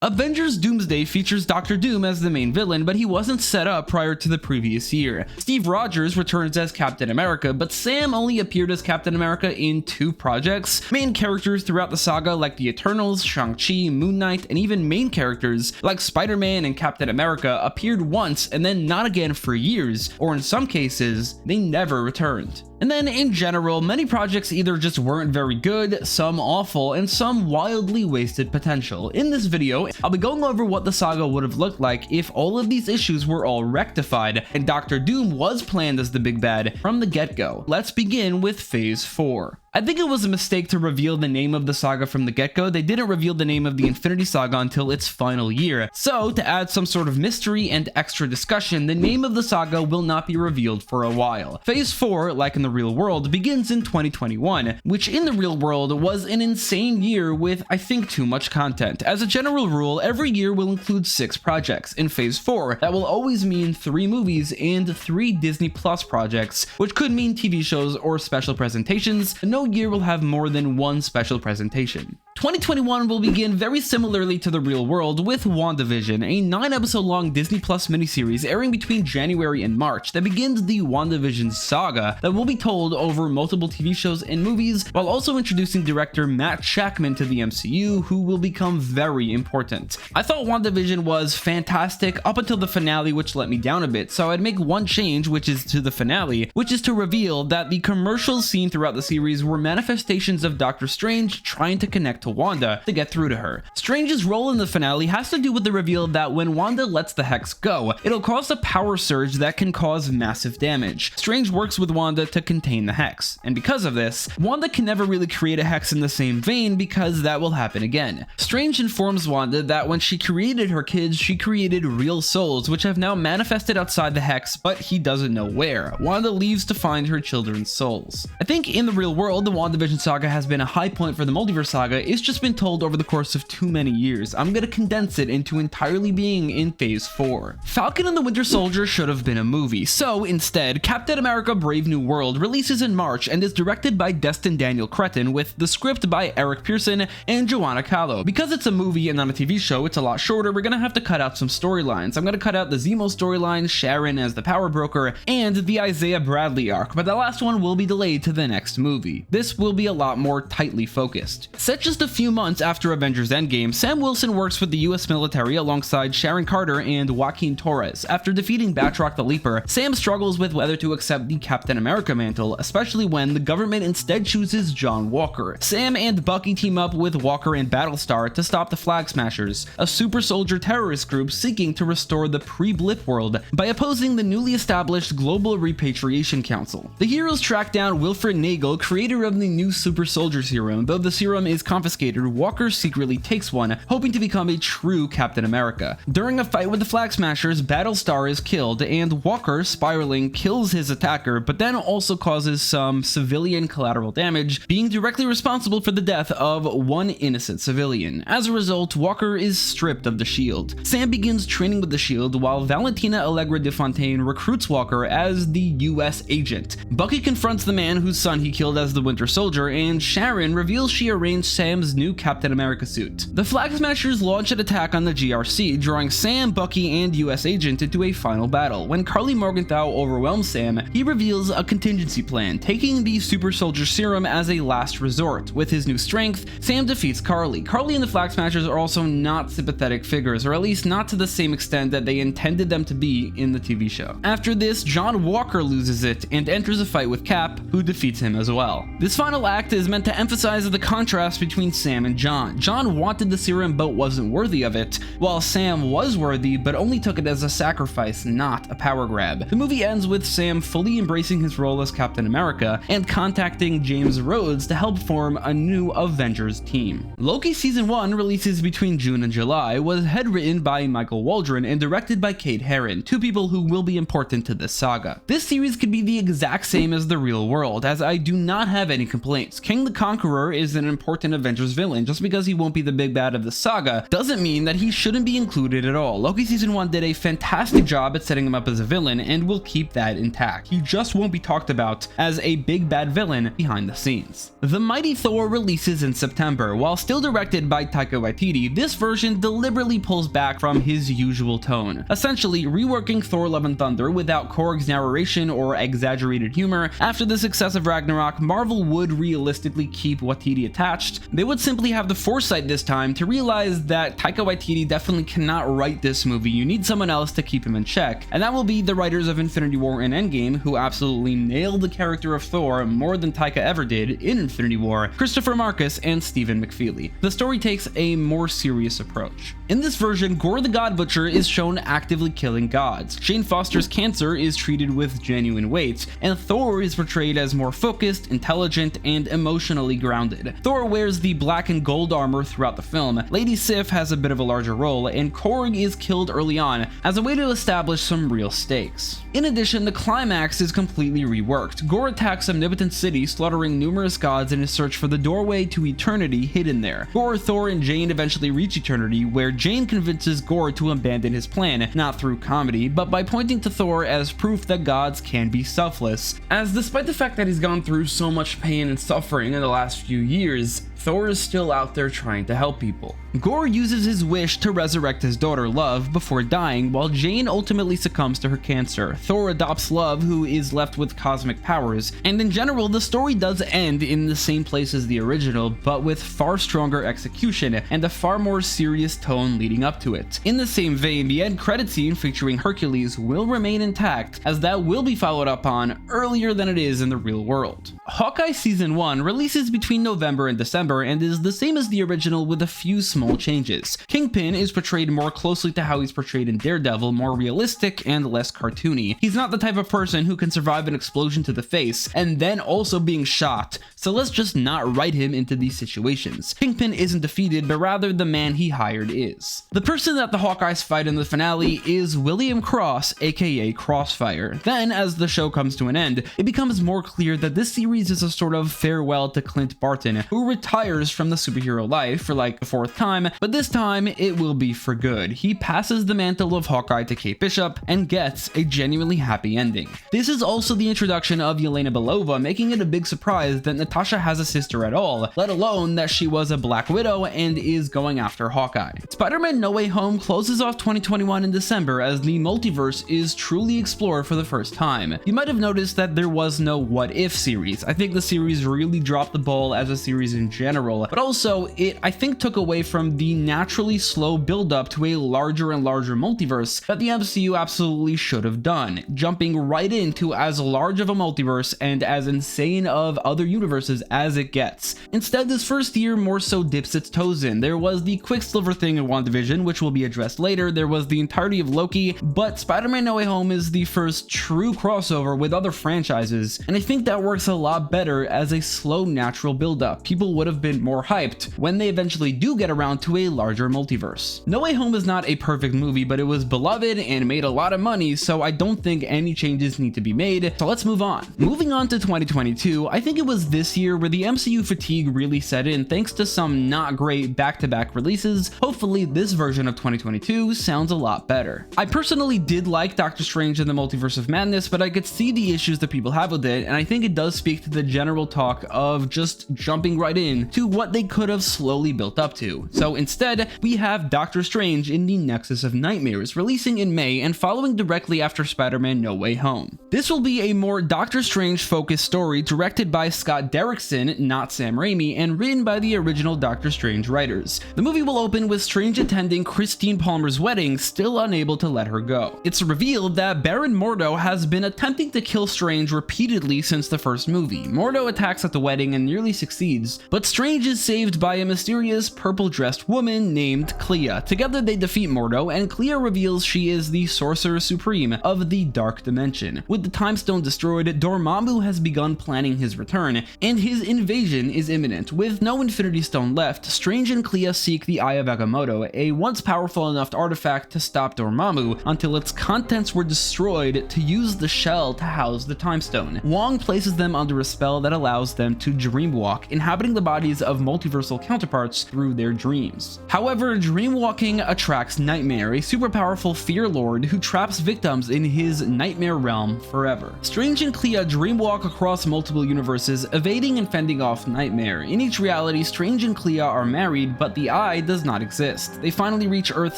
Avengers Doomsday features Doctor Doom as the main villain, but he wasn't set up prior to the previous year. Steve Rogers returns as Captain America, but Sam only appeared as Captain America in 2 projects. Main characters throughout the saga like the Eternals, Shang-Chi, Moon Knight, and even main characters like Spider-Man and Captain America appeared once and then not again for years, or in some cases, they never returned. And then in general, many projects either just weren't very good, some awful, and some wildly wasted potential. In this video, I'll be going over what the saga would have looked like if all of these issues were all rectified and Doctor Doom was planned as the big bad from the get-go. Let's begin with Phase 4. I think it was a mistake to reveal the name of the saga from the get-go. They didn't reveal the name of the Infinity Saga until its final year. So, to add some sort of mystery and extra discussion, the name of the saga will not be revealed for a while. Phase 4, like in the real world, begins in 2021, which in the real world was an insane year with, I think, too much content. As a general rule, every year will include 6 projects. In Phase 4, that will always mean 3 movies and 3 Disney Plus projects, which could mean TV shows or special presentations. No year will have more than 1 special presentation. 2021 will begin very similarly to the real world with Wandavision, a 9-episode long Disney Plus miniseries airing between January and March that begins the Wandavision saga that will be told over multiple TV shows and movies, while also introducing director Matt Shakman to the MCU, who will become very important. I thought Wandavision was fantastic up until the finale, which let me down a bit, so I'd make one change, which is to the finale, which is to reveal that the commercials seen throughout the series were manifestations of Doctor Strange trying to connect to Wanda to get through to her. Strange's role in the finale has to do with the reveal that when Wanda lets the Hex go, it'll cause a power surge that can cause massive damage. Strange works with Wanda to contain the Hex, and because of this, Wanda can never really create a Hex in the same vein because that will happen again. Strange informs Wanda that when she created her kids, she created real souls which have now manifested outside the Hex, but he doesn't know where. Wanda leaves to find her children's souls. I think in the real world, the WandaVision saga has been a high point for the Multiverse saga. It's just been told over the course of too many years. I'm gonna condense it into entirely being in Phase 4. Falcon and the Winter Soldier should have been a movie, so instead, Captain America Brave New World releases in March and is directed by Destin Daniel Cretton with the script by Eric Pearson and Joanna Callow. Because it's a movie and not a TV show, it's a lot shorter, we're gonna have to cut out some storylines. I'm gonna cut out the Zemo storyline, Sharon as the power broker, and the Isaiah Bradley arc, but the last one will be delayed to the next movie. This will be a lot more tightly focused. Set just a few months after Avengers Endgame, Sam Wilson works with the US military alongside Sharon Carter and Joaquin Torres. After defeating Batroc the Leaper, Sam struggles with whether to accept the Captain America mantle, especially when the government instead chooses John Walker. Sam and Bucky team up with Walker and Battlestar to stop the Flag Smashers, a super soldier terrorist group seeking to restore the pre-blip world by opposing the newly established Global Repatriation Council. The heroes track down Wilfred Nagel, creator of the new super soldier serum. Though the serum is confiscated, Walker secretly takes one, hoping to become a true Captain America. During a fight with the Flag Smashers, Battlestar is killed, and Walker, spiraling, kills his attacker, but then also causes some civilian collateral damage, being directly responsible for the death of one innocent civilian. As a result, Walker is stripped of the shield. Sam begins training with the shield, while Valentina Allegra de Fontaine recruits Walker as the US agent. Bucky confronts the man whose son he killed as the Winter Soldier, and Sharon reveals she arranged Sam's new Captain America suit. The Flag Smashers launch an attack on the GRC, drawing Sam, Bucky, and US Agent into a final battle. When Karli Morgenthau overwhelms Sam, he reveals a contingency plan, taking the super soldier serum as a last resort. With his new strength, Sam defeats Karli. Karli and the Flag Smashers are also not sympathetic figures, or at least not to the same extent that they intended them to be in the TV show. After this, John Walker loses it and enters a fight with Cap, who defeats him as well. This final act is meant to emphasize the contrast between Sam and John. John wanted the serum but wasn't worthy of it, while Sam was worthy but only took it as a sacrifice, not a power grab. The movie ends with Sam fully embracing his role as Captain America and contacting James Rhodes to help form a new Avengers team. Loki Season 1 releases between June and July, was head written by Michael Waldron and directed by Kate Herron, 2 people who will be important to this saga. This series could be the exact same as the real world, as I do not have have any complaints. Kang the Conqueror is an important Avengers villain. Just because he won't be the big bad of the saga doesn't mean that he shouldn't be included at all. Loki Season 1 did a fantastic job at setting him up as a villain and will keep that intact. He just won't be talked about as a big bad villain behind the scenes. The Mighty Thor releases in September. While still directed by Taika Waititi, this version deliberately pulls back from his usual tone, essentially reworking Thor Love and Thunder without Korg's narration or exaggerated humor. After the success of Ragnarok, Marvel would realistically keep Waititi attached. They would simply have the foresight this time to realize that Taika Waititi definitely cannot write this movie. You need someone else to keep him in check, and that will be the writers of Infinity War and Endgame, who absolutely nailed the character of Thor more than Taika ever did in Infinity War, Christopher Marcus and Stephen McFeely. The story takes a more serious approach. In this version, Gore the God Butcher is shown actively killing gods. Jane Foster's cancer is treated with genuine weight, and Thor is portrayed as more focused, intelligent, and emotionally grounded. Thor wears the black and gold armor throughout the film. Lady Sif has a bit of a larger role, and Korg is killed early on as a way to establish some real stakes. In addition, the climax is completely reworked. Gore attacks Omnipotent City, slaughtering numerous gods in his search for the doorway to eternity hidden there. Gore, Thor, and Jane eventually reach eternity, where Jane convinces Gore to abandon his plan, not through comedy, but by pointing to Thor as proof that gods can be selfless, as despite the fact that he's gone through so much pain and suffering in the last few years, Thor is still out there trying to help people. Gore uses his wish to resurrect his daughter Love before dying, while Jane ultimately succumbs to her cancer. Thor adopts Love, who is left with cosmic powers, and in general the story does end in the same place as the original, but with far stronger execution and a far more serious tone leading up to it. In the same vein, the end credit scene featuring Hercules will remain intact, as that will be followed up on earlier than it is in the real world. Hawkeye Season 1 releases between November and December and is the same as the original with a few small changes. Kingpin is portrayed more closely to how he's portrayed in Daredevil, more realistic and less cartoony. He's not the type of person who can survive an explosion to the face and then also being shot, so let's just not write him into these situations. Kingpin isn't defeated, but rather the man he hired is. The person that the Hawkeyes fight in the finale is William Cross, aka Crossfire. Then, as the show comes to an end, it becomes more clear that this series is a sort of farewell to Clint Barton, who retires from the superhero life for like the fourth time, but this time it will be for good. He passes the mantle of Hawkeye to Kate Bishop and gets a genuinely happy ending. This is also the introduction of Yelena Belova, making it a big surprise that Natasha has a sister at all, let alone that she was a Black Widow and is going after Hawkeye. Spider-Man No Way Home closes off 2021 in December as the multiverse is truly explored for the first time. You might have noticed that there was no What If series. I think the series really dropped the ball as a series in general, but also it, I think, took away from the naturally slow build up to a larger and larger multiverse that the MCU absolutely should have done, jumping right into as large of a multiverse and as insane of other universes as it gets. Instead, this first year more so dips its toes in. There was the Quicksilver thing in Wandavision, which will be addressed later. There was the entirety of Loki, but Spider-Man No Way Home is the first true crossover with other franchises, and I think that works a lot better as a slow, natural build-up. People would have been more hyped when they eventually do get around to a larger multiverse. No Way Home is not a perfect movie, but it was beloved and made a lot of money, so I don't think any changes need to be made, so let's move on. Moving on to 2022, I think it was this year where the MCU fatigue really set in thanks to some not great back-to-back releases. Hopefully this version of 2022 sounds a lot better. I personally did like Doctor Strange in the Multiverse of Madness, but I could see the issues that people have with it, and I think it does speak to the general talk of just jumping right in to what they could have slowly built up to. So instead, we have Doctor Strange in the Nexus of Nightmares, releasing in May and following directly after Spider-Man No Way Home. This will be a more Doctor Strange focused story directed by Scott Derrickson, not Sam Raimi, and written by the original Doctor Strange writers. The movie will open with Strange attending Christine Palmer's wedding, still unable to let her go. It's revealed that Baron Mordo has been attempting to kill Strange repeatedly since the first movie. Mordo attacks at the wedding and nearly succeeds, but Strange is saved by a mysterious purple-dressed woman named Clea. Together they defeat Mordo, and Clea reveals she is the Sorcerer Supreme of the Dark Dimension. With the Time Stone destroyed, Dormammu has begun planning his return, and his invasion is imminent. With no Infinity Stone left, Strange and Clea seek the Eye of Agamotto, a once powerful enough artifact to stop Dormammu until its contents were destroyed to use the shell to house the Time Stone. Wong places them under a spell spell that allows them to dreamwalk, inhabiting the bodies of multiversal counterparts through their dreams. However, dreamwalking attracts Nightmare, a super powerful fear lord who traps victims in his nightmare realm forever. Strange and Clea dreamwalk across multiple universes, evading and fending off Nightmare. In each reality, Strange and Clea are married, but the Eye does not exist. They finally reach Earth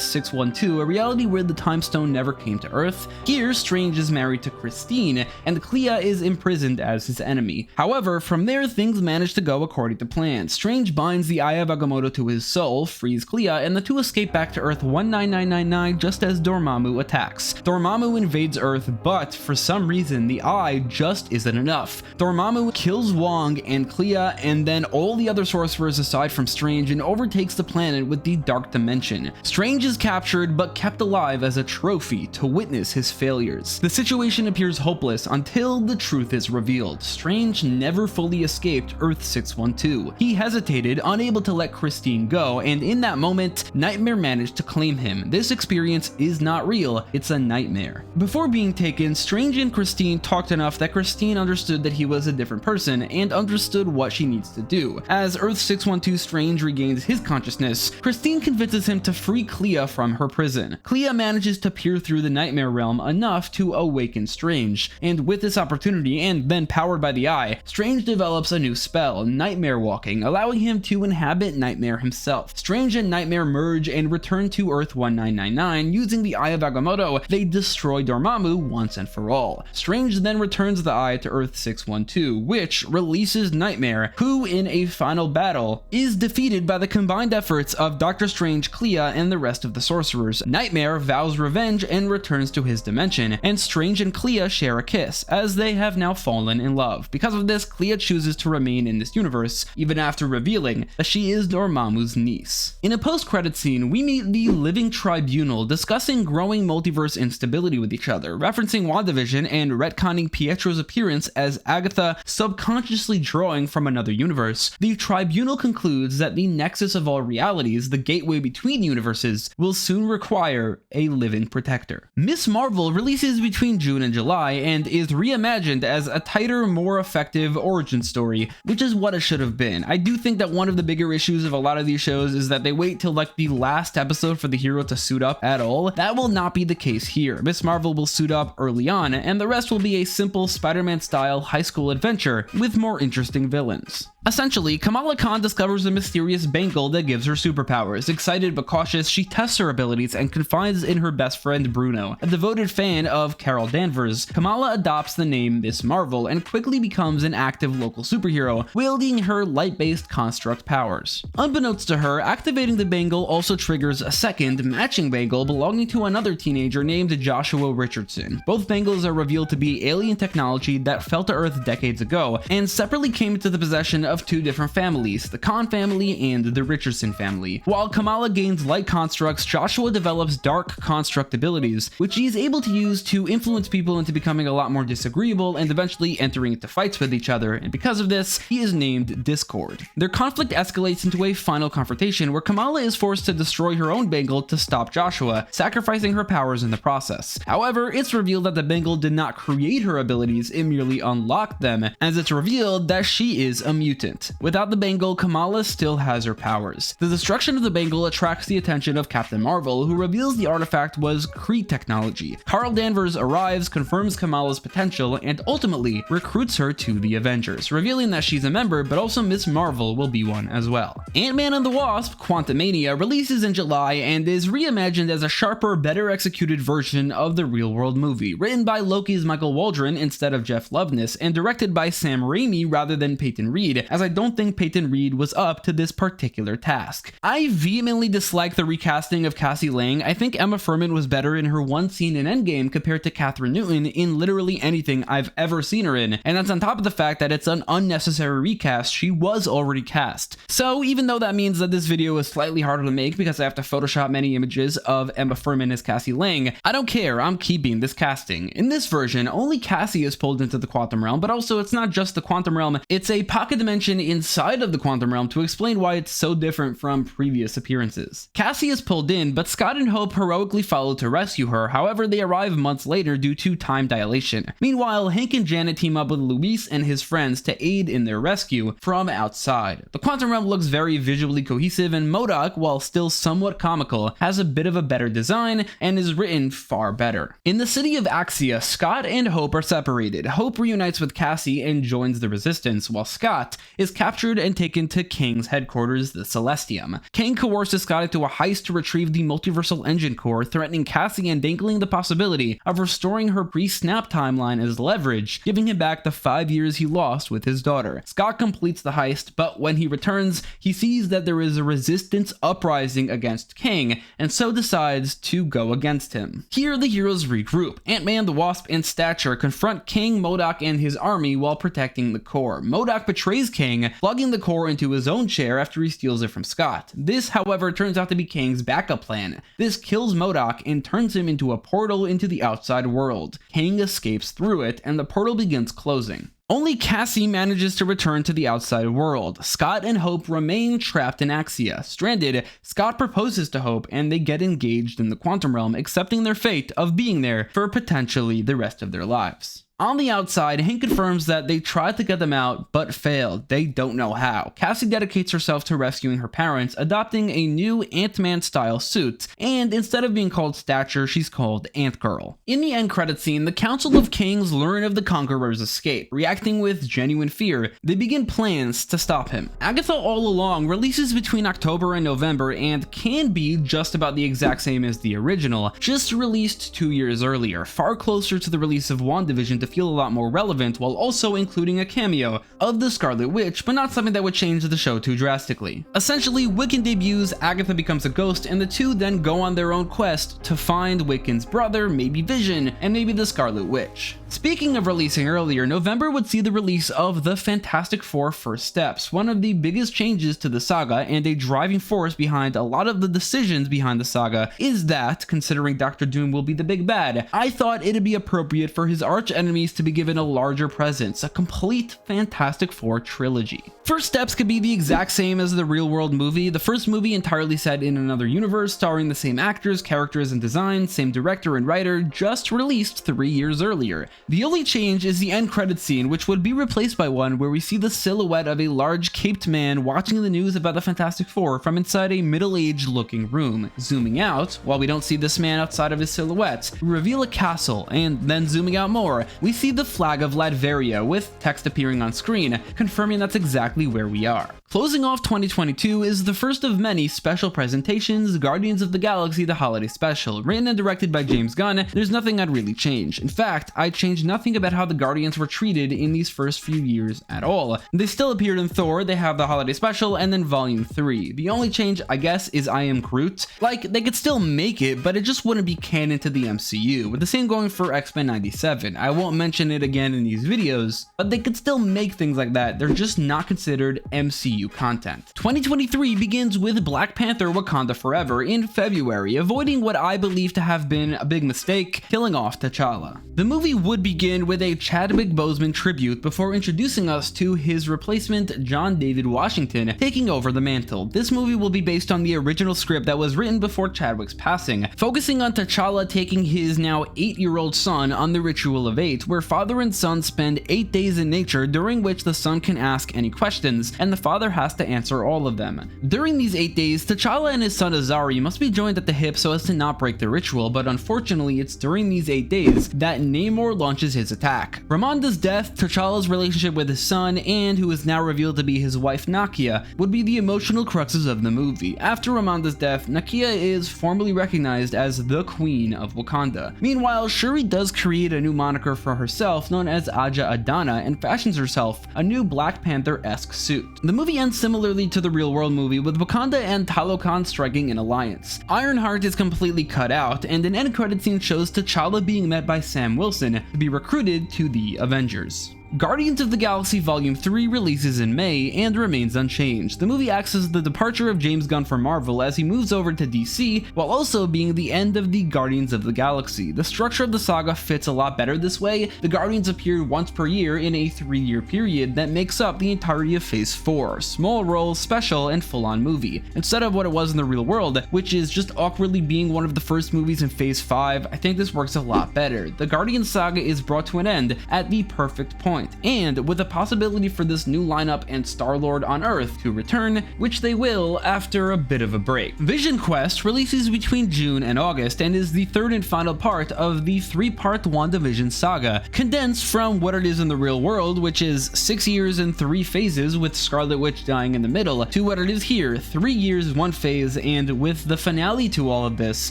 612, a reality where the Time Stone never came to Earth. Here, Strange is married to Christine, and Clea is imprisoned as his enemy. However, from there, things manage to go according to plan. Strange binds the Eye of Agamotto to his soul, frees Clea, and the two escape back to Earth 19999 just as Dormammu attacks. Dormammu invades Earth, but for some reason, the Eye just isn't enough. Dormammu kills Wong and Clea, and then all the other sorcerers aside from Strange, and overtakes the planet with the Dark Dimension. Strange is captured, but kept alive as a trophy to witness his failures. The situation appears hopeless until the truth is revealed. Strange never fully escaped Earth 612. He hesitated, unable to let Christine go, and in that moment, Nightmare managed to claim him. This experience is not real, it's a nightmare. Before being taken, Strange and Christine talked enough that Christine understood that he was a different person and understood what she needs to do. As Earth 612 Strange regains his consciousness, Christine convinces him to free Clea from her prison. Clea manages to peer through the Nightmare realm enough to awaken Strange, and with this opportunity, and then powered by the Eye, Strange develops a new spell, Nightmare Walking, allowing him to inhabit Nightmare himself. Strange and Nightmare merge and return to Earth 1999. Using the Eye of Agamotto, they destroy Dormammu once and for all. Strange then returns the Eye to Earth 612, which releases Nightmare, who in a final battle is defeated by the combined efforts of Doctor Strange, Clea, and the rest of the sorcerers. Nightmare vows revenge and returns to his dimension, and Strange and Clea share a kiss, as they have now fallen in love. Because of this, Clea chooses to remain in this universe, even after revealing that she is Dormammu's niece. In a post-credit scene, we meet the Living Tribunal discussing growing multiverse instability with each other, referencing WandaVision and retconning Pietro's appearance as Agatha subconsciously drawing from another universe. The Tribunal concludes that the nexus of all realities, the gateway between universes, will soon require a living protector. Miss Marvel releases between June and July and is reimagined as a tighter, more effective origin story, which is what it should have been. I do think that one of the bigger issues of a lot of these shows is that they wait till like the last episode for the hero to suit up at all. That will not be the case here. Miss Marvel will suit up early on, and the rest will be a simple Spider-Man style high school adventure with more interesting villains. Essentially, Kamala Khan discovers a mysterious bangle that gives her superpowers. Excited but cautious, she tests her abilities and confides in her best friend Bruno. A devoted fan of Carol Danvers, Kamala adopts the name Miss Marvel and quickly becomes an active local superhero, wielding her light-based construct powers. Unbeknownst to her, activating the bangle also triggers a second, matching bangle belonging to another teenager named Joshua Richardson. Both bangles are revealed to be alien technology that fell to Earth decades ago, and separately came into the possession of two different families, the Khan family and the Richardson family. While Kamala gains light constructs, Joshua develops dark construct abilities, which he is able to use to influence people into becoming a lot more disagreeable and eventually entering into fights with each other, and because of this, he is named Discord. Their conflict escalates into a final confrontation where Kamala is forced to destroy her own bangle to stop Joshua, sacrificing her powers in the process. However, it's revealed that the bangle did not create her abilities, it merely unlocked them, as it's revealed that she is a mutant. Without the bangle, Kamala still has her powers. The destruction of the bangle attracts the attention of Captain Marvel, who reveals the artifact was Kree technology. Carol Danvers arrives, confirms Kamala's potential, and ultimately recruits her to the Avengers, revealing that she's a member, but also Miss Marvel will be one as well. Ant-Man and the Wasp, Quantumania, releases in July and is reimagined as a sharper, better executed version of the real-world movie, written by Loki's Michael Waldron instead of Jeff Loveness, and directed by Sam Raimi rather than Peyton Reed, as I don't think Peyton Reed was up to this particular task. I vehemently dislike the recasting of Cassie Lang. I think Emma Fuhrmann was better in her one scene in Endgame compared to Catherine Newton in literally anything I've ever seen her in, and that's on top of the fact that it's an unnecessary recast. She was already cast. So even though that means that this video is slightly harder to make because I have to Photoshop many images of Emma Fuhrmann as Cassie Lang, I don't care, I'm keeping this casting. In this version, only Cassie is pulled into the quantum realm, but also it's not just the quantum realm, it's a pocket dimension dimension inside of the quantum realm to explain why it's so different from previous appearances. Cassie is pulled in, but Scott and Hope heroically follow to rescue her. However, they arrive months later due to time dilation. Meanwhile, Hank and Janet team up with Luis and his friends to aid in their rescue from outside. The quantum realm looks very visually cohesive, and MODOK, while still somewhat comical, has a bit of a better design and is written far better. In the city of Axia, Scott and Hope are separated. Hope reunites with Cassie and joins the Resistance, while Scott is captured and taken to Kang's headquarters, the Celestium. Kang coerces Scott into a heist to retrieve the multiversal engine core, threatening Cassie and dangling the possibility of restoring her pre-snap timeline as leverage, giving him back the 5 years he lost with his daughter. Scott completes the heist, but when he returns, he sees that there is a resistance uprising against Kang, and so decides to go against him. Here, the heroes regroup. Ant-Man, the Wasp, and Stature confront Kang, MODOK, and his army while protecting the core. MODOK betrays Kang, plugging the core into his own chair after he steals it from Scott. This, however, turns out to be Kang's backup plan. This kills MODOK and turns him into a portal into the outside world. Kang escapes through it, and the portal begins closing. Only Cassie manages to return to the outside world. Scott and Hope remain trapped in Axia. Stranded, Scott proposes to Hope and they get engaged in the quantum realm, accepting their fate of being there for potentially the rest of their lives. On the outside, Hank confirms that they tried to get them out, but failed. They don't know how. Cassie dedicates herself to rescuing her parents, adopting a new Ant-Man style suit, and instead of being called Stature, she's called Ant-Girl. In the end credit scene, the Council of Kings learn of the Conqueror's escape. Reacting with genuine fear, they begin plans to stop him. Agatha All Along releases between October and November and can be just about the exact same as the original, just released 2 years earlier, far closer to the release of Wandavision to feel a lot more relevant, while also including a cameo of the Scarlet Witch, but not something that would change the show too drastically. Essentially, Wiccan debuts, Agatha becomes a ghost, and the two then go on their own quest to find Wiccan's brother, maybe Vision, and maybe the Scarlet Witch. Speaking of releasing earlier, November would see the release of the Fantastic Four First Steps, one of the biggest changes to the saga and a driving force behind a lot of the decisions behind the saga is that, considering Dr. Doom will be the big bad, I thought it'd be appropriate for his arch enemies to be given a larger presence, a complete Fantastic Four trilogy. First Steps could be the exact same as the real-world movie, the first movie entirely set in another universe, starring the same actors, characters, and design, same director and writer, just released 3 years earlier. The only change is the end credit scene, which would be replaced by one where we see the silhouette of a large caped man watching the news about the Fantastic Four from inside a middle-aged looking room. Zooming out, while we don't see this man outside of his silhouette, we reveal a castle, and then zooming out more, we see the flag of Latveria with text appearing on screen, confirming that's exactly where we are. Closing off 2022 is the first of many special presentations, Guardians of the Galaxy The Holiday Special. Written and directed by James Gunn, there's nothing I'd really change. In fact, I'd change nothing about how the Guardians were treated in these first few years at all. They still appeared in Thor, they have the Holiday Special, and then Volume 3. The only change, I guess, is I Am Groot. Like, they could still make it, but it just wouldn't be canon to the MCU, with the same going for X-Men 97. I won't mention it again in these videos, but they could still make things like that, they're just not considered MCU content. 2023 begins with Black Panther Wakanda Forever in February, avoiding what I believe to have been a big mistake, killing off T'Challa. The movie would begin with a Chadwick Boseman tribute before introducing us to his replacement, John David Washington, taking over the mantle. This movie will be based on the original script that was written before Chadwick's passing, focusing on T'Challa taking his now 8-year-old son on the Ritual of 8, where father and son spend 8 days in nature, during which the son can ask any questions, and the father has to answer all of them. During these 8 days, T'Challa and his son Azari must be joined at the hip so as to not break the ritual, but unfortunately it's during these 8 days that Namor launches his attack. Ramonda's death, T'Challa's relationship with his son, and who is now revealed to be his wife Nakia, would be the emotional cruxes of the movie. After Ramonda's death, Nakia is formally recognized as the Queen of Wakanda. Meanwhile, Shuri does create a new moniker for herself known as Aja Adana and fashions herself a new Black Panther-esque suit. The movie ends similarly to the real-world movie, with Wakanda and Talokan striking an alliance. Ironheart is completely cut out, and an end credit scene shows T'Challa being met by Sam Wilson to be recruited to the Avengers. Guardians of the Galaxy Volume 3 releases in May and remains unchanged. The movie acts as the departure of James Gunn from Marvel as he moves over to DC, while also being the end of the Guardians of the Galaxy. The structure of the saga fits a lot better this way. The Guardians appear once per year in a 3-year period that makes up the entirety of Phase 4. Small role, special, and full-on movie, instead of what it was in the real world, which is just awkwardly being one of the first movies in Phase 5. I think this works a lot better. The Guardians saga is brought to an end at the perfect point, and with a possibility for this new lineup and Star-Lord on Earth to return, which they will after a bit of a break. VisionQuest releases between June and August and is the third and final part of the 3-part Wandavision saga, condensed from what it is in the real world, which is 6 years and 3 phases with Scarlet Witch dying in the middle, to what it is here, 3 years, 1 phase, and with the finale to all of this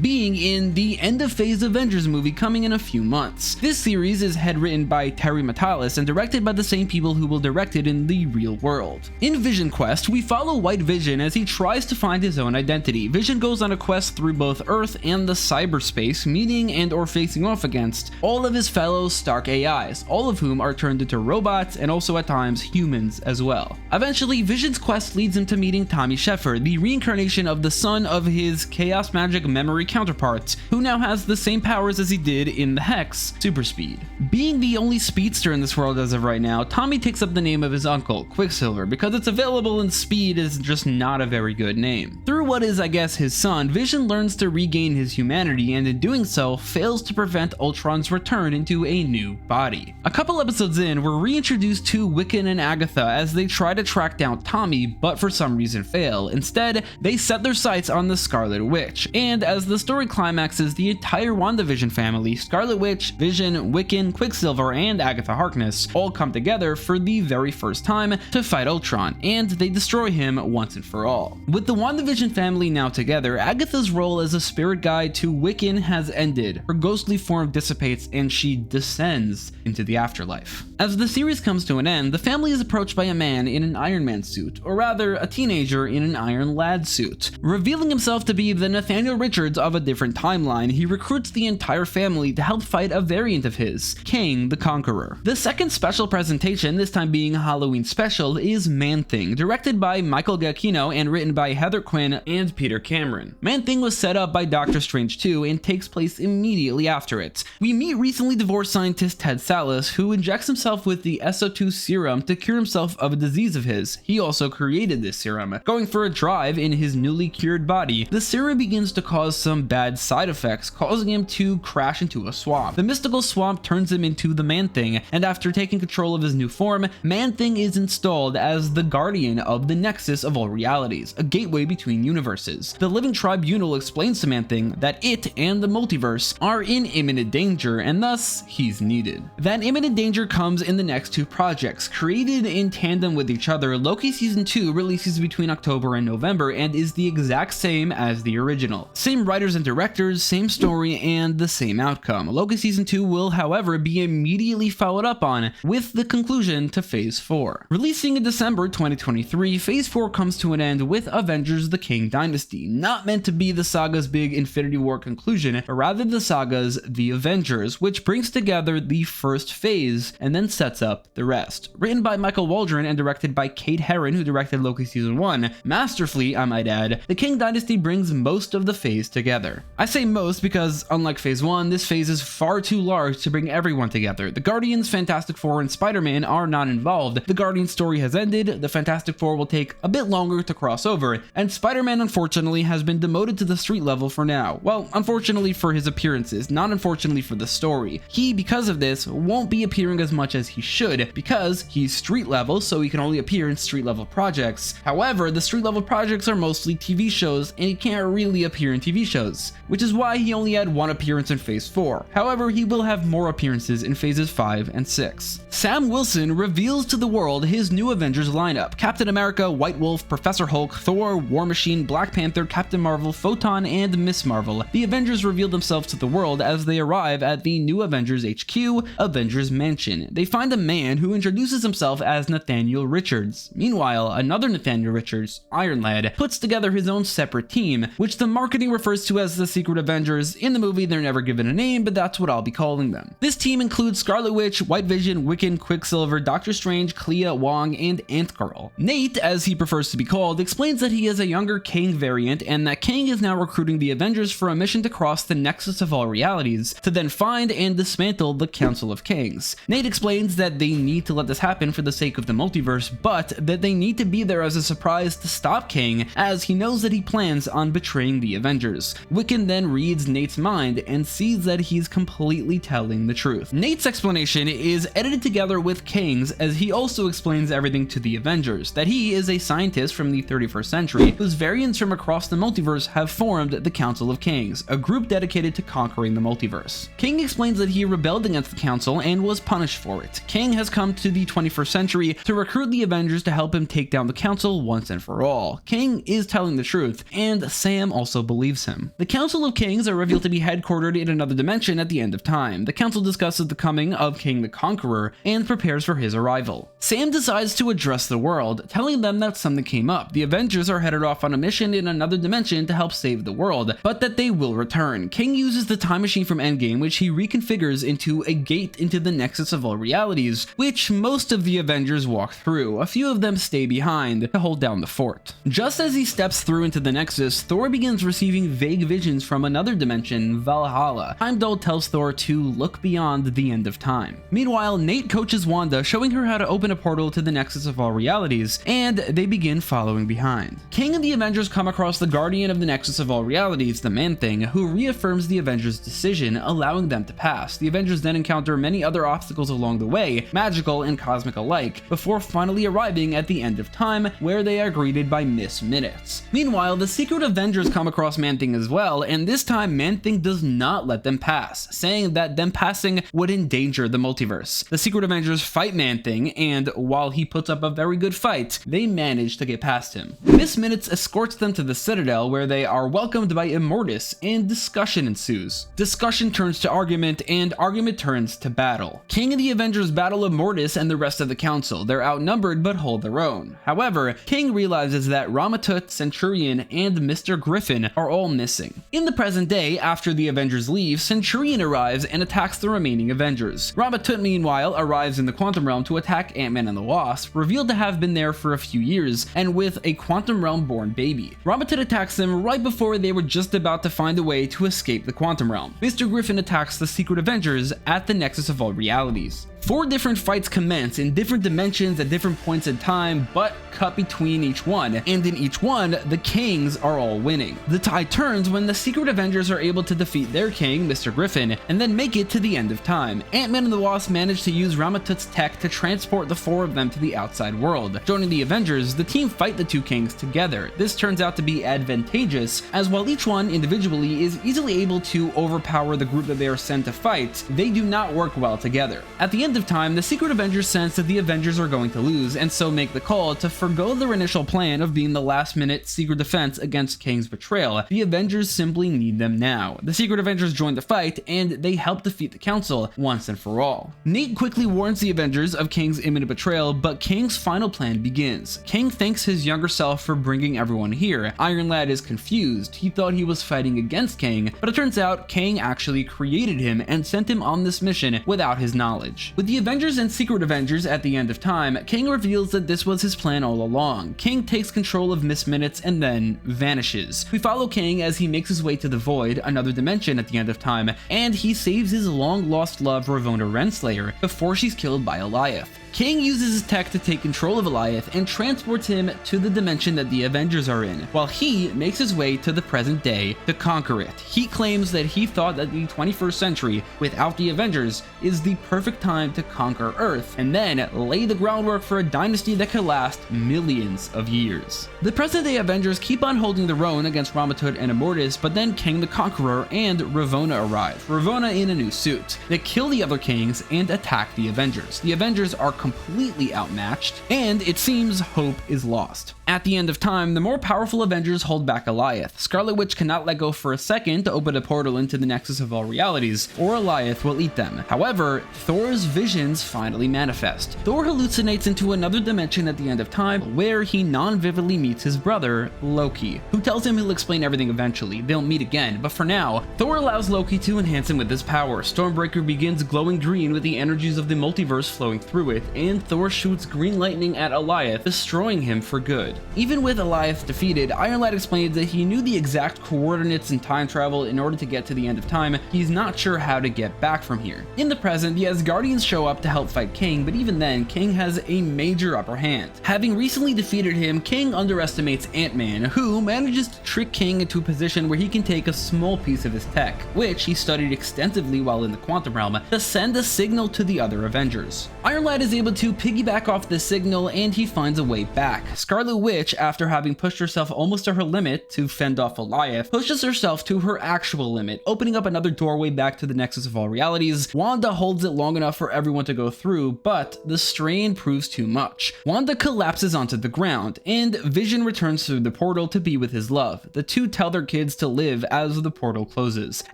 being in the end of phase Avengers movie coming in a few months. This series is head written by Terry Matalas and directed by the same people who will direct it in the real world. In VisionQuest, we follow White Vision as he tries to find his own identity. Vision goes on a quest through both Earth and the cyberspace, meeting and or facing off against all of his fellow Stark AIs, all of whom are turned into robots and also at times humans as well. Eventually, Vision's quest leads him to meeting Tommy Sheffer, the reincarnation of the son of his Chaos Magic memory counterpart, who now has the same powers as he did in the Hex, super speed. Being the only speedster in this world as of right now, Tommy takes up the name of his uncle, Quicksilver, because it's available and speed is just not a very good name. Through what is, I guess, his son, Vision learns to regain his humanity and in doing so, fails to prevent Ultron's return into a new body. A couple episodes in, we're reintroduced to Wiccan and Agatha as they try to track down Tommy, but for some reason fail. Instead, they set their sights on the Scarlet Witch, and as the story climaxes, the entire WandaVision family, Scarlet Witch, Vision, Wiccan, Quicksilver, and Agatha Harkness, all come together for the very first time to fight Ultron, and they destroy him once and for all. With the WandaVision family now together, Agatha's role as a spirit guide to Wiccan has ended. Her ghostly form dissipates and she descends into the afterlife. As the series comes to an end, the family is approached by a man in an Iron Man suit, or rather a teenager in an Iron Lad suit. Revealing himself to be the Nathaniel Richards of a different timeline, he recruits the entire family to help fight a variant of his, Kang the Conqueror. The second special presentation, this time being a Halloween special, is Man-Thing, directed by Michael Giacchino and written by Heather Quinn and Peter Cameron. Man-Thing was set up by Doctor Strange 2 and takes place immediately after it. We meet recently divorced scientist Ted Sallis, who injects himself with the SO2 serum to cure himself of a disease of his. He also created this serum. Going for a drive in his newly cured body, the serum begins to cause some bad side effects, causing him to crash into a swamp. The mystical swamp turns him into the Man-Thing, and after taking control of his new form, Man-Thing is installed as the guardian of the Nexus of all realities, a gateway between universes. The Living Tribunal explains to Man-Thing that it and the multiverse are in imminent danger, and thus he's needed. That imminent danger comes in the next 2 projects. Created in tandem with each other, Loki Season 2 releases between October and November and is the exact same as the original. Same writers and directors, same story, and the same outcome. Loki Season 2 will, however, be immediately followed up on with the conclusion to Phase 4. Releasing in December 2023, Phase 4 comes to an end with Avengers the Kang Dynasty, not meant to be the saga's big Infinity War conclusion, but rather the saga's The Avengers, which brings together the first phase and then sets up the rest. Written by Michael Waldron and directed by Kate Herron, who directed Loki Season 1, masterfully, I might add, the Kang Dynasty brings most of the phase together. I say most because, unlike Phase 1, this phase is far too large to bring everyone together. The Guardians, Fantastic Four, and Spider-Man are not involved. The Guardians story has ended, the Fantastic Four will take a bit longer to cross over, and Spider-Man unfortunately has been demoted to the street level for now. Well, unfortunately for his appearances, not unfortunately for the story. He, because of this, won't be appearing as much as he should, because he's street level, so he can only appear in street level projects. However, the street level projects are mostly TV shows, and he can't really appear in TV shows, which is why he only had 1 appearance in Phase 4. However, he will have more appearances in Phases 5 and 6. Sam Wilson reveals to the world his new Avengers lineup: Captain America, White Wolf, Professor Hulk, Thor, War Machine, Black Panther, Captain Marvel, Photon, and Miss Marvel. The Avengers reveal themselves to the world as they arrive at the new Avengers HQ, Avengers Mansion. They find a man who introduces himself as Nathaniel Richards. Meanwhile, another Nathaniel Richards, Iron Lad, puts together his own separate team, which the marketing refers to as the Secret Avengers. In the movie, they're never given a name, but that's what I'll be calling them. This team includes Scarlet Witch, White Vision, Wandavision, Wiccan, Quicksilver, Doctor Strange, Clea, Wong, and Ant-Girl. Nate, as he prefers to be called, explains that he is a younger Kang variant and that Kang is now recruiting the Avengers for a mission to cross the Nexus of all realities to then find and dismantle the Council of Kangs. Nate explains that they need to let this happen for the sake of the multiverse, but that they need to be there as a surprise to stop Kang, as he knows that he plans on betraying the Avengers. Wiccan then reads Nate's mind and sees that he's completely telling the truth. Nate's explanation is edited together with Kang's, as he also explains everything to the Avengers, that he is a scientist from the 31st century whose variants from across the multiverse have formed the Council of Kangs, a group dedicated to conquering the multiverse. Kang explains that he rebelled against the Council and was punished for it. Kang has come to the 21st century to recruit the Avengers to help him take down the Council once and for all. Kang is telling the truth, and Sam also believes him. The Council of Kangs are revealed to be headquartered in another dimension at the end of time. The Council discusses the coming of Kang the Conqueror and prepares for his arrival. Sam decides to address the world, telling them that something came up. The Avengers are headed off on a mission in another dimension to help save the world, but that they will return. Kang uses the time machine from Endgame, which he reconfigures into a gate into the Nexus of all realities, which most of the Avengers walk through. A few of them stay behind to hold down the fort. Just as he steps through into the Nexus, Thor begins receiving vague visions from another dimension, Valhalla. Heimdall tells Thor to look beyond the end of time. Meanwhile, Nate coaches Wanda, showing her how to open a portal to the Nexus of all realities, and they begin following behind. Kang and the Avengers come across the Guardian of the Nexus of all realities, the Man-Thing, who reaffirms the Avengers' decision, allowing them to pass. The Avengers then encounter many other obstacles along the way, magical and cosmic alike, before finally arriving at the end of time, where they are greeted by Miss Minutes. Meanwhile, the Secret Avengers come across Man-Thing as well, and this time Man-Thing does not let them pass, saying that them passing would endanger the multiverse. The Secret Avengers fight Man-Thing, and while he puts up a very good fight, they manage to get past him. Miss Minutes escorts them to the Citadel, where they are welcomed by Immortus, and discussion ensues. Discussion turns to argument, and argument turns to battle. Kang and the Avengers battle Immortus and the rest of the Council. They're outnumbered but hold their own. However, Kang realizes that Ramatut, Centurion, and Mr. Griffin are all missing. In the present day, after the Avengers leave, Centurion arrives and attacks the remaining Avengers. Ramatut, meanwhile, arrives in the Quantum Realm to attack Ant-Man and the Wasp, revealed to have been there for a few years, and with a Quantum Realm-born baby. Ramatut attacks them right before they were just about to find a way to escape the Quantum Realm. Mr. Griffin attacks the Secret Avengers at the Nexus of all realities. 4 different fights commence in different dimensions at different points in time, but cut between each one, and in each one, the Kangs are all winning. The tide turns when the Secret Avengers are able to defeat their Kang, Mr. Griffin, and then make it to the end of time. Ant-Man and the Wasp manage to use Ramatut's tech to transport the 4 of them to the outside world. Joining the Avengers, the team fight the 2 Kangs together. This turns out to be advantageous, as while each one individually is easily able to overpower the group that they are sent to fight, they do not work well together. At the end of time, the Secret Avengers sense that the Avengers are going to lose, and so make the call to forgo their initial plan of being the last-minute secret defense against Kang's betrayal. The Avengers simply need them now. The Secret Avengers join the fight, and they help defeat the Council once and for all. Nate quickly warns the Avengers of Kang's imminent betrayal, but Kang's final plan begins. Kang thanks his younger self for bringing everyone here. Iron Lad is confused. He thought he was fighting against Kang, but it turns out Kang actually created him and sent him on this mission without his knowledge. With the Avengers and Secret Avengers at the end of time, Kang reveals that this was his plan all along. Kang takes control of Miss Minutes and then vanishes. We follow Kang as he makes his way to the Void, another dimension at the end of time, and he saves his long-lost love Ravonna Renslayer before she's killed by Alioth. Kang uses his tech to take control of Alioth and transports him to the dimension that the Avengers are in, while he makes his way to the present day to conquer it. He claims that he thought that the 21st century, without the Avengers, is the perfect time to conquer Earth, and then lay the groundwork for a dynasty that could last millions of years. The present day Avengers keep on holding their own against Ramatut and Immortus, but then Kang the Conqueror and Ravonna arrive, Ravonna in a new suit. They kill the other Kangs and attack the Avengers. The Avengers are completely outmatched, and it seems hope is lost. At the end of time, the more powerful Avengers hold back Alioth. Scarlet Witch cannot let go for a second to open a portal into the Nexus of all realities, or Alioth will eat them. However, Thor's visions finally manifest. Thor hallucinates into another dimension at the end of time, where he non-vividly meets his brother, Loki, who tells him he'll explain everything eventually. They'll meet again, but for now, Thor allows Loki to enhance him with his power. Stormbreaker begins glowing green with the energies of the multiverse flowing through it, and Thor shoots green lightning at Alioth, destroying him for good. Even with Alioth defeated, Iron Lad explains that he knew the exact coordinates in time travel in order to get to the end of time. He's not sure how to get back from here. In the present, the Asgardians show up to help fight Kang, but even then, Kang has a major upper hand. Having recently defeated him, Kang underestimates Ant-Man, who manages to trick Kang into a position where he can take a small piece of his tech, which he studied extensively while in the quantum realm, to send a signal to the other Avengers. Iron Lad is able to piggyback off this signal, and he finds a way back. Scarlet Witch, after having pushed herself almost to her limit to fend off Alioth, pushes herself to her actual limit, opening up another doorway back to the Nexus of all realities. Wanda holds it long enough for everyone to go through, but the strain proves too much. Wanda collapses onto the ground, and Vision returns through the portal to be with his love. The two tell their kids to live as the portal closes.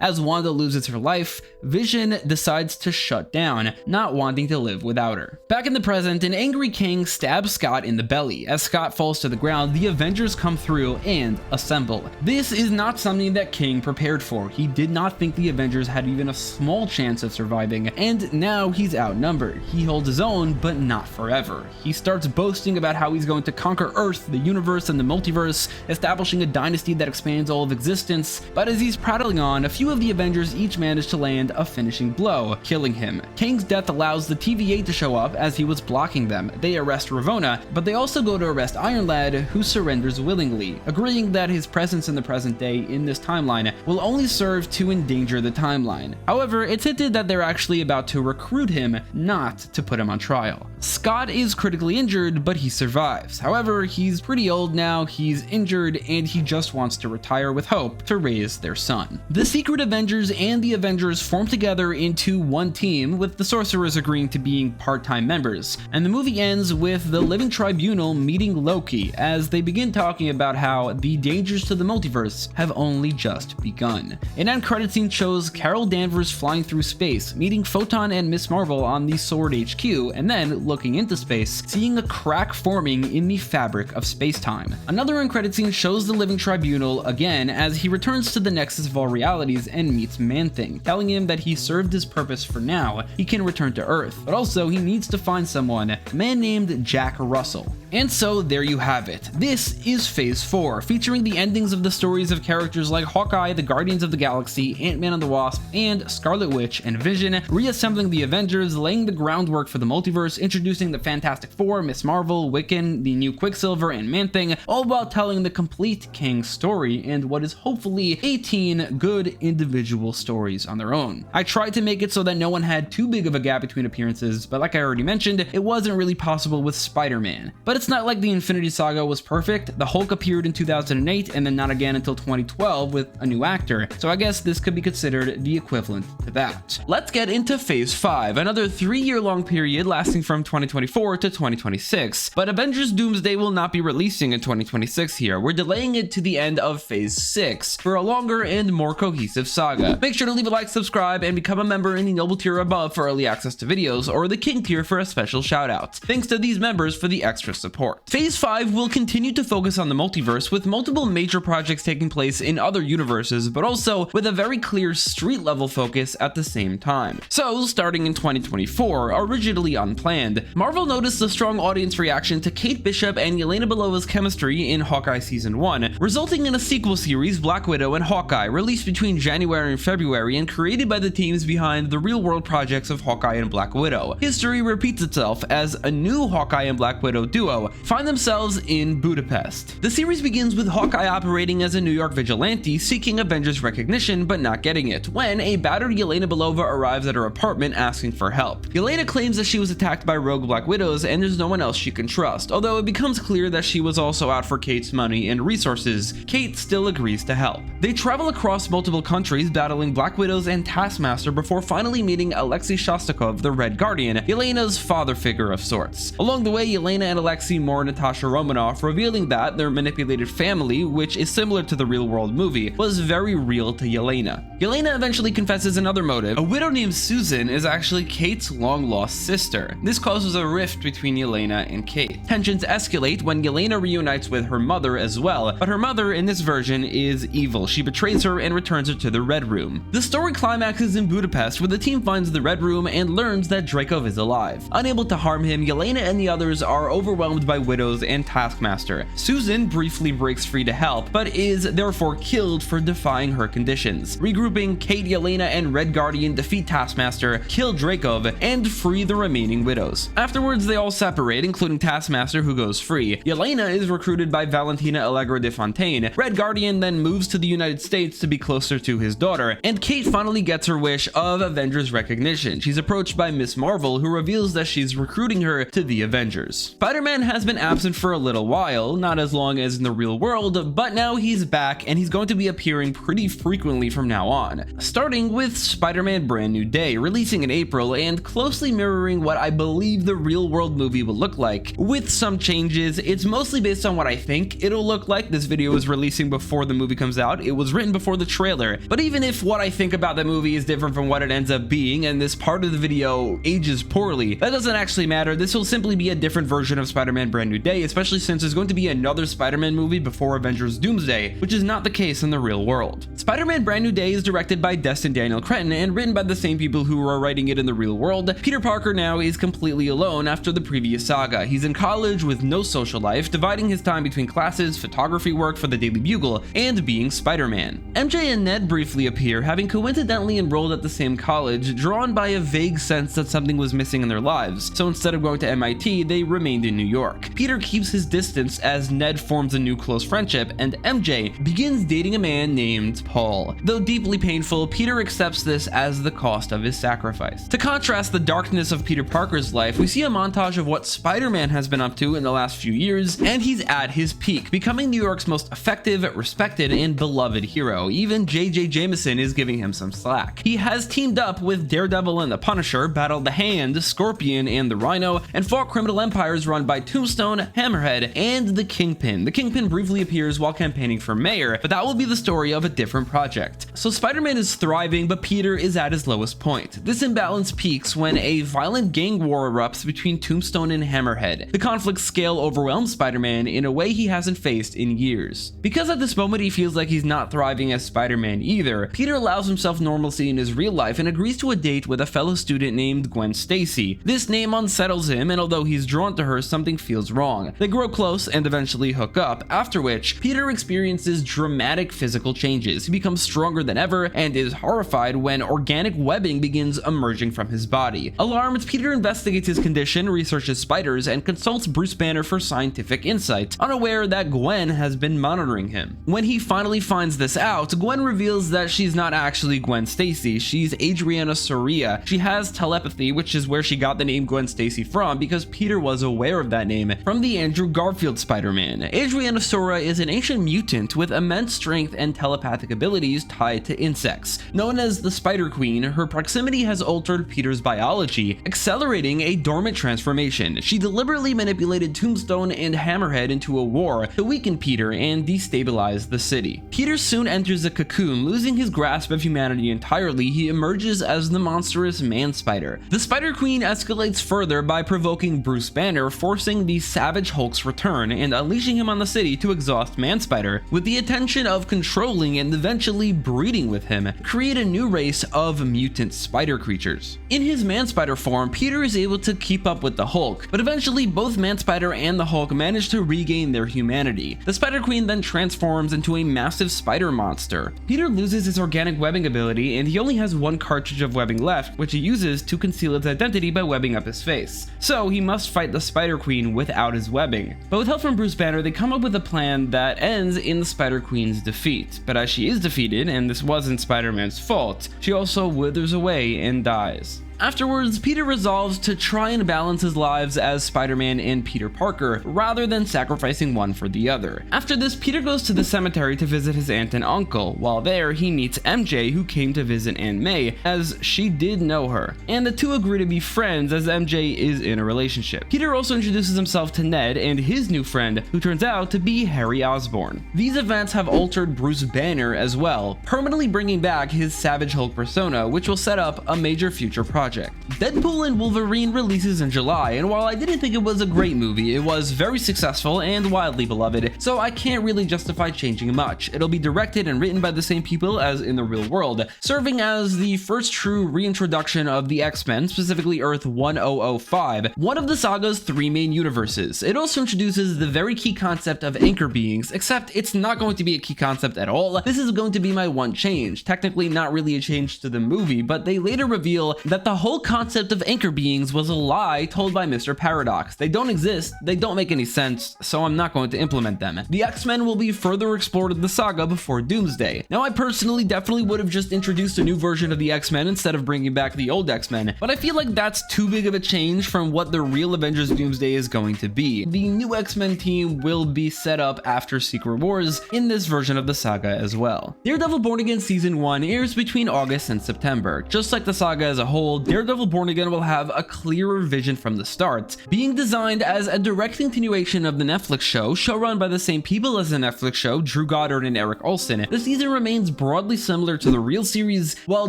As Wanda loses her life, Vision decides to shut down, not wanting to live without her. Back in the present, an angry Kang stabs Scott in the belly. As Scott falls to the ground, the Avengers come through and assemble. This is not something that Kang prepared for. He did not think the Avengers had even a small chance of surviving, and now he's outnumbered. He holds his own, but not forever. He starts boasting about how he's going to conquer Earth, the universe, and the multiverse, establishing a dynasty that expands all of existence. But as he's prattling on, a few of the Avengers each manage to land a finishing blow, killing him. Kang's death allows the TVA to show up as he was blocking them. They arrest Ravonna, but they also go to arrest Iron Lad, who surrenders willingly, agreeing that his presence in the present day in this timeline will only serve to endanger the timeline. However, it's hinted that they're actually about to recruit him, not to put him on trial. Scott is critically injured, but he survives. However, he's pretty old now, he's injured, and he just wants to retire with hope to raise their son. The Secret Avengers and the Avengers form together into one team, with the Sorcerers agreeing to being part-time members, and the movie ends with the Living Tribunal meeting Loki as they begin talking about how the dangers to the multiverse have only just begun. An end credit scene shows Carol Danvers flying through space, meeting Photon and Miss Marvel on the Sword HQ, and then looking into space, seeing a crack forming in the fabric of space-time. Another end credit scene shows the Living Tribunal again as he returns to the Nexus of all realities and meets Man-Thing, telling him that he served his purpose for now. He can return to Earth, but also he needs to find someone, a man named Jack Russell. And so there you have it. This is Phase 4, featuring the endings of the stories of characters like Hawkeye, the Guardians of the Galaxy, Ant-Man and the Wasp, and Scarlet Witch and Vision, reassembling the Avengers, laying the groundwork for the multiverse, introducing the Fantastic Four, Miss Marvel, Wiccan, the new Quicksilver, and Man-Thing, all while telling the complete Kang story and what is hopefully 18 good individual stories on their own. I tried to make it so that no one had too big of a gap between appearances, but like I already mentioned, it wasn't really possible with Spider-Man. But it's not like the Infinity Saga was perfect. The Hulk appeared in 2008 and then not again until 2012 with a new actor, so I guess this could be considered the equivalent to that. Let's get into Phase 5, another 3-year-long period lasting from 2024 to 2026. But Avengers Doomsday will not be releasing in 2026 here. We're delaying it to the end of Phase 6 for a longer and more cohesive saga. Make sure to leave a like, subscribe, and become a member in the Noble tier above for early access to videos, or the King tier for a special shout out. Thanks to these members for the extra support. Phase 5 will continue to focus on the multiverse, with multiple major projects taking place in other universes, but also with a very clear street level focus at the same time. So, starting in 2024, originally unplanned, Marvel noticed a strong audience reaction to Kate Bishop and Yelena Belova's chemistry in Hawkeye Season 1, resulting in a sequel series, Black Widow and Hawkeye, released between January and February and created by the teams behind the real-world projects of Hawkeye and Black Widow. History repeats itself as a new Hawkeye and Black Widow duo find themselves in Budapest. The series begins with Hawkeye operating as a New York vigilante seeking Avengers recognition but not getting it, when a battered Yelena Belova arrives at her apartment asking for help. Yelena claims that she was attacked by rogue Black Widows and there's no one else she can trust. Although it becomes clear that she was also out for Kate's money and resources, Kate still agrees to help. They travel across multiple countries battling Black Widows and Taskmaster before finally meeting Alexei Shostakov, the Red Guardian, Yelena's father figure of sorts. Along the way, Yelena and Alexei mourn Natasha Romanoff, revealing that their manipulated family, which is similar to the real-world movie, was very real to Yelena. Yelena eventually confesses another motive. A widow named Susan is actually Kate's long-lost sister. This causes a rift between Yelena and Kate. Tensions escalate when Yelena reunites with her mother as well, but her mother in this version is evil. She betrays her and returns her to the Red Room. The story climaxes in Budapest, where the team finds the Red Room and learns that Dreykov is alive. Unable to harm him, Yelena and the others are overwhelmed by Widows and Taskmaster. Susan briefly breaks free to help, but is therefore killed for defying her conditions. Regrouping, Kate, Yelena, and Red Guardian defeat Taskmaster, kill Dreykov, and free the remaining Widows. Afterwards, they all separate, including Taskmaster, who goes free. Yelena is recruited by Valentina Allegra de Fontaine. Red Guardian then moves to the United States to be closer to his daughter, and Kate finally gets her wish of Avengers recognition. She's approached by Miss Marvel, who reveals that she's recruiting her to the Avengers. Spider-Man has been absent for a little while, not as long as in the real world, but now he's back and he's going to be appearing pretty frequently from now on. Starting with Spider-Man Brand New Day, releasing in April and closely mirroring what I believe the real world movie will look like. With some changes, it's mostly based on what I think it'll look like. This video is releasing before the movie comes out. It was written before the trailer, but even if what I think about the movie is different from what it ends up being and this part of the video ages poorly, that doesn't actually matter. This will simply be a different version of Spider-Man Brand New Day, especially since there's going to be another Spider-Man movie before Avengers Doomsday, which is not the case in the real world. Spider-Man Brand New Day is directed by Destin Daniel Cretton and written by the same people who are writing it in the real world. Peter Parker now is completely alone after the previous saga. He's in college with no social life, dividing his time between classes, photography work for the Daily Bugle, and being Spider-Man. MJ and Ned briefly appear, having coincidentally enrolled at the same college, drawn by a vague sense that something was missing in their lives, so instead of going to MIT, they remained in New York. Peter keeps his distance as Ned forms a new close friendship, and MJ begins dating a man named Paul. Though deeply painful, Peter accepts this as the cost of his sacrifice. To contrast the darkness of Peter Parker's life, we see a montage of what Spider-Man has been up to in the last few years, and he's at his peak, becoming New York's most effective, respected, and beloved hero. Even J.J. Jameson is giving him some slack. He has teamed up with Daredevil and the Punisher, battled the Hand, Scorpion, and the Rhino, and fought criminal empires run by Tombstone, Hammerhead, and the Kingpin. The Kingpin briefly appears while campaigning for mayor, but that will be the story of a different project. So Spider-Man is thriving, but Peter is at his lowest point. This imbalance peaks when a violent gang war erupts between Tombstone and Hammerhead. The conflict's scale overwhelms Spider-Man in a way he hasn't faced in years. Because at this moment he feels like he's not thriving as Spider-Man either, Peter allows himself normalcy in his real life and agrees to a date with a fellow student named Gwen Stacy. This name unsettles him, and although he's drawn to her, something feels wrong. They grow close and eventually hook up, after which Peter experiences dramatic physical changes. He becomes stronger than ever and is horrified when organic webbing begins emerging from his body. Alarmed, Peter investigates his condition, researches spiders, and consults Bruce Banner for scientific insight, unaware that Gwen has been monitoring him. When he finally finds this out, Gwen reveals that she's not actually Gwen Stacy, she's Adriana Soria. She has telepathy, which is where she got the name Gwen Stacy from, because Peter was aware of that name from the Andrew Garfield Spider-Man. Adriana Soria is an ancient mutant with immense strength and telepathic abilities tied to insects. Known as the Spider Queen, her proximity has altered Peter's biology, accelerating a dormant transformation. She deliberately manipulated Tombstone and Hammerhead into a war to weaken Peter and destabilize the city. Peter soon enters a cocoon, losing his grasp of humanity entirely. He emerges as the monstrous Man-Spider. The Spider Queen escalates further by provoking Bruce Banner, forcing the Savage Hulk's return and unleashing him on the city to exhaust Man-Spider, with the intention of controlling and eventually breeding with him, create a new race of mutant spider creatures. In his Man-Spider form, Peter is able to keep up with the Hulk, but eventually both Man-Spider and the Hulk manage to regain their humanity. The Spider Queen then transforms into a massive spider monster. Peter loses his organic webbing ability, and he only has one cartridge of webbing left, which he uses to conceal its identity by webbing up his face. So he must fight the Spider Queen without his webbing. But with help from Bruce Banner, they come up with a plan that ends in the Spider Queen's defeat. But as she is defeated, and this wasn't Spider-Man's fault, she also withers away and dies. Afterwards, Peter resolves to try and balance his lives as Spider-Man and Peter Parker, rather than sacrificing one for the other. After this, Peter goes to the cemetery to visit his aunt and uncle. While there, he meets MJ, who came to visit Aunt May, as she did know her, and the two agree to be friends as MJ is in a relationship. Peter also introduces himself to Ned and his new friend, who turns out to be Harry Osborn. These events have altered Bruce Banner as well, permanently bringing back his Savage Hulk persona, which will set up a major future project. Deadpool and Wolverine releases in July, and while I didn't think it was a great movie, it was very successful and widely beloved, so I can't really justify changing much. It'll be directed and written by the same people as in the real world, serving as the first true reintroduction of the X-Men, specifically Earth 1005, one of the saga's three main universes. It also introduces the very key concept of anchor beings, except it's not going to be a key concept at all. This is going to be my one change. Technically not really a change to the movie, but they later reveal that the whole concept of anchor beings was a lie told by Mr. Paradox. They don't exist, they don't make any sense, so I'm not going to implement them. The X-Men will be further explored in the saga before Doomsday. Now, I personally definitely would have just introduced a new version of the X-Men instead of bringing back the old X-Men, but I feel like that's too big of a change from what the real Avengers Doomsday is going to be. The new X-Men team will be set up after Secret Wars in this version of the saga as well. Daredevil Born Again Season 1 airs between August and September. Just like the saga as a whole, Daredevil Born Again will have a clearer vision from the start, being designed as a direct continuation of the Netflix show, showrun by the same people as the Netflix show, Drew Goddard and Eric Olson. The season remains broadly similar to the real series, while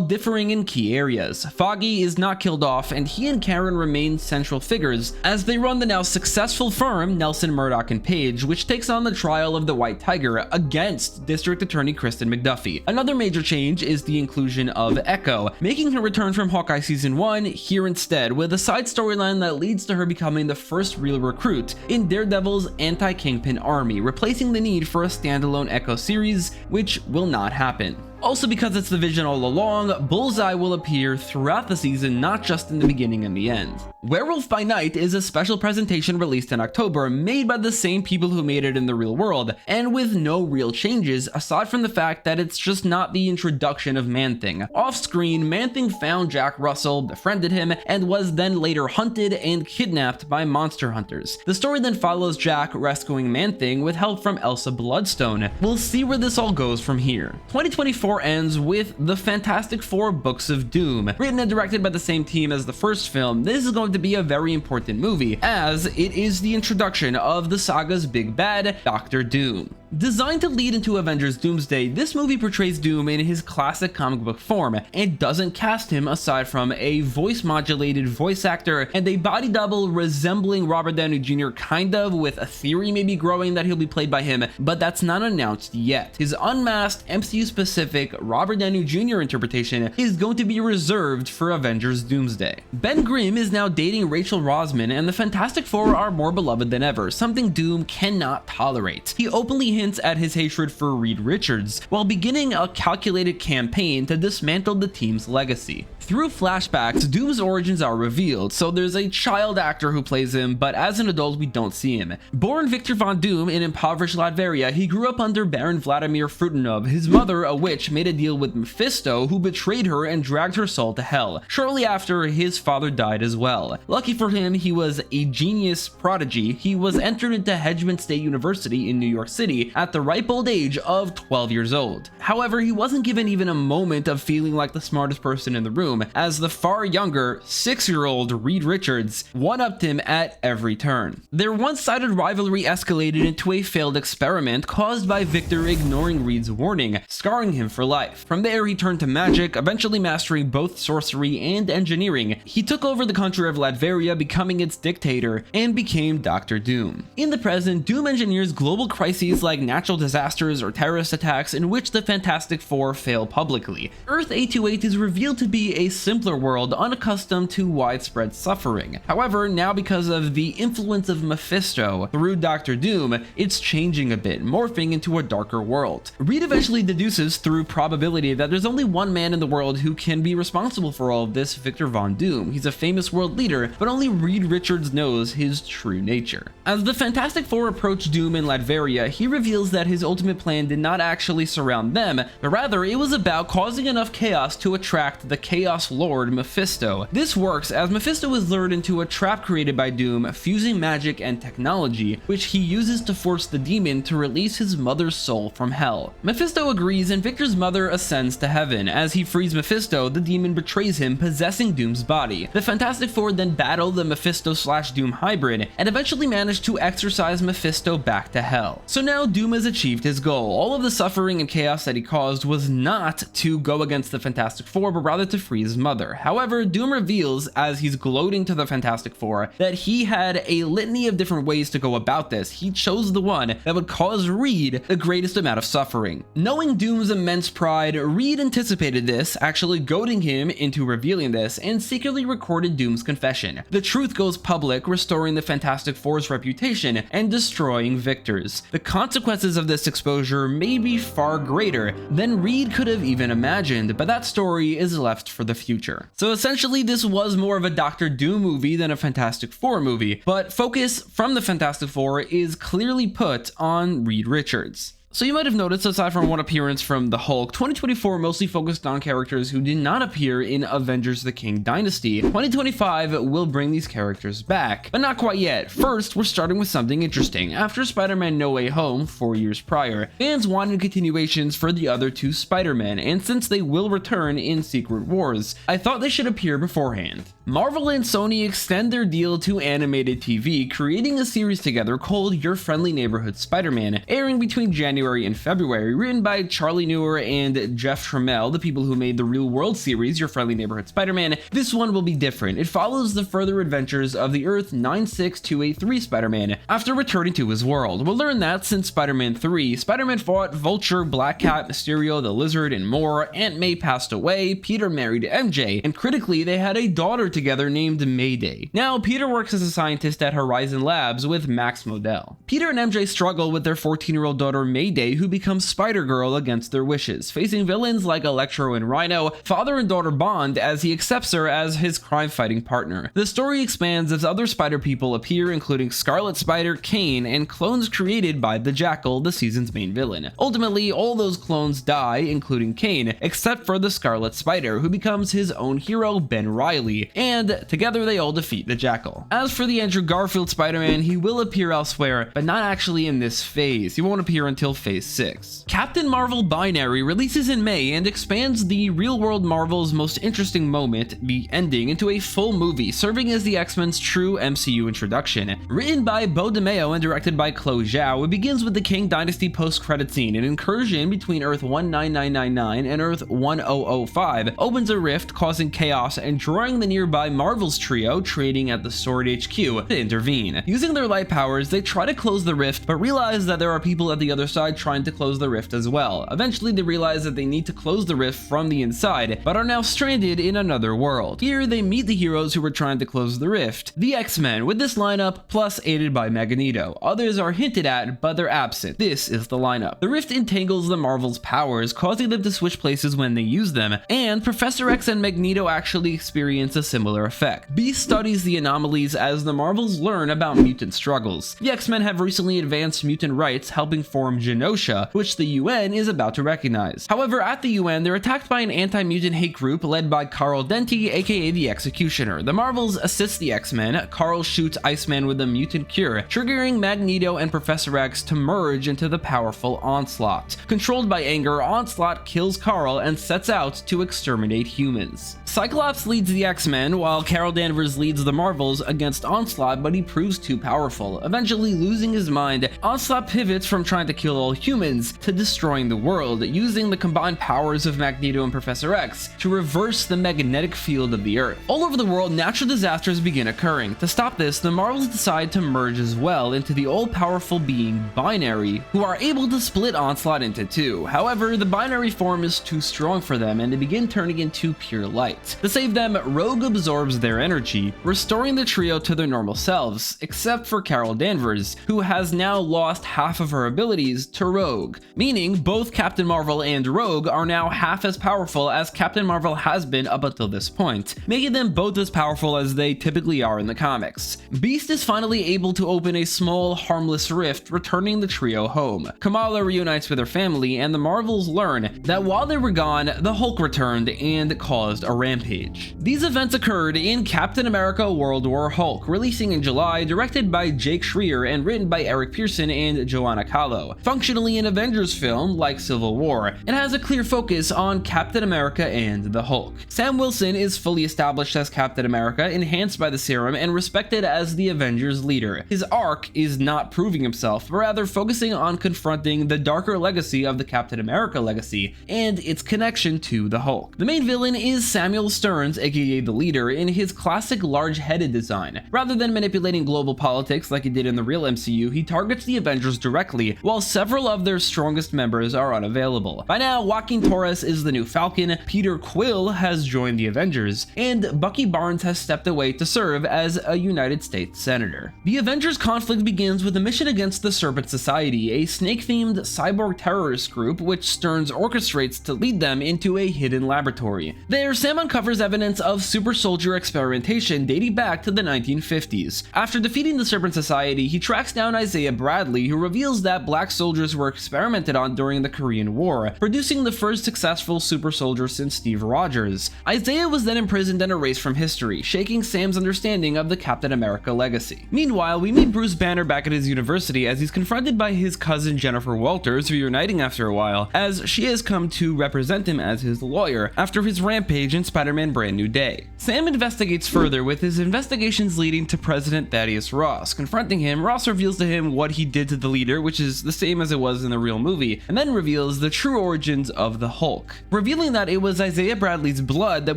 differing in key areas. Foggy is not killed off, and he and Karen remain central figures as they run the now successful firm Nelson, Murdoch and Page, which takes on the trial of the White Tiger against District Attorney Kristen McDuffie. Another major change is the inclusion of Echo, making her return from Hawkeye Season 1 here instead, with a side storyline that leads to her becoming the first real recruit in Daredevil's anti-Kingpin army, replacing the need for a standalone Echo series, which will not happen. Also, because it's the Vision all along, Bullseye will appear throughout the season, not just in the beginning and the end. Werewolf by Night is a special presentation released in October, made by the same people who made it in the real world, and with no real changes, aside from the fact that it's just not the introduction of Man-Thing. Off-screen, Man-Thing found Jack Russell, befriended him, and was then later hunted and kidnapped by monster hunters. The story then follows Jack rescuing Man-Thing with help from Elsa Bloodstone. We'll see where this all goes from here. 2024 ends with the Fantastic Four Books of Doom. Written and directed by the same team as the first film, this is going to be a very important movie, as it is the introduction of the saga's big bad, Doctor Doom. Designed to lead into Avengers Doomsday, this movie portrays Doom in his classic comic book form and doesn't cast him aside from a voice-modulated voice actor and a body double resembling Robert Downey Jr. kind of, with a theory maybe growing that he'll be played by him, but that's not announced yet. His unmasked, MCU-specific Robert Downey Jr. interpretation is going to be reserved for Avengers Doomsday. Ben Grimm is now dating Rachel Rosman, and the Fantastic Four are more beloved than ever, something Doom cannot tolerate. He openly hints at his hatred for Reed Richards, while beginning a calculated campaign to dismantle the team's legacy. Through flashbacks, Doom's origins are revealed, so there's a child actor who plays him, but as an adult we don't see him. Born Victor Von Doom in impoverished Latveria, he grew up under Baron Vladimir Frutinov. His mother, a witch, made a deal with Mephisto, who betrayed her and dragged her soul to hell. Shortly after, his father died as well. Lucky for him, he was a genius prodigy. He was entered into Hedgeman State University in New York City at the ripe old age of 12 years old. However, he wasn't given even a moment of feeling like the smartest person in the room, as the far younger 6-year-old Reed Richards one-upped him at every turn. Their one-sided rivalry escalated into a failed experiment caused by Victor ignoring Reed's warning, scarring him for life. From there, he turned to magic, eventually mastering both sorcery and engineering. He took over the country of Latveria, becoming its dictator, and became Doctor Doom. In the present, Doom engineers global crises like natural disasters or terrorist attacks in which the Fantastic Four fail publicly. Earth 828 is revealed to be a simpler world unaccustomed to widespread suffering. However, now because of the influence of Mephisto through Doctor Doom, it's changing a bit, morphing into a darker world. Reed eventually deduces through probability that there's only one man in the world who can be responsible for all of this, Victor Von Doom. He's a famous world leader, but only Reed Richards knows his true nature. As the Fantastic Four approach Doom in Latveria, he reveals reveals that his ultimate plan did not actually surround them, but rather it was about causing enough chaos to attract the Chaos Lord Mephisto. This works as Mephisto is lured into a trap created by Doom, fusing magic and technology, which he uses to force the demon to release his mother's soul from hell. Mephisto agrees, and Victor's mother ascends to heaven. As he frees Mephisto, the demon betrays him, possessing Doom's body. The Fantastic Four then battle the Mephisto/Doom hybrid and eventually manage to exorcise Mephisto back to hell. So now Doom has achieved his goal. All of the suffering and chaos that he caused was not to go against the Fantastic Four, but rather to free his mother. However, Doom reveals, as he's gloating to the Fantastic Four, that he had a litany of different ways to go about this. He chose the one that would cause Reed the greatest amount of suffering. Knowing Doom's immense pride, Reed anticipated this, actually goading him into revealing this, and secretly recorded Doom's confession. The truth goes public, restoring the Fantastic Four's reputation and destroying Victor's. The consequences of this exposure may be far greater than Reed could have even imagined, but that story is left for the future. So essentially, this was more of a Doctor Doom movie than a Fantastic Four movie, but focus from the Fantastic Four is clearly put on Reed Richards. So you might have noticed, aside from one appearance from the Hulk, 2024 mostly focused on characters who did not appear in Avengers the Kang Dynasty. 2025 will bring these characters back, but not quite yet. First, we're starting with something interesting. After Spider-Man No Way Home 4 years prior, fans wanted continuations for the other two Spider-Men, and since they will return in Secret Wars, I thought they should appear beforehand. Marvel and Sony extend their deal to animated TV, creating a series together called Your Friendly Neighborhood Spider-Man, airing between January and February, written by Charlie Newer and Jeff Trammell, the people who made the Real World series Your Friendly Neighborhood Spider-Man. This one will be different. It follows the further adventures of the Earth 96283 Spider-Man after returning to his world. We'll learn that since Spider-Man 3, Spider-Man fought Vulture, Black Cat, Mysterio, the Lizard, and more. Aunt May passed away, Peter married MJ, and critically, they had a daughter together named Mayday. Now, Peter works as a scientist at Horizon Labs with Max Modell. Peter and MJ struggle with their 14-year-old daughter Mayday, who becomes Spider-Girl against their wishes. Facing villains like Electro and Rhino, father and daughter bond as he accepts her as his crime-fighting partner. The story expands as other Spider people appear, including Scarlet Spider, Kane, and clones created by the Jackal, the season's main villain. Ultimately, all those clones die, including Kane, except for the Scarlet Spider, who becomes his own hero, Ben Reilly, and together they all defeat the Jackal. As for the Andrew Garfield Spider-Man, he will appear elsewhere, but not actually in this phase. He won't appear until Phase 6. Captain Marvel Binary releases in May and expands the real-world Marvel's most interesting moment, the ending, into a full movie, serving as the X-Men's true MCU introduction. Written by Beau DeMayo and directed by Chloe Zhao, it begins with the Kang Dynasty post-credit scene. An incursion between Earth 19999 and Earth 1005 opens a rift, causing chaos and drawing the nearby Marvel's trio, trading at the Sword HQ, to intervene. Using their light powers, they try to close the rift, but realize that there are people at the other side trying to close the rift as well. Eventually, they realize that they need to close the rift from the inside, but are now stranded in another world. Here, they meet the heroes who were trying to close the rift, the X-Men, with this lineup, plus aided by Magneto. Others are hinted at, but they're absent. This is the lineup. The rift entangles the Marvel's powers, causing them to switch places when they use them, and Professor X and Magneto actually experience a similar effect. Beast studies the anomalies as the Marvels learn about mutant struggles. The X-Men have recently advanced mutant rights, helping form Genosha, which the UN is about to recognize. However, at the UN, they're attacked by an anti-mutant hate group led by Carl Denti, aka the Executioner. The Marvels assist the X-Men. Carl shoots Iceman with a mutant cure, triggering Magneto and Professor X to merge into the powerful Onslaught. Controlled by anger, Onslaught kills Carl and sets out to exterminate humans. Cyclops leads the X-Men, while Carol Danvers leads the Marvels against Onslaught, but he proves too powerful. Eventually losing his mind, Onslaught pivots from trying to kill all humans to destroying the world, using the combined powers of Magneto and Professor X to reverse the magnetic field of the Earth. All over the world, natural disasters begin occurring. To stop this, the Marvels decide to merge as well into the all-powerful being Binary, who are able to split Onslaught into two. However, the Binary form is too strong for them, and they begin turning into pure light. To save them, Rogue absorbs their energy, restoring the trio to their normal selves, except for Carol Danvers, who has now lost half of her abilities to Rogue, meaning both Captain Marvel and Rogue are now half as powerful as Captain Marvel has been up until this point, making them both as powerful as they typically are in the comics. Beast is finally able to open a small, harmless rift, returning the trio home. Kamala reunites with her family, and the Marvels learn that while they were gone, the Hulk returned and caused a rampage. These events occurred in Captain America World War Hulk, releasing in July, directed by Jake Schreier and written by Eric Pearson and Joanna Kahlo. Functionally an Avengers film like Civil War, it has a clear focus on Captain America and the Hulk. Sam Wilson is fully established as Captain America, enhanced by the serum and respected as the Avengers leader. His arc is not proving himself, but rather focusing on confronting the darker legacy of the Captain America legacy and its connection to the Hulk. The main villain is Samuel Stearns, aka the leader, in his classic large-headed design. Rather than manipulating global politics like he did in the real MCU, he targets the Avengers directly, while several of their strongest members are unavailable. By now, Joaquin Torres is the new Falcon, Peter Quill has joined the Avengers, and Bucky Barnes has stepped away to serve as a United States Senator. The Avengers conflict begins with a mission against the Serpent Society, a snake-themed cyborg terrorist group which Stearns orchestrates to lead them into a hidden laboratory. There, Sam uncovers evidence of super soldier experimentation dating back to the 1950s. After defeating the Serpent Society, he tracks down Isaiah Bradley, who reveals that black soldiers were experimented on during the Korean War, producing the first successful super soldier since Steve Rogers. Isaiah was then imprisoned and erased from history, shaking Sam's understanding of the Captain America legacy. Meanwhile, we meet Bruce Banner back at his university as he's confronted by his cousin Jennifer Walters, reuniting after a while, as she has come to represent him as his lawyer after his rampage in Spider-Man Brand New Day. Sam investigates further, with his investigations leading to President Thaddeus Ross. Confronting him, Ross reveals to him what he did to the leader, which is the same as it was in the real movie, and then reveals the true origins of the Hulk, revealing that it was Isaiah Bradley's blood that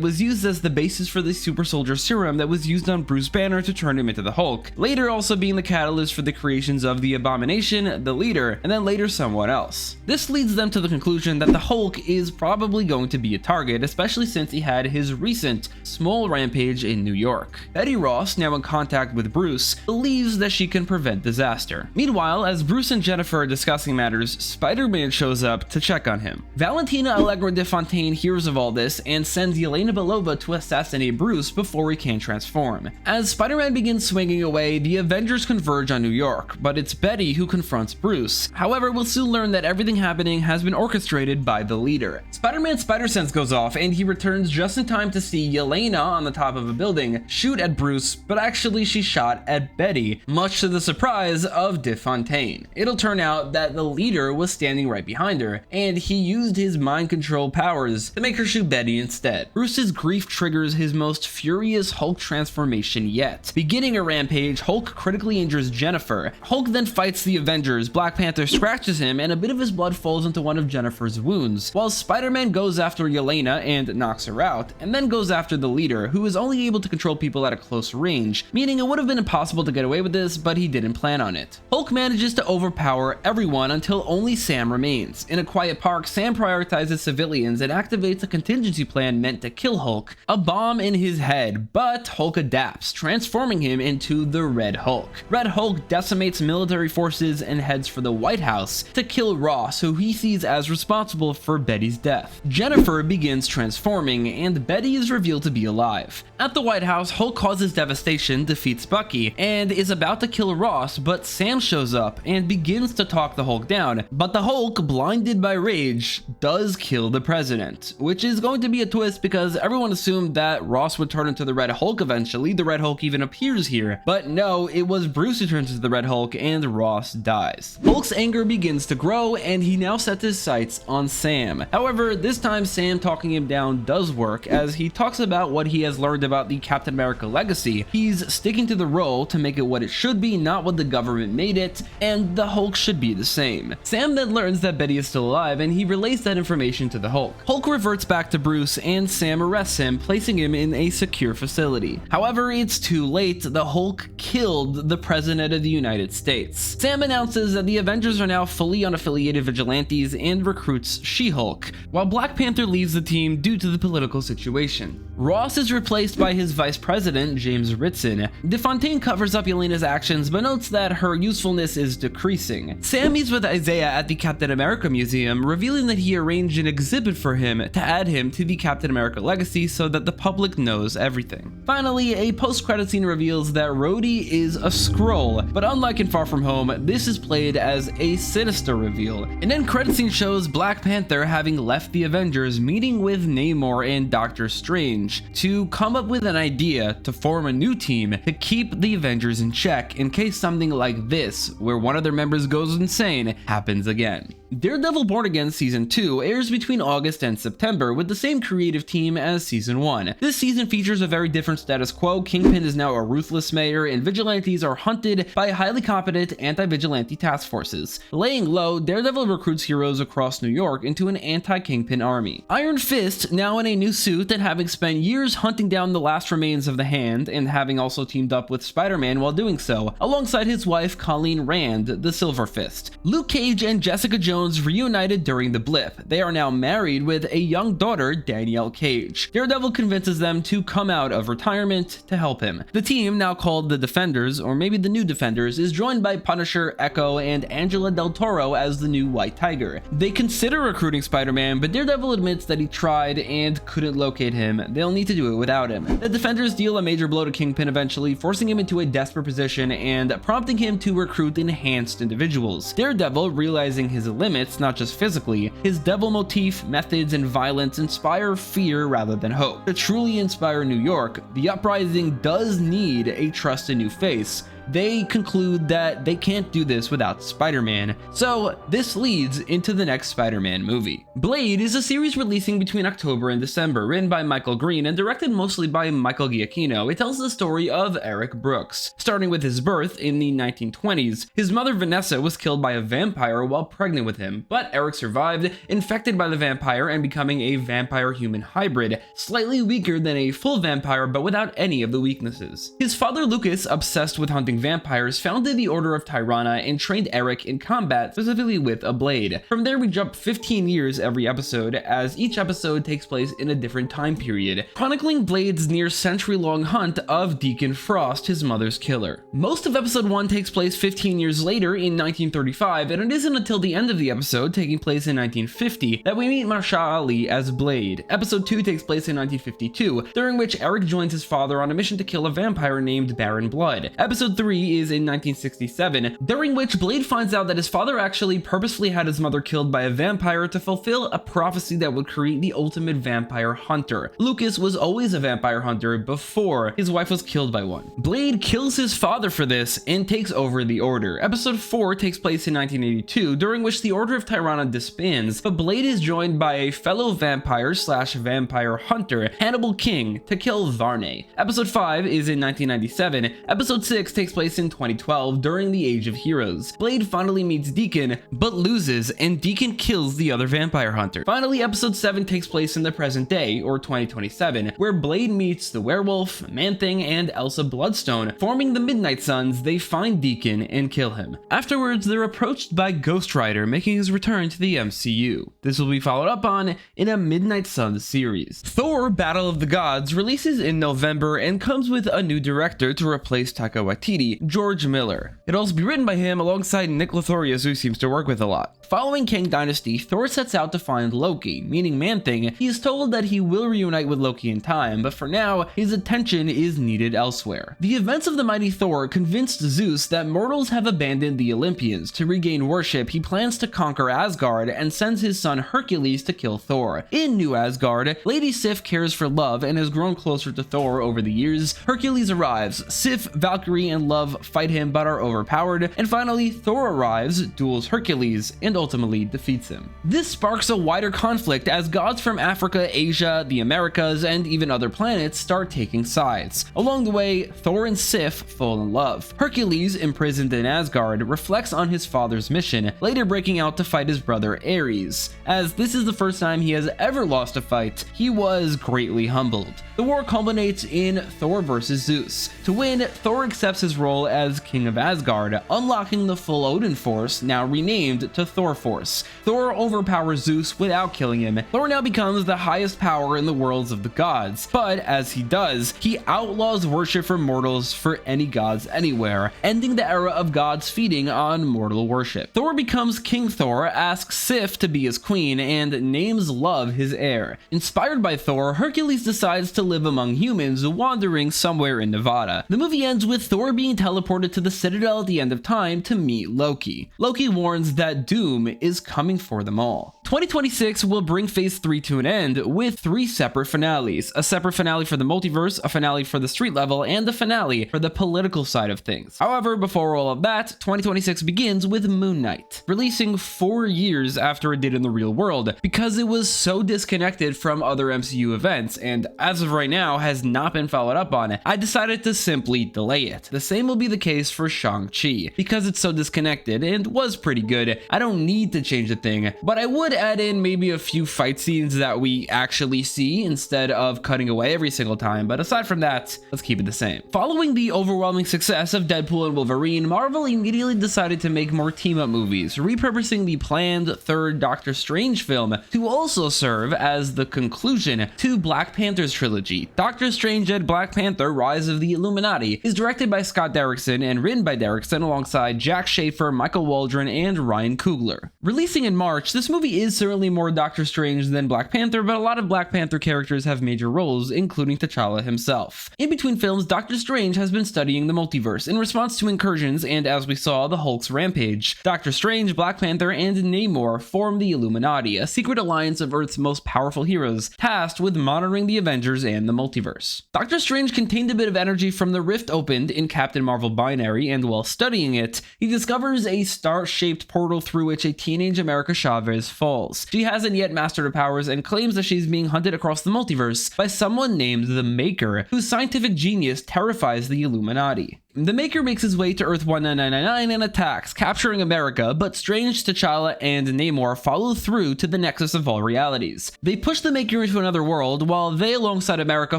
was used as the basis for the super soldier serum that was used on Bruce Banner to turn him into the Hulk, later also being the catalyst for the creations of the Abomination, the leader, and then later someone else. This leads them to the conclusion that the Hulk is probably going to be a target, especially since he had his recent small rampage in New York. Betty Ross, now in contact with Bruce, believes that she can prevent disaster. Meanwhile, as Bruce and Jennifer are discussing matters, Spider-Man shows up to check on him. Valentina Allegra de Fontaine hears of all this and sends Yelena Belova to assassinate Bruce before he can transform. As Spider-Man begins swinging away, the Avengers converge on New York, but it's Betty who confronts Bruce. However, we'll soon learn that everything happening has been orchestrated by the leader. Spider-Man's spider sense goes off and he returns just in time to see Yelena on the top of a building shoot at Bruce, but actually she shot at Betty, much to the surprise of De Fontaine. It'll turn out that the leader was standing right behind her, and he used his mind control powers to make her shoot Betty instead. Bruce's grief triggers his most furious Hulk transformation yet. Beginning a rampage, Hulk critically injures Jennifer. Hulk then fights the Avengers, Black Panther scratches him, and a bit of his blood falls into one of Jennifer's wounds, while Spider-Man goes after Yelena and knocks her out, and then goes after the leader, who is only able to control people at a close range, meaning it would have been impossible to get away with this, but he didn't plan on it. Hulk manages to overpower everyone until only Sam remains. In a quiet park, Sam prioritizes civilians and activates a contingency plan meant to kill Hulk, a bomb in his head, but Hulk adapts, transforming him into the Red Hulk. Red Hulk decimates military forces and heads for the White House to kill Ross, who he sees as responsible for Betty's death. Jennifer begins transforming, and Betty is revealed to be alive. At the White House, Hulk causes devastation, defeats Bucky, and is about to kill Ross, but Sam shows up and begins to talk the Hulk down. But the Hulk, blinded by rage, does kill the president, which is going to be a twist because everyone assumed that Ross would turn into the Red Hulk eventually. The Red Hulk even appears here, but no, it was Bruce who turns into the Red Hulk and Ross dies. Hulk's anger begins to grow, and he now sets his sights on Sam. However, this time Sam talking him down does work, as he talks about what he has learned about the Captain America legacy. He's sticking to the role to make it what it should be, not what the government made it, and the Hulk should be the same. Sam then learns that Betty is still alive, and he relays that information to the Hulk. Hulk reverts back to Bruce, and Sam arrests him, placing him in a secure facility. However, it's too late. The Hulk killed the President of the United States. Sam announces that the Avengers are now fully unaffiliated vigilantes and recruits She-Hulk, while Black Panther leaves the team due to the political situation. Ross is replaced by his vice president, James Ritson. De Fontaine covers up Yelena's actions, but notes that her usefulness is decreasing. Sam is interviews with Isaiah at the Captain America Museum, revealing that he arranged an exhibit for him to add him to the Captain America legacy so that the public knows everything. Finally, a post-credit scene reveals that Rhodey is a Skrull, but unlike in Far From Home, this is played as a sinister reveal. An end credit scene shows Black Panther having left the Avengers, meeting with Namor and Doctor Strange to come up with an idea to form a new team to keep the Avengers in check in case something like this, where one of their members goes insane, happens again. Daredevil Born Again Season 2 airs between August and September with the same creative team as Season 1. This season features a very different status quo. Kingpin is now a ruthless mayor, and vigilantes are hunted by highly competent anti-vigilante task forces. Laying low, Daredevil recruits heroes across New York into an anti-Kingpin army. Iron Fist, now in a new suit and having spent years hunting down the last remains of the Hand, and having also teamed up with Spider-Man while doing so, alongside his wife Colleen Rand, the Silver Fist. Luke Cage and Jessica Jones reunited during the blip. They are now married with a young daughter, Danielle Cage. Daredevil convinces them to come out of retirement to help him. The team, now called the Defenders, or maybe the New Defenders, is joined by Punisher, Echo, and Angela Del Toro as the new White Tiger. They consider recruiting Spider-Man, but Daredevil admits that he tried and couldn't locate him. They'll need to do it without him. The Defenders deal a major blow to Kingpin eventually, forcing him into a desperate position and prompting him to recruit enhanced individuals. Daredevil, realizing his limits, not just physically, his devil motif, methods, and violence inspire fear rather than hope. To truly inspire New York, the uprising does need a trusted new face. They conclude that they can't do this without Spider-Man, so this leads into the next Spider-Man movie. Blade is a series releasing between October and December, written by Michael Green and directed mostly by Michael Giacchino. It tells the story of Eric Brooks. Starting with his birth in the 1920s, his mother Vanessa was killed by a vampire while pregnant with him, but Eric survived, infected by the vampire and becoming a vampire-human hybrid, slightly weaker than a full vampire but without any of the weaknesses. His father Lucas, obsessed with hunting vampires, founded the Order of Tirana and trained Eric in combat, specifically with a blade. From there we jump 15 years every episode, as each episode takes place in a different time period, chronicling Blade's near century-long hunt of Deacon Frost, his mother's killer. Most of episode 1 takes place 15 years later in 1935, and it isn't until the end of the episode, taking place in 1950, that we meet Marsha Ali as Blade. Episode 2 takes place in 1952, during which Eric joins his father on a mission to kill a vampire named Baron Blood. Episode 3 is in 1967, during which Blade finds out that his father actually purposefully had his mother killed by a vampire to fulfill a prophecy that would create the ultimate vampire hunter. Lucas was always a vampire hunter before his wife was killed by one. Blade kills his father for this and takes over the Order. Episode 4 takes place in 1982, during which the Order of Tirana disbands, but Blade is joined by a fellow vampire/vampire hunter, Hannibal King, to kill Varney. Episode 5 is in 1997. Episode 6 takes place in 2012 during the Age of Heroes. Blade finally meets Deacon, but loses, and Deacon kills the other vampire hunter. Finally, episode 7 takes place in the present day, or 2027, where Blade meets the Werewolf, Man-Thing, and Elsa Bloodstone. Forming the Midnight Suns, they find Deacon and kill him. Afterwards, they're approached by Ghost Rider, making his return to the MCU. This will be followed up on in a Midnight Suns series. Thor: Battle of the Gods releases in November and comes with a new director to replace Taika Waititi, George Miller. It'll also be written by him alongside Nick Lothorius, who seems to work with a lot. Following Kang Dynasty, Thor sets out to find Loki, meaning Man-Thing. He is told that he will reunite with Loki in time, but for now, his attention is needed elsewhere. The events of the Mighty Thor convinced Zeus that mortals have abandoned the Olympians. To regain worship, he plans to conquer Asgard and sends his son Hercules to kill Thor. In New Asgard, Lady Sif cares for Love and has grown closer to Thor over the years. Hercules arrives. Sif, Valkyrie, and Love fight him but are overpowered, and finally Thor arrives, duels Hercules, and ultimately defeats him. This sparks a wider conflict as gods from Africa, Asia, the Americas, and even other planets start taking sides. Along the way, Thor and Sif fall in love. Hercules, imprisoned in Asgard, reflects on his father's mission, later breaking out to fight his brother Ares. As this is the first time he has ever lost a fight, he was greatly humbled. The war culminates in Thor versus Zeus. To win, Thor accepts his role as King of Asgard, unlocking the full Odin Force, now renamed to Thor Force. Thor overpowers Zeus without killing him. Thor now becomes the highest power in the worlds of the gods, but as he does, he outlaws worship for mortals for any gods anywhere, ending the era of gods feeding on mortal worship. Thor becomes King Thor, asks Sif to be his queen, and names Love his heir. Inspired by Thor, Hercules decides to live among humans, wandering somewhere in Nevada. The movie ends with Thor being teleported to the Citadel at the end of time to meet Loki. Loki warns that doom is coming for them all. 2026 will bring Phase 3 to an end with 3 separate finales. A separate finale for the multiverse, a finale for the street level, and a finale for the political side of things. However, before all of that, 2026 begins with Moon Knight, releasing 4 years after it did in the real world because it was so disconnected from other MCU events, and as of right now has not been followed up on. I decided to simply delay it. The same will be the case for Shang-Chi. Because it's so disconnected and was pretty good, I don't need to change a thing, but I would add in maybe a few fight scenes that we actually see instead of cutting away every single time, but aside from that, let's keep it the same. Following the overwhelming success of Deadpool and Wolverine, Marvel immediately decided to make more team-up movies, repurposing the planned third Doctor Strange film to also serve as the conclusion to Black Panther's trilogy. Doctor Strange and Black Panther: Rise of the Illuminati is directed by Scott Derrickson and written by Derrickson alongside Jack Schaefer, Michael Waldron, and Ryan Coogler. Releasing in March, this movie is certainly more Doctor Strange than Black Panther, but a lot of Black Panther characters have major roles, including T'Challa himself. In between films, Doctor Strange has been studying the multiverse in response to incursions and, as we saw, the Hulk's rampage. Doctor Strange, Black Panther, and Namor form the Illuminati, a secret alliance of Earth's most powerful heroes, tasked with monitoring the Avengers and the multiverse. Doctor Strange contained a bit of energy from the rift opened in Captain Marvel Binary, and while studying it, he discovers a star-shaped portal through which a teenage America Chavez falls. She hasn't yet mastered her powers and claims that she's being hunted across the multiverse by someone named the Maker, whose scientific genius terrifies the Illuminati. The Maker makes his way to Earth 1999 and attacks, capturing America, but Strange, T'Challa, and Namor follow through to the Nexus of all realities. They push the Maker into another world, while they alongside America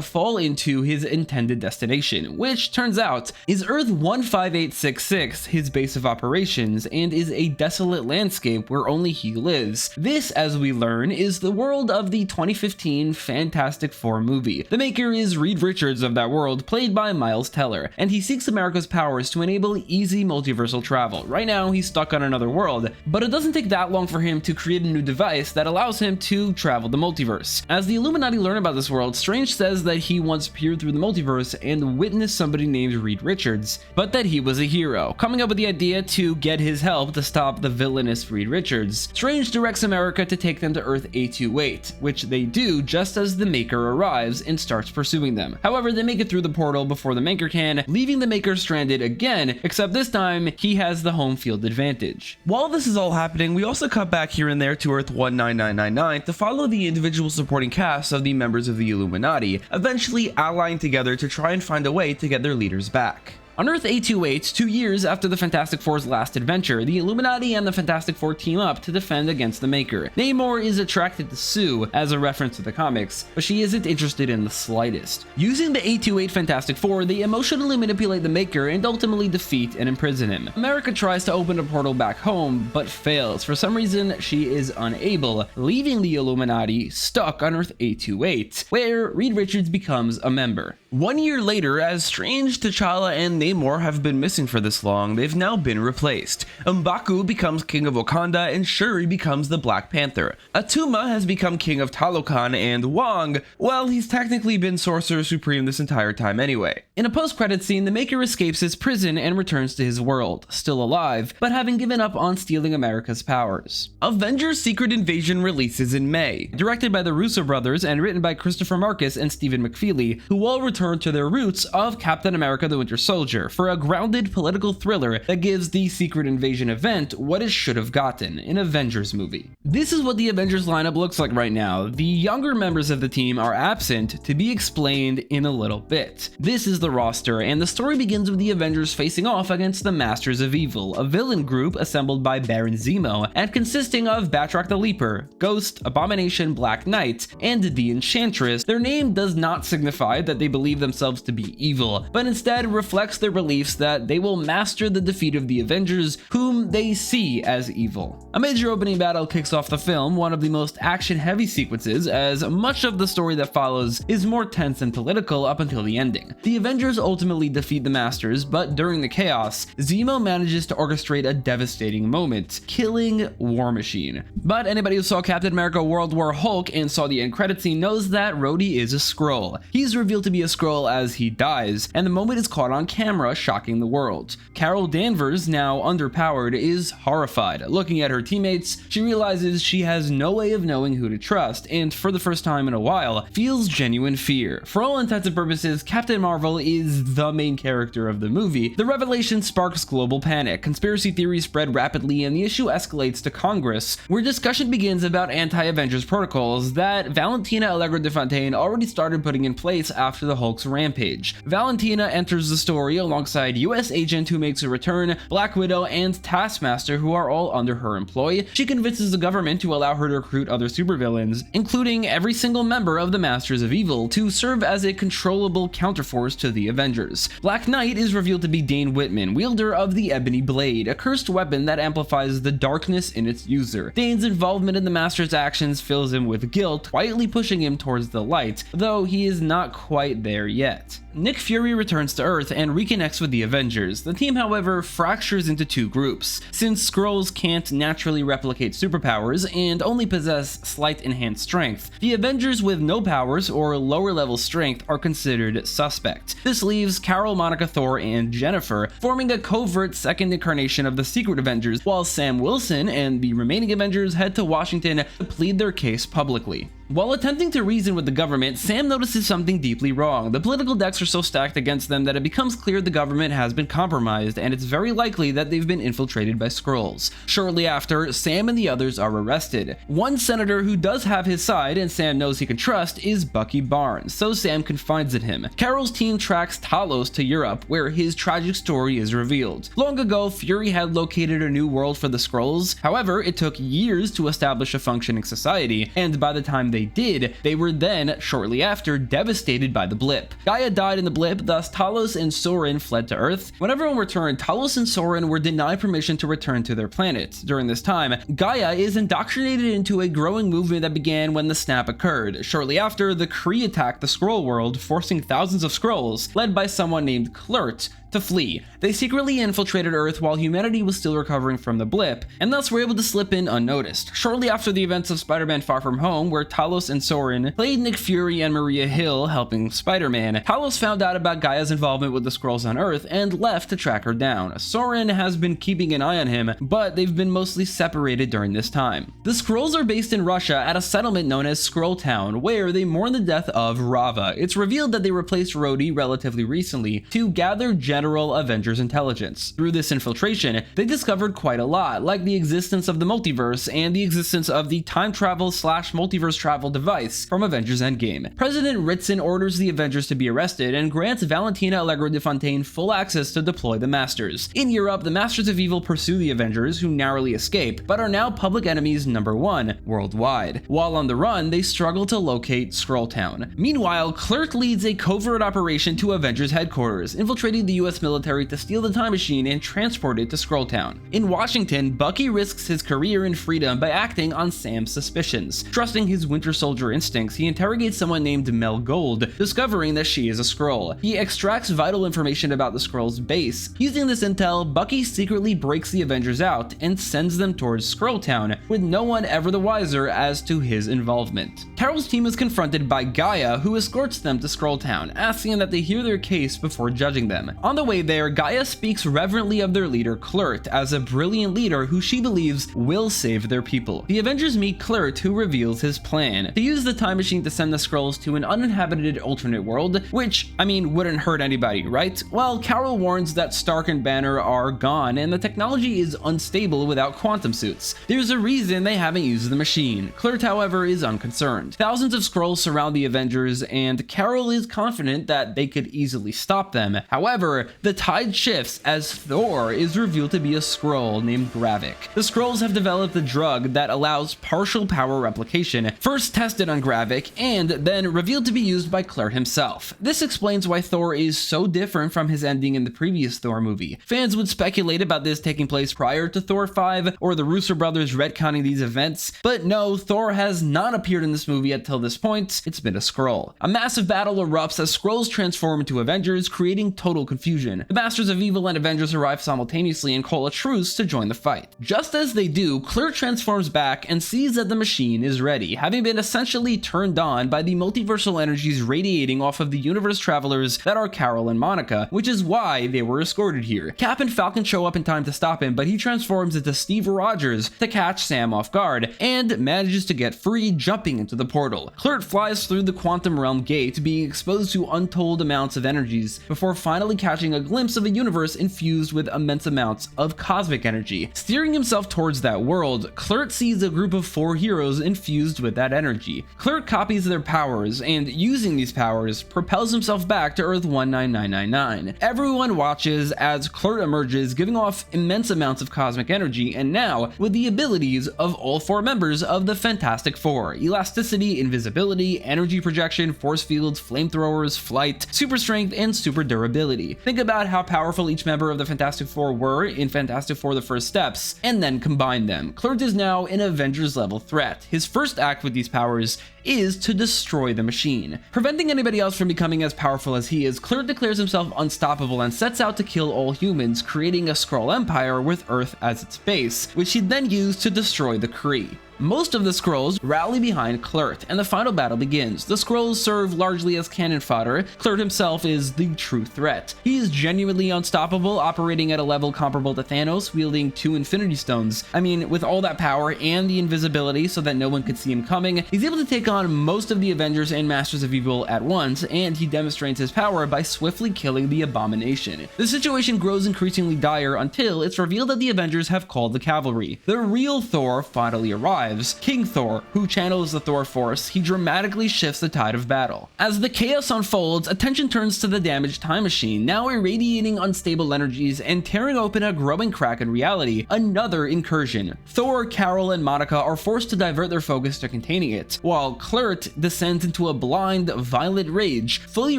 fall into his intended destination, which turns out is Earth 15866, his base of operations, and is a desolate landscape where only he lives. This, as we learn, is the world of the 2015 Fantastic Four movie. The Maker is Reed Richards of that world, played by Miles Teller, and he seeks America's powers to enable easy multiversal travel. Right now, he's stuck on another world, but it doesn't take that long for him to create a new device that allows him to travel the multiverse. As the Illuminati learn about this world, Strange says that he once peered through the multiverse and witnessed somebody named Reed Richards, but that he was a hero. Coming up with the idea to get his help to stop the villainous Reed Richards, Strange directs America to take them to Earth 828, which they do just as the Maker arrives and starts pursuing them. However, they make it through the portal before the Maker can, leaving the Maker stranded again, except this time he has the home field advantage. While this is all happening, we also cut back here and there to Earth 19999 to follow the individual supporting casts of the members of the Illuminati, eventually allying together to try and find a way to get their leaders back. On Earth 828, 2 years after the Fantastic Four's last adventure, the Illuminati and the Fantastic Four team up to defend against the Maker. Namor is attracted to Sue, as a reference to the comics, but she isn't interested in the slightest. Using the 828 Fantastic Four, they emotionally manipulate the Maker and ultimately defeat and imprison him. America tries to open a portal back home, but fails. For some reason, she is unable, leaving the Illuminati stuck on Earth 828, where Reed Richards becomes a member. 1 year later, as Strange, T'Challa, and Namor have been missing for this long, they've now been replaced. M'Baku becomes king of Wakanda, and Shuri becomes the Black Panther. Atuma has become king of Talokan, and Wong, well, he's technically been Sorcerer Supreme this entire time anyway. In a post-credit scene, the Maker escapes his prison and returns to his world, still alive, but having given up on stealing America's powers. Avengers Secret Invasion releases in May, directed by the Russo brothers and written by Christopher Marcus and Stephen McFeely, who all return to their roots of Captain America the Winter Soldier for a grounded political thriller that gives the Secret Invasion event what it should have gotten, an Avengers movie. This is what the Avengers lineup looks like right now. The younger members of the team are absent, to be explained in a little bit. This is the roster, and the story begins with the Avengers facing off against the Masters of Evil, a villain group assembled by Baron Zemo and consisting of Batroc the Leaper, Ghost, Abomination, Black Knight, and the Enchantress. Their name does not signify that they believe themselves to be evil, but instead reflects their beliefs that they will master the defeat of the Avengers, whom they see as evil. A major opening battle kicks off the film, one of the most action-heavy sequences, as much of the story that follows is more tense and political up until the ending. The Avengers ultimately defeat the Masters, but during the chaos, Zemo manages to orchestrate a devastating moment, killing War Machine. But anybody who saw Captain America World War Hulk and saw the end credit scene knows that Rhodey is a Skrull. He's revealed to be a Skrull as he dies, and the moment is caught on camera, shocking the world. Carol Danvers, now underpowered, is horrified. Looking at her teammates, she realizes she has no way of knowing who to trust, and for the first time in a while, feels genuine fear. For all intents and purposes, Captain Marvel is the main character of the movie. The revelation sparks global panic, conspiracy theories spread rapidly, and the issue escalates to Congress, where discussion begins about anti-Avengers protocols that Valentina Allegra de Fontaine already started putting in place after the Hulk's rampage. Valentina enters the story alongside US Agent who makes a return, Black Widow, and Taskmaster, who are all under her employ. She convinces the government to allow her to recruit other supervillains, including every single member of the Masters of Evil, to serve as a controllable counterforce to the Avengers. Black Knight is revealed to be Dane Whitman, wielder of the Ebony Blade, a cursed weapon that amplifies the darkness in its user. Dane's involvement in the Master's actions fills him with guilt, quietly pushing him towards the light, though he is not quite there yet. Nick Fury returns to Earth and reconnects with the Avengers. The team, however, fractures into two groups. Since Skrulls can't naturally replicate superpowers and only possess slight enhanced strength, the Avengers with no powers or lower level strength are considered suspect. This leaves Carol, Monica, Thor, and Jennifer forming a covert second incarnation of the Secret Avengers, while Sam Wilson and the remaining Avengers head to Washington to plead their case publicly. While attempting to reason with the government, Sam notices something deeply wrong. The political decks are so stacked against them that it becomes clear the government has been compromised, and it's very likely that they've been infiltrated by Skrulls. Shortly after, Sam and the others are arrested. One senator who does have his side and Sam knows he can trust is Bucky Barnes, so Sam confides in him. Carol's team tracks Talos to Europe, where his tragic story is revealed. Long ago, Fury had located a new world for the Skrulls. However, it took years to establish a functioning society, and by the time they did, they were then, shortly after, devastated by the blip. Gaia died in the blip, thus Talos and Soren fled to Earth. When everyone returned, Talos and Soren were denied permission to return to their planet. During this time, Gaia is indoctrinated into a growing movement that began when the snap occurred. Shortly after, the Kree attacked the Skrull world, forcing thousands of Skrulls, led by someone named Kl'rt, to flee. They secretly infiltrated Earth while humanity was still recovering from the blip, and thus were able to slip in unnoticed. Shortly after the events of Spider-Man Far From Home, where Talos and Soren played Nick Fury and Maria Hill helping Spider-Man, Talos found out about Gaia's involvement with the Skrulls on Earth and left to track her down. Soren has been keeping an eye on him, but they've been mostly separated during this time. The Skrulls are based in Russia at a settlement known as Skrull Town, where they mourn the death of Rava. It's revealed that they replaced Rhodey relatively recently to gather general Avengers intelligence. Through this infiltration, they discovered quite a lot, like the existence of the multiverse and the existence of the time travel / multiverse travel device from Avengers Endgame. President Ritson orders the Avengers to be arrested and grants Valentina Allegra de Fontaine full access to deploy the Masters. In Europe, the Masters of Evil pursue the Avengers, who narrowly escape, but are now public enemies #1 worldwide. While on the run, they struggle to locate Skrull Town. Meanwhile, Kl'rt leads a covert operation to Avengers headquarters, infiltrating the US military to steal the time machine and transport it to Skrull Town. In Washington, Bucky risks his career and freedom by acting on Sam's suspicions. Trusting his Winter Soldier instincts, he interrogates someone named Mel Gold, discovering that she is a Skrull. He extracts vital information about the Skrulls' base. Using this intel, Bucky secretly breaks the Avengers out and sends them towards Skrull Town, with no one ever the wiser as to his involvement. Carol's team is confronted by Gaia, who escorts them to Skrull Town, asking that they hear their case before judging them. On the way there, Gaia speaks reverently of their leader Kl'rt as a brilliant leader who she believes will save their people. The Avengers meet Kl'rt, who reveals his plan: to use the time machine to send the Skrulls to an uninhabited alternate world, which, I mean, wouldn't hurt anybody, right? Well, Carol warns that Stark and Banner are gone and the technology is unstable without quantum suits. There's a reason they haven't used the machine. Kl'rt, however, is unconcerned. Thousands of Skrulls surround the Avengers, and Carol is confident that they could easily stop them. However, the tide shifts as Thor is revealed to be a Skrull named Gravik. The Skrulls have developed a drug that allows partial power replication, first tested on Gravik and then revealed to be used by Kl'rt himself. This explains why Thor is so different from his ending in the previous Thor movie. Fans would speculate about this taking place prior to Thor 5 or the Russo brothers retconning these events, but no, Thor has not appeared in this movie until this point. It's been a Skrull. A massive battle erupts as Skrulls transform into Avengers, creating total confusion. The Masters of Evil and Avengers arrive simultaneously and call a truce to join the fight. Just as they do, Kl'rt transforms back and sees that the machine is ready, having been essentially turned on by the multiversal energies radiating off of the universe travelers that are Carol and Monica, which is why they were escorted here. Cap and Falcon show up in time to stop him, but he transforms into Steve Rogers to catch Sam off guard and manages to get free, jumping into the portal. Kl'rt flies through the quantum realm gate, being exposed to untold amounts of energies before finally catching a glimpse of a universe infused with immense amounts of cosmic energy. Steering himself towards that world, Kl'rt sees a group of 4 heroes infused with that energy. Kl'rt copies their powers and, using these powers, propels himself back to Earth 19999. Everyone watches as Kl'rt emerges, giving off immense amounts of cosmic energy, and now with the abilities of all 4 members of the Fantastic Four: elasticity, invisibility, energy projection, force fields, flamethrowers, flight, super strength, and super durability. Think about how powerful each member of the Fantastic Four were in Fantastic Four: The First Steps, and then combine them. Kl'rt is now an Avengers level threat. His first act with these powers is to destroy the machine. Preventing anybody else from becoming as powerful as he is, Kl'rt declares himself unstoppable and sets out to kill all humans, creating a Skrull empire with Earth as its base, which he'd then use to destroy the Kree. Most of the Skrulls rally behind Kl'rt, and the final battle begins. The Skrulls serve largely as cannon fodder. Kl'rt himself is the true threat. He is genuinely unstoppable, operating at a level comparable to Thanos, wielding 2 Infinity Stones. I mean, with all that power and the invisibility so that no one could see him coming, he's able to take on most of the Avengers and Masters of Evil at once, and he demonstrates his power by swiftly killing the Abomination. The situation grows increasingly dire until it's revealed that the Avengers have called the cavalry. The real Thor finally arrives. King Thor, who channels the Thor Force, he dramatically shifts the tide of battle. As the chaos unfolds, attention turns to the damaged time machine, now irradiating unstable energies and tearing open a growing crack in reality, another incursion. Thor, Carol, and Monica are forced to divert their focus to containing it, while Kl'rt descends into a blind, violent rage, fully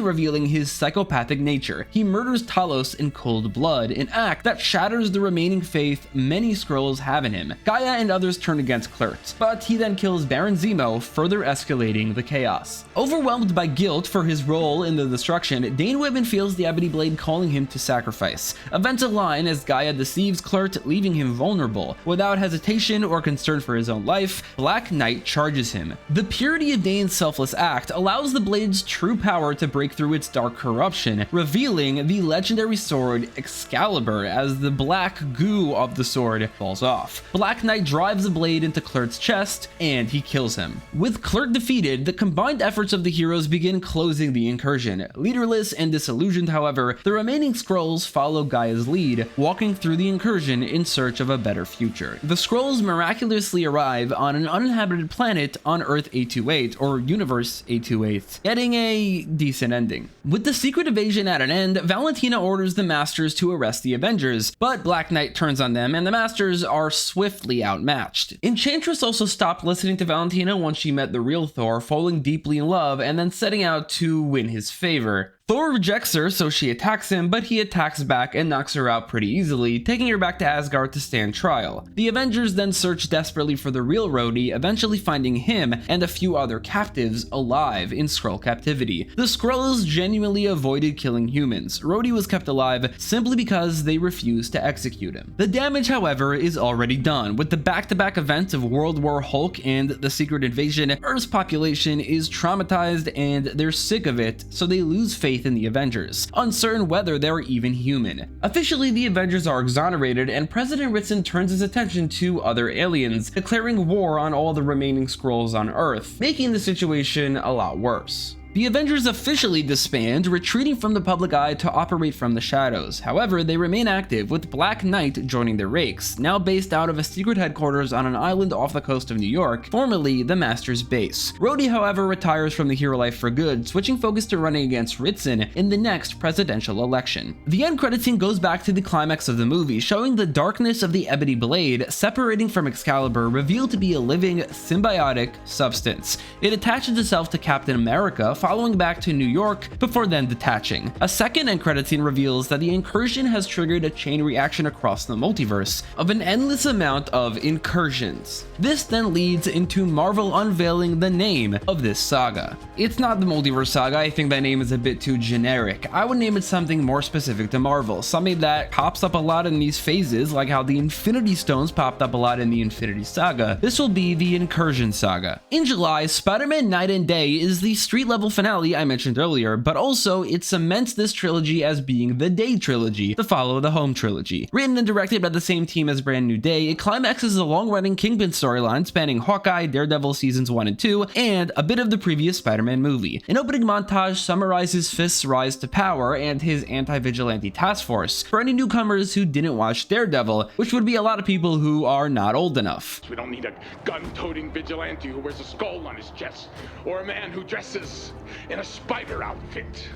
revealing his psychopathic nature. He murders Talos in cold blood, an act that shatters the remaining faith many Skrulls have in him. Gaia and others turn against Kl'rt, but he then kills Baron Zemo, further escalating the chaos. Overwhelmed by guilt for his role in the destruction, Dane Whitman feels the Ebony Blade calling him to sacrifice. Events align as Gaia deceives Kl'rt, leaving him vulnerable. Without hesitation or concern for his own life, Black Knight charges him. The purity of Dane's selfless act allows the Blade's true power to break through its dark corruption, revealing the legendary sword Excalibur as the black goo of the sword falls off. Black Knight drives the blade into Kl'rt's chest, and he kills him. With Kl'rt defeated, the combined efforts of the heroes begin closing the incursion. Leaderless and disillusioned, however, the remaining Skrulls follow Gaia's lead, walking through the incursion in search of a better future. The Skrulls miraculously arrive on an uninhabited planet on Earth 828, or Universe 828, getting a decent ending. With the secret invasion at an end, Valentina orders the Masters to arrest the Avengers, but Black Knight turns on them and the Masters are swiftly outmatched. Enchantress also stopped listening to Valentina once she met the real Thor, falling deeply in love and then setting out to win his favor. Thor rejects her, so she attacks him, but he attacks back and knocks her out pretty easily, taking her back to Asgard to stand trial. The Avengers then search desperately for the real Rhodey, eventually finding him and a few other captives alive in Skrull captivity. The Skrulls genuinely avoided killing humans. Rhodey was kept alive simply because they refused to execute him. The damage, however, is already done. With the back-to-back events of World War Hulk and the Secret Invasion, Earth's population is traumatized and they're sick of it, so they lose faith in the Avengers, uncertain whether they're even human. Officially, the Avengers are exonerated, and President Ritson turns his attention to other aliens, declaring war on all the remaining Skrulls on Earth, making the situation a lot worse. The Avengers officially disband, retreating from the public eye to operate from the shadows. However, they remain active, with Black Knight joining their ranks, now based out of a secret headquarters on an island off the coast of New York, formerly the Master's base. Rhodey, however, retires from the hero life for good, switching focus to running against Ritson in the next presidential election. The end credit scene goes back to the climax of the movie, showing the darkness of the ebony blade separating from Excalibur, revealed to be a living, symbiotic substance. It attaches itself to Captain America, following back to New York before then detaching. A second end credit scene reveals that the incursion has triggered a chain reaction across the multiverse of an endless amount of incursions. This then leads into Marvel unveiling the name of this saga. It's not the Multiverse Saga, I think that name is a bit too generic. I would name it something more specific to Marvel, something that pops up a lot in these phases, like how the Infinity Stones popped up a lot in the Infinity Saga. This will be the Incursion Saga. In July, Spider-Man Night and Day is the street-level finale I mentioned earlier, but also it cements this trilogy as being the Day trilogy, to follow the Home trilogy. Written and directed by the same team as Brand New Day, it climaxes a long-running Kingpin storyline spanning Hawkeye, Daredevil seasons 1 and 2, and a bit of the previous Spider-Man movie. An opening montage summarizes Fisk's rise to power and his anti-vigilante task force for any newcomers who didn't watch Daredevil, which would be a lot of people who are not old enough. We don't need a gun-toting vigilante who wears a skull on his chest, or a man who dresses in a spider outfit,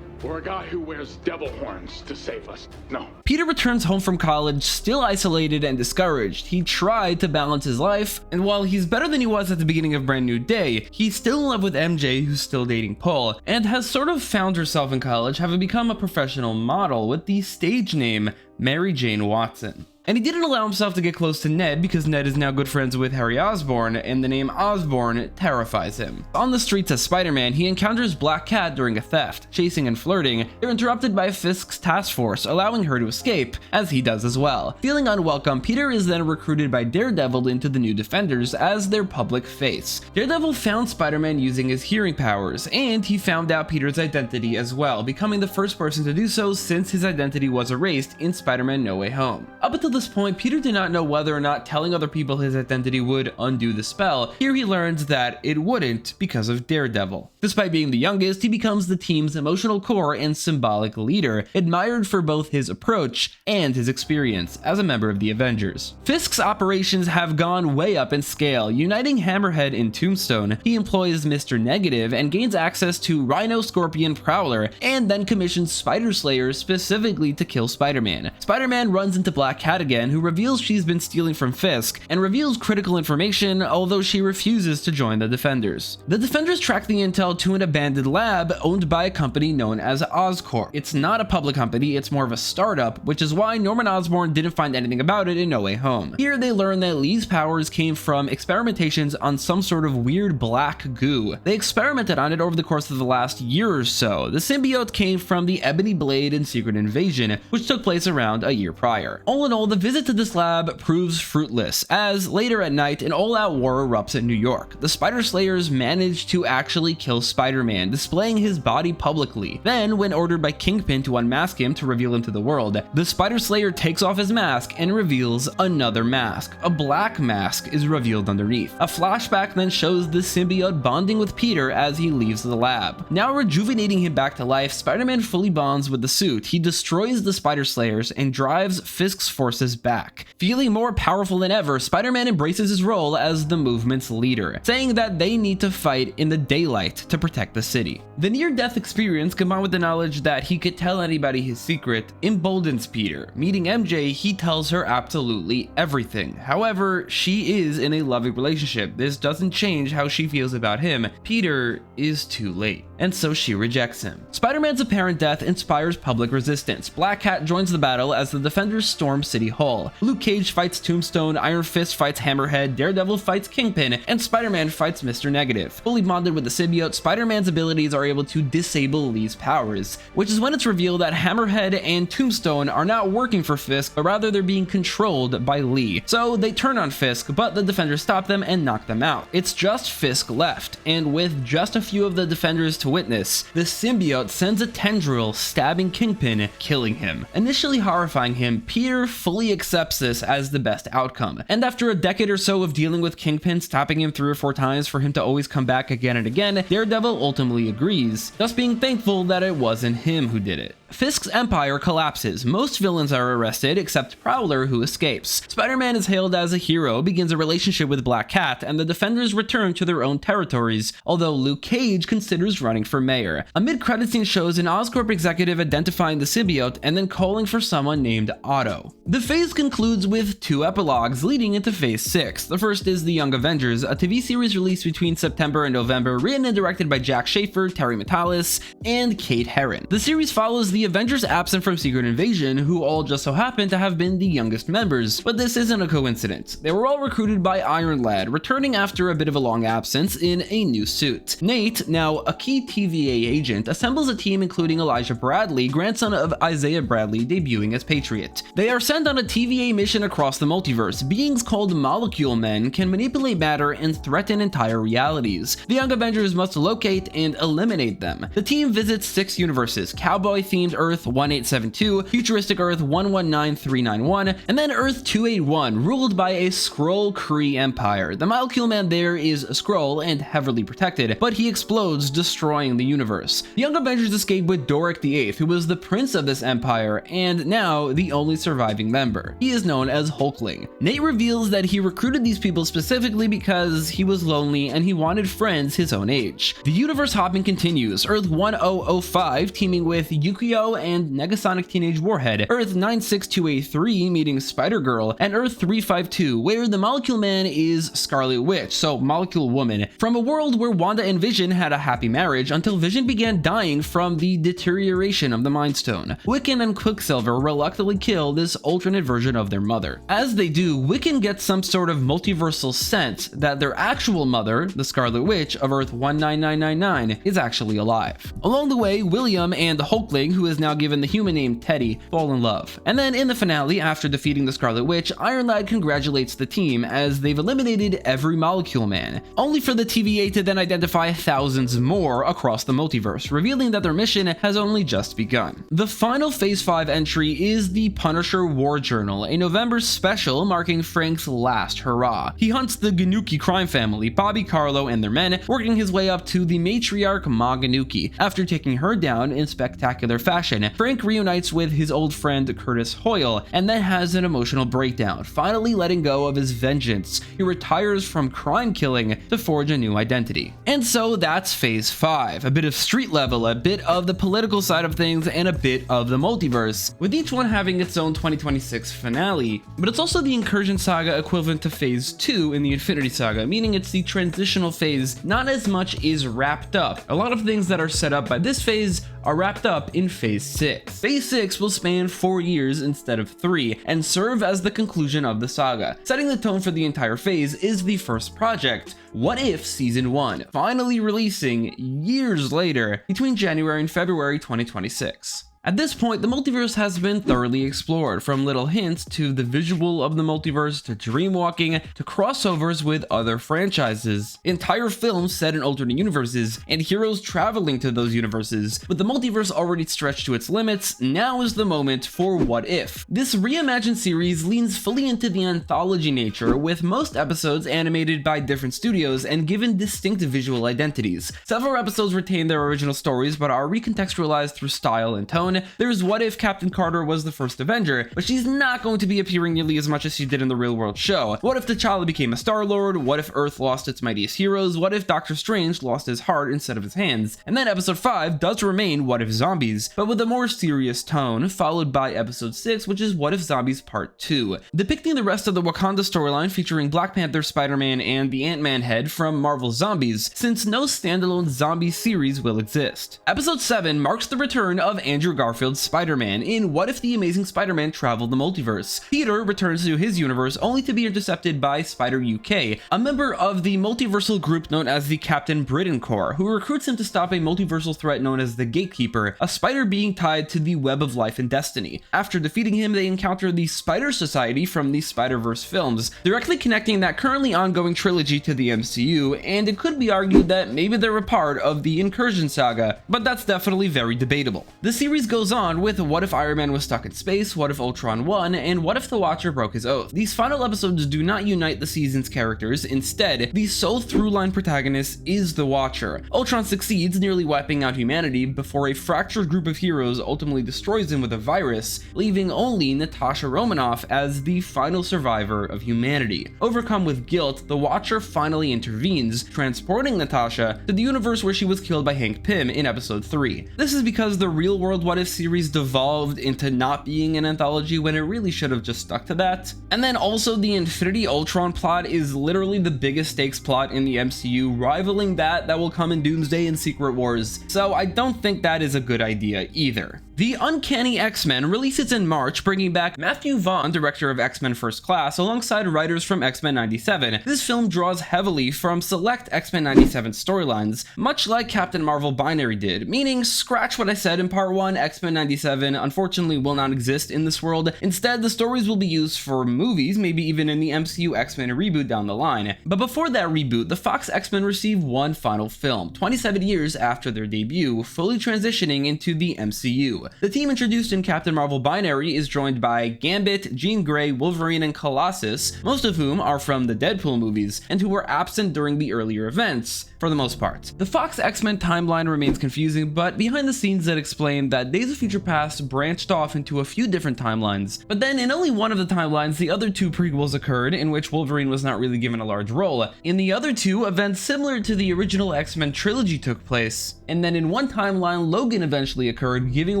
or a guy who wears devil horns to save us. No. Peter returns home from college, still isolated and discouraged. He tried to balance his life, and while he's better than he was at the beginning of Brand New Day, he's still in love with MJ, who's still dating Paul, and has sort of found herself in college, having become a professional model with the stage name Mary Jane Watson. And he didn't allow himself to get close to Ned because Ned is now good friends with Harry Osborn, and the name Osborn terrifies him. On the streets as Spider-Man, he encounters Black Cat during a theft. Chasing and flirting, they're interrupted by Fisk's task force, allowing her to escape, as he does as well. Feeling unwelcome, Peter is then recruited by Daredevil into the New Defenders as their public face. Daredevil found Spider-Man using his hearing powers, and he found out Peter's identity as well, becoming the first person to do so since his identity was erased in Spider-Man No Way Home. Up until this point, Peter did not know whether or not telling other people his identity would undo the spell. Here he learns that it wouldn't because of Daredevil. Despite being the youngest, he becomes the team's emotional core and symbolic leader, admired for both his approach and his experience as a member of the Avengers. Fisk's operations have gone way up in scale. Uniting Hammerhead and Tombstone, he employs Mr. Negative and gains access to Rhino, Scorpion, Prowler, and then commissions Spider Slayer specifically to kill Spider-Man. Spider-Man runs into Black Cat again, who reveals she's been stealing from Fisk, and reveals critical information, although she refuses to join the Defenders. The Defenders track the intel to an abandoned lab owned by a company known as Oscorp. It's not a public company, it's more of a startup, which is why Norman Osborn didn't find anything about it in No Way Home. Here they learn that Lee's powers came from experimentations on some sort of weird black goo. They experimented on it over the course of the last year or so. The symbiote came from the Ebony Blade and Secret Invasion, which took place around a year prior. All in all, the visit to this lab proves fruitless, as later at night an all-out war erupts in New York. The Spider Slayers manage to actually kill Spider-Man, displaying his body publicly. Then, when ordered by Kingpin to unmask him to reveal him to the world, the Spider Slayer takes off his mask and reveals another mask. A black mask is revealed underneath. A flashback then shows the symbiote bonding with Peter as he leaves the lab. Now rejuvenating him back to life, Spider-Man fully bonds with the suit. He destroys the Spider Slayers and drives Fisk's forces back. Feeling more powerful than ever, Spider-Man embraces his role as the movement's leader, saying that they need to fight in the daylight to protect the city. The near-death experience, combined with the knowledge that he could tell anybody his secret, emboldens Peter. Meeting MJ, he tells her absolutely everything. However, she is in a loving relationship. This doesn't change how she feels about him. Peter is too late, and so she rejects him. Spider-Man's apparent death inspires public resistance. Black Cat joins the battle as the Defenders storm City Hall. Luke Cage fights Tombstone, Iron Fist fights Hammerhead, Daredevil fights Kingpin, and Spider-Man fights Mr. Negative. Fully bonded with the symbiote, Spider-Man's abilities are able to disable Lee's powers, which is when it's revealed that Hammerhead and Tombstone are not working for Fisk, but rather they're being controlled by Lee. So they turn on Fisk, but the Defenders stop them and knock them out. It's just Fisk left, and with just a few of the Defenders to witness, the symbiote sends a tendril stabbing Kingpin, killing him. Initially horrifying him, Peter fully accepts this as the best outcome. And after a decade or so of dealing with Kingpin stopping him 3 or 4 times for him to always come back again and again, Daredevil ultimately agrees, thus being thankful that it wasn't him who did it. Fisk's empire collapses, most villains are arrested except Prowler, who escapes. Spider-Man is hailed as a hero, begins a relationship with Black Cat, and the Defenders return to their own territories, although Luke Cage considers running for mayor. A mid-credit scene shows an Oscorp executive identifying the symbiote and then calling for someone named Otto. The phase concludes with 2 epilogues leading into Phase 6. The first is The Young Avengers, a TV series released between September and November, written and directed by Jack Schaefer, Terry Matalas, and Kate Herron. The series follows the Avengers absent from Secret Invasion, who all just so happen to have been the youngest members, but this isn't a coincidence. They were all recruited by Iron Lad, returning after a bit of a long absence in a new suit. Nate, now a key TVA agent, assembles a team including Elijah Bradley, grandson of Isaiah Bradley, debuting as Patriot. They are sent on a TVA mission across the multiverse. Beings called Molecule Men can manipulate matter and threaten entire realities. The Young Avengers must locate and eliminate them. The team visits 6 universes: cowboy-themed Earth 1872, futuristic Earth 119391, and then Earth 281, ruled by a Skrull Kree empire. The Molecule Man there is a Skrull and heavily protected, but he explodes, destroying the universe. The Young Avengers escape with Doric VIII, who was the prince of this empire, and now the only surviving member. He is known as Hulkling. Nate reveals that he recruited these people specifically because he was lonely and he wanted friends his own age. The universe hopping continues. Earth 1005 teaming with Yukio and Negasonic Teenage Warhead, Earth 96283 meeting Spider-Girl, and Earth 352, where the Molecule Man is Scarlet Witch, so Molecule Woman, from a world where Wanda and Vision had a happy marriage until Vision began dying from the deterioration of the Mind Stone. Wiccan and Quicksilver reluctantly kill this alternate version of their mother. As they do, Wiccan gets some sort of multiversal sense that their actual mother, the Scarlet Witch of Earth 19999, is actually alive. Along the way, William and Hulkling, who is now given the human name Teddy, fall in love. And then in the finale, after defeating the Scarlet Witch, Iron Lad congratulates the team as they've eliminated every Molecule Man, only for the TVA to then identify thousands more across the multiverse, revealing that their mission has only just begun. The final Phase 5 entry is the Punisher War Journal, a November special marking Frank's last hurrah. He hunts the Ganuki crime family, Bobby Carlo and their men, working his way up to the matriarch Ma Ganuki. After taking her down in spectacular fashion, Frank reunites with his old friend Curtis Hoyle and then has an emotional breakdown, finally letting go of his vengeance. He retires from crime killing to forge a new identity. And so that's Phase 5, a bit of street level, a bit of the political side of things, and a bit of the multiverse, with each one having its own 2026 finale. But it's also the Incursion Saga equivalent to Phase 2 in the Infinity Saga, meaning it's the transitional phase. Not as much is wrapped up. A lot of things that are set up by this phase are wrapped up in Phase 6. Phase 6 will span 4 years instead of 3, and serve as the conclusion of the saga. Setting the tone for the entire phase is the first project, What If Season 1, finally releasing years later between January and February 2026. At this point, the multiverse has been thoroughly explored, from little hints to the visual of the multiverse to dreamwalking to crossovers with other franchises, entire films set in alternate universes, and heroes traveling to those universes. With the multiverse already stretched to its limits, now is the moment for What If. This reimagined series leans fully into the anthology nature, with most episodes animated by different studios and given distinct visual identities. Several episodes retain their original stories but are recontextualized through style and tone. There's What If Captain Carter was the first Avenger, but she's not going to be appearing nearly as much as she did in the real world show. What if T'Challa became a Star-Lord? What if Earth lost its mightiest heroes? What if Doctor Strange lost his heart instead of his hands? And then episode 5 does remain What If Zombies, but with a more serious tone, followed by episode 6, which is What If Zombies Part 2, depicting the rest of the Wakanda storyline featuring Black Panther, Spider-Man, and the Ant-Man head from Marvel's Zombies, since no standalone zombie series will exist. Episode 7 marks the return of Andrew Garfield's Spider-Man in What If the Amazing Spider-Man Traveled the Multiverse. Peter returns to his universe only to be intercepted by Spider UK, a member of the multiversal group known as the Captain Britain Corps, who recruits him to stop a multiversal threat known as the Gatekeeper, a spider being tied to the web of life and destiny. After defeating him, they encounter the Spider Society from the Spider-Verse films, directly connecting that currently ongoing trilogy to the MCU, and it could be argued that maybe they're a part of the Incursion Saga, but that's definitely very debatable. The series goes on with what if Iron Man was stuck in space, what if Ultron won, and what if the Watcher broke his oath. These final episodes do not unite the season's characters. Instead, the sole through-line protagonist is the Watcher. Ultron succeeds, nearly wiping out humanity before a fractured group of heroes ultimately destroys him with a virus, leaving only Natasha Romanoff as the final survivor of humanity. Overcome with guilt, the Watcher finally intervenes, transporting Natasha to the universe where she was killed by Hank Pym in episode 3. This is because the real world What If series devolved into not being an anthology when it really should have just stuck to that. And then also the Infinity Ultron plot is literally the biggest stakes plot in the MCU, rivaling that will come in Doomsday and Secret Wars, so I don't think that is a good idea either. The Uncanny X-Men releases in March, bringing back Matthew Vaughn, director of X-Men First Class, alongside writers from X-Men 97. This film draws heavily from select X-Men 97 storylines, much like Captain Marvel Binary did, meaning scratch what I said in part 1, X-Men 97 unfortunately will not exist in this world. Instead, the stories will be used for movies, maybe even in the MCU X-Men reboot down the line. But before that reboot, the Fox X-Men received one final film, 27 years after their debut, fully transitioning into the MCU. The team introduced in Captain Marvel Binary is joined by Gambit, Jean Grey, Wolverine, and Colossus, most of whom are from the Deadpool movies, and who were absent during the earlier events, for the most part. The Fox X-Men timeline remains confusing, but behind the scenes that explain that Days of Future Past branched off into a few different timelines. But then in only one of the timelines, the other two prequels occurred, in which Wolverine was not really given a large role. In the other two, events similar to the original X-Men trilogy took place. And then in one timeline, Logan eventually occurred, giving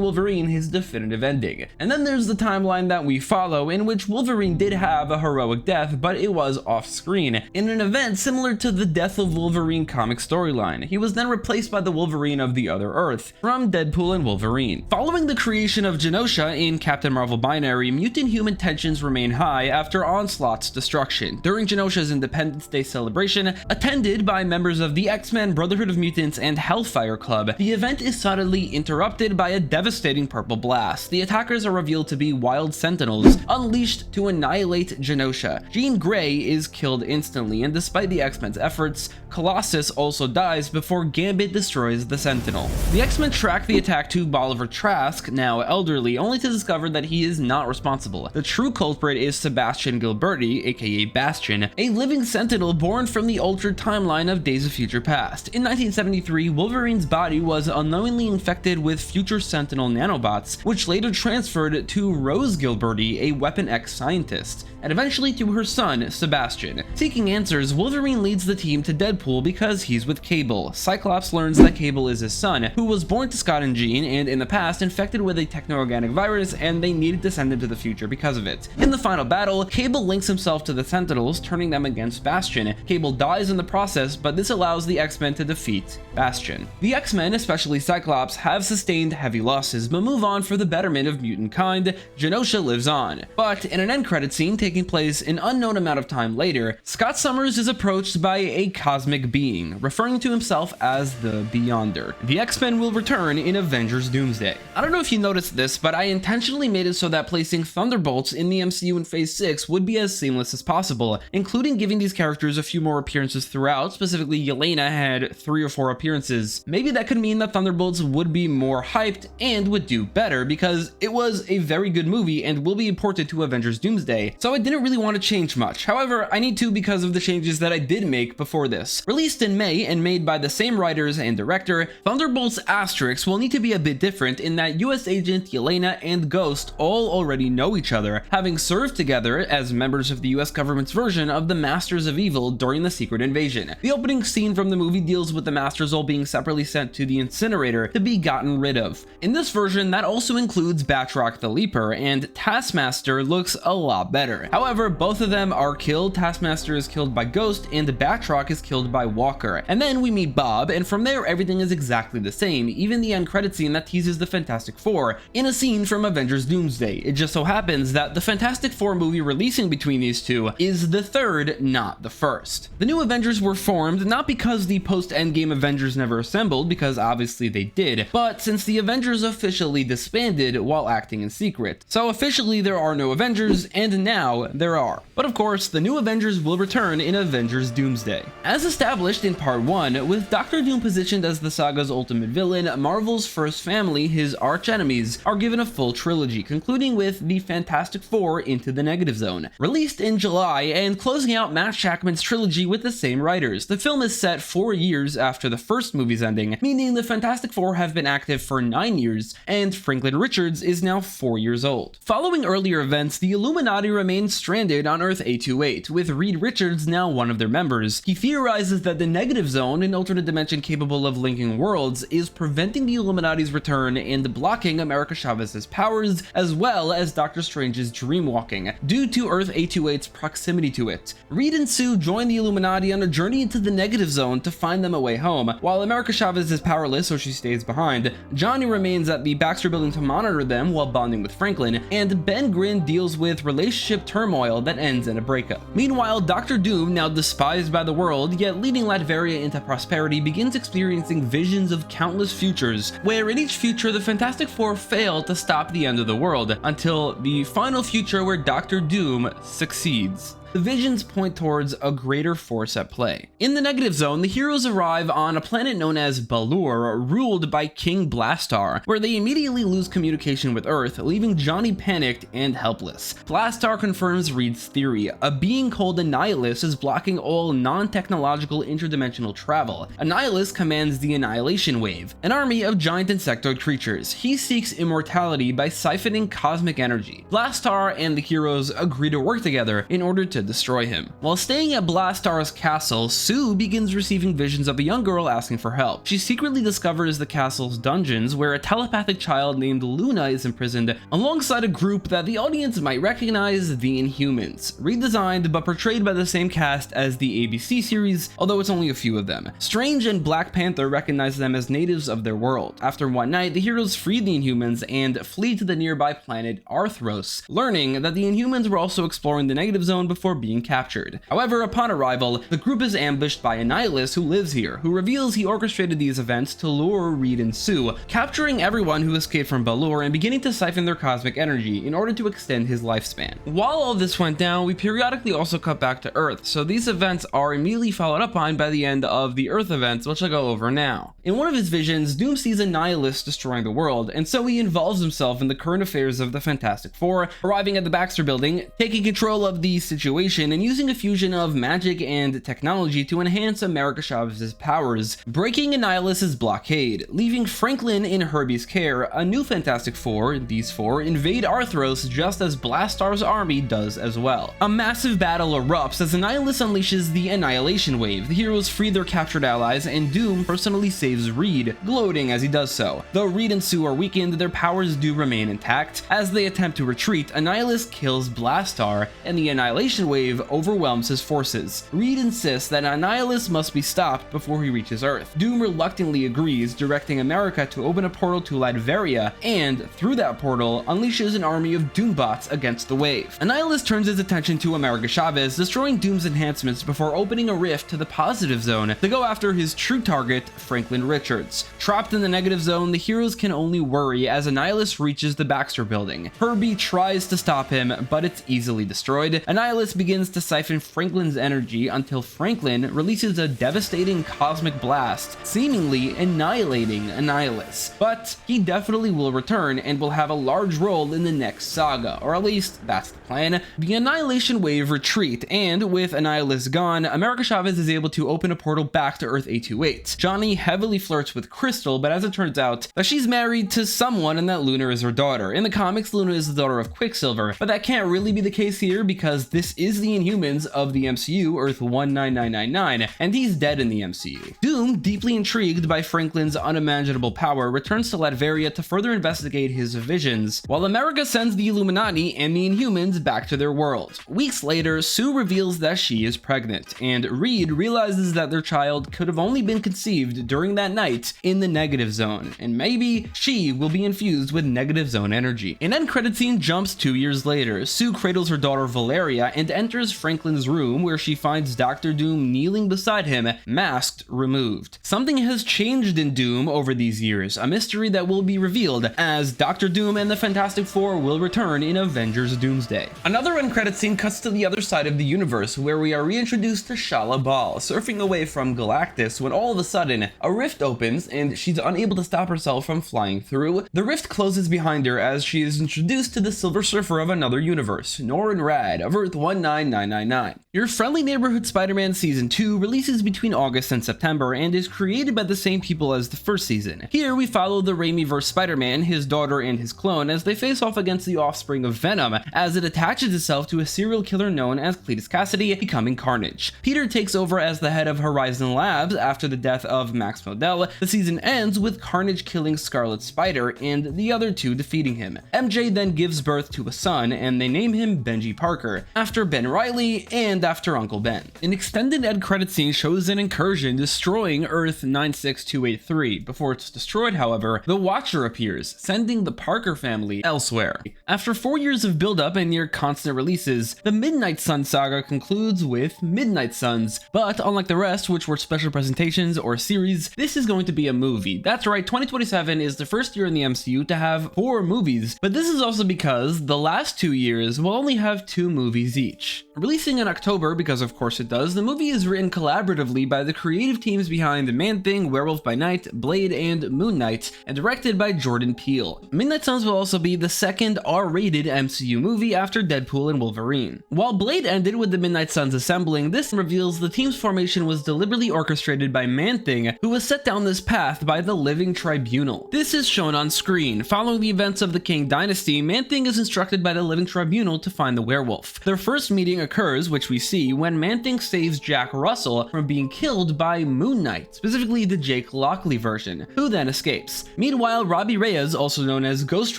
Wolverine his definitive ending. And then there's the timeline that we follow, in which Wolverine did have a heroic death, but it was off-screen, in an event similar to the Death of Wolverine comic storyline. He was then replaced by the Wolverine of the Other Earth, from Deadpool and Wolverine. Following the creation of Genosha in Captain Marvel Binary, mutant human tensions remain high after Onslaught's destruction. During Genosha's Independence Day celebration, attended by members of the X-Men, Brotherhood of Mutants, and Hellfire Club, the event is suddenly interrupted by a devastating purple blast. The attackers are revealed to be Wild Sentinels, unleashed to annihilate Genosha. Jean Grey is killed instantly, and despite the X-Men's efforts, Colossus also dies before Gambit destroys the Sentinel. The X-Men track the attack to Bolivar Trask, now elderly, only to discover that he is not responsible. The true culprit is Sebastian Gilberti, aka Bastion, a living Sentinel born from the altered timeline of Days of Future Past. In 1973, Wolverine's body was unknowingly infected with future Sentinel nanobots, which later transferred to Rose Gilberti, a Weapon X scientist, and eventually to her son, Sebastian. Seeking answers, Wolverine leads the team to Deadpool because he's with Cable. Cyclops learns that Cable is his son, who was born to Scott and Jean, and in the past infected with a techno-organic virus, and they needed to send him to the future because of it. In the final battle, Cable links himself to the Sentinels, turning them against Bastion. Cable dies in the process, but this allows the X-Men to defeat Bastion. The X-Men, especially Cyclops, have sustained heavy losses, but move on for the betterment of mutant kind. Genosha lives on. But in an end credit scene taking place an unknown amount of time later, Scott Summers is approached by a cosmic being, referring to himself as the Beyonder. The X-Men will return in Avengers Doomsday. I don't know if you noticed this, but I intentionally made it so that placing Thunderbolts in the MCU in Phase 6 would be as seamless as possible, including giving these characters a few more appearances throughout. Specifically, Yelena had 3 or 4 appearances. Maybe that could mean that Thunderbolts would be more hyped and would do better, because it was a very good movie and will be imported to Avengers Doomsday, so I didn't really want to change much. However, I need to because of the changes that I did make before this. Released in May and made by the same writers and director, Thunderbolts Asterix will need to be a bit different in that US Agent, Yelena, and Ghost all already know each other, having served together as members of the US government's version of the Masters of Evil during the Secret Invasion. The opening scene from the movie deals with the Masters all being separately sent to the incinerator to be gotten rid of. In this version, that also includes Batroc the Leaper, and Taskmaster looks a lot better. However, both of them are killed. Taskmaster is killed by Ghost, and Batroc is killed by Walker. And then we meet Bob, and from there everything is exactly the same, even the end credit scene that teases the Fantastic Four in a scene from Avengers Doomsday. It just so happens that the Fantastic Four movie releasing between these two is the third, not the first. The new Avengers were formed not because the post-Endgame Avengers never assembled, canceled because obviously they did, but since the Avengers officially disbanded while acting in secret. So officially there are no Avengers, and now there are. But of course, the new Avengers will return in Avengers Doomsday. As established in part 1, with Doctor Doom positioned as the saga's ultimate villain, Marvel's first family, his arch-enemies, are given a full trilogy, concluding with the Fantastic Four Into the Negative Zone, released in July and closing out Matt Shakman's trilogy with the same writers. The film is set 4 years after the first movie's ending, meaning the Fantastic Four have been active for 9 years, and Franklin Richards is now 4 years old. Following earlier events, the Illuminati remains stranded on Earth 828, with Reed Richards now one of their members. He theorizes that the Negative Zone, an alternate dimension capable of linking worlds, is preventing the Illuminati's return and blocking America Chavez's powers, as well as Doctor Strange's dreamwalking, due to Earth 828's proximity to it. Reed and Sue join the Illuminati on a journey into the Negative Zone to find them a way home. While America Chavez is powerless, so she stays behind, Johnny remains at the Baxter building to monitor them while bonding with Franklin, and Ben Grimm deals with relationship turmoil that ends in a breakup. Meanwhile, Doctor Doom, now despised by the world, yet leading Latveria into prosperity, begins experiencing visions of countless futures, where in each future the Fantastic Four fail to stop the end of the world, until the final future where Doctor Doom succeeds. The visions point towards a greater force at play. In the Negative Zone, the heroes arrive on a planet known as Balur, ruled by King Blastar, where they immediately lose communication with Earth, leaving Johnny panicked and helpless. Blastar confirms Reed's theory. A being called Annihilus is blocking all non-technological interdimensional travel. Annihilus commands the Annihilation Wave, an army of giant insectoid creatures. He seeks immortality by siphoning cosmic energy. Blastar and the heroes agree to work together in order to destroy him. While staying at Blastar's castle, Sue begins receiving visions of a young girl asking for help. She secretly discovers the castle's dungeons, where a telepathic child named Luna is imprisoned alongside a group that the audience might recognize, the Inhumans, redesigned but portrayed by the same cast as the ABC series, although it's only a few of them. Strange and Black Panther recognize them as natives of their world. After one night, the heroes free the Inhumans and flee to the nearby planet Arthros, learning that the Inhumans were also exploring the Negative Zone before being captured. However, upon arrival, the group is ambushed by Annihilus, who lives here, who reveals he orchestrated these events to lure Reed and Sue, capturing everyone who escaped from Balur and beginning to siphon their cosmic energy in order to extend his lifespan. While all this went down, we periodically also cut back to Earth, so these events are immediately followed up on by the end of the Earth events, which I'll go over now. In one of his visions, Doom sees Annihilus destroying the world, and so he involves himself in the current affairs of the Fantastic Four, arriving at the Baxter building, taking control of the situation, and using a fusion of magic and technology to enhance America Chavez's powers, breaking Annihilus's blockade, leaving Franklin in Herbie's care. A new Fantastic Four, these four, invade Arthros just as Blastar's army does as well. A massive battle erupts as Annihilus unleashes the Annihilation Wave. The heroes free their captured allies, and Doom personally saves Reed, gloating as he does so. Though Reed and Sue are weakened, their powers do remain intact. As they attempt to retreat, Annihilus kills Blastar, and the Annihilation Wave overwhelms his forces. Reed insists that Annihilus must be stopped before he reaches Earth. Doom reluctantly agrees, directing America to open a portal to Latveria, and through that portal unleashes an army of Doombots against the wave. Annihilus turns his attention to America Chavez, destroying Doom's enhancements before opening a rift to the Positive Zone to go after his true target, Franklin Richards. Trapped in the Negative Zone, the heroes can only worry as Annihilus reaches the Baxter building. Herbie tries to stop him, but it's easily destroyed. Annihilus begins to siphon Franklin's energy until Franklin releases a devastating cosmic blast, seemingly annihilating Annihilus. But he definitely will return and will have a large role in the next saga, or at least that's the plan. The Annihilation Wave retreat, and with Annihilus gone, America Chavez is able to open a portal back to Earth 828. Johnny heavily flirts with Crystal, but as it turns out, that she's married to someone and that Luna is her daughter. In the comics, Luna is the daughter of Quicksilver, but that can't really be the case here because this is the Inhumans of the MCU, Earth 19999, and he's dead in the MCU. Doom, deeply intrigued by Franklin's unimaginable power, returns to Latveria to further investigate his visions, while America sends the Illuminati and the Inhumans back to their world. Weeks later, Sue reveals that she is pregnant, and Reed realizes that their child could have only been conceived during that night in the negative zone, and maybe she will be infused with negative zone energy. An end credit scene jumps 2 years later. Sue cradles her daughter Valeria and enters Franklin's room, where she finds Dr. Doom kneeling beside him, masked removed. Something has changed in Doom over these years, a mystery that will be revealed as Dr. Doom and the Fantastic Four will return in Avengers Doomsday. Another end credit scene cuts to the other side of the universe, where we are reintroduced to Shala Bal, surfing away from Galactus when all of a sudden a rift opens and she's unable to stop herself from flying through. The rift closes behind her as she is introduced to the Silver Surfer of another universe, Norrin Rad of Earth 19999. Your Friendly Neighborhood Spider-Man Season 2 releases between August and September and is created by the same people as the first season. Here we follow the Raimi-verse Spider-Man, his daughter, and his clone as they face off against the offspring of Venom as it attaches itself to a serial killer known as Cletus Cassidy, becoming Carnage. Peter takes over as the head of Horizon Labs after the death of Max Modell. The season ends with Carnage killing Scarlet Spider and the other two defeating him. MJ then gives birth to a son and they name him Benji Parker, after Ben Reilly and after Uncle Ben. An extended end credit scene shows an incursion destroying Earth 96283. Before it's destroyed, however, the Watcher appears, sending the Parker family elsewhere. After 4 years of build-up and near constant releases, the Midnight Sun saga concludes with Midnight Suns, but unlike the rest, which were special presentations or series, this is going to be a movie. That's right, 2027 is the first year in the MCU to have 4 movies, but this is also because the last 2 years will only have 2 movies each. Releasing in October, because of course it does, the movie is written collaboratively by the creative teams behind Man-Thing, Werewolf by Night, Blade, and Moon Knight, and directed by Jordan Peele. Midnight Suns will also be the second R-rated MCU movie after Deadpool and Wolverine. While Blade ended with the Midnight Suns assembling, this reveals the team's formation was deliberately orchestrated by Man-Thing, who was set down this path by the Living Tribunal. This is shown on screen. Following the events of the Kang Dynasty, Man-Thing is instructed by the Living Tribunal to find the werewolf. Their first meeting occurs, which we see, when Man-Thing saves Jack Russell from being killed by Moon Knight, specifically the Jake Lockley version, who then escapes. Meanwhile, Robbie Reyes, also known as Ghost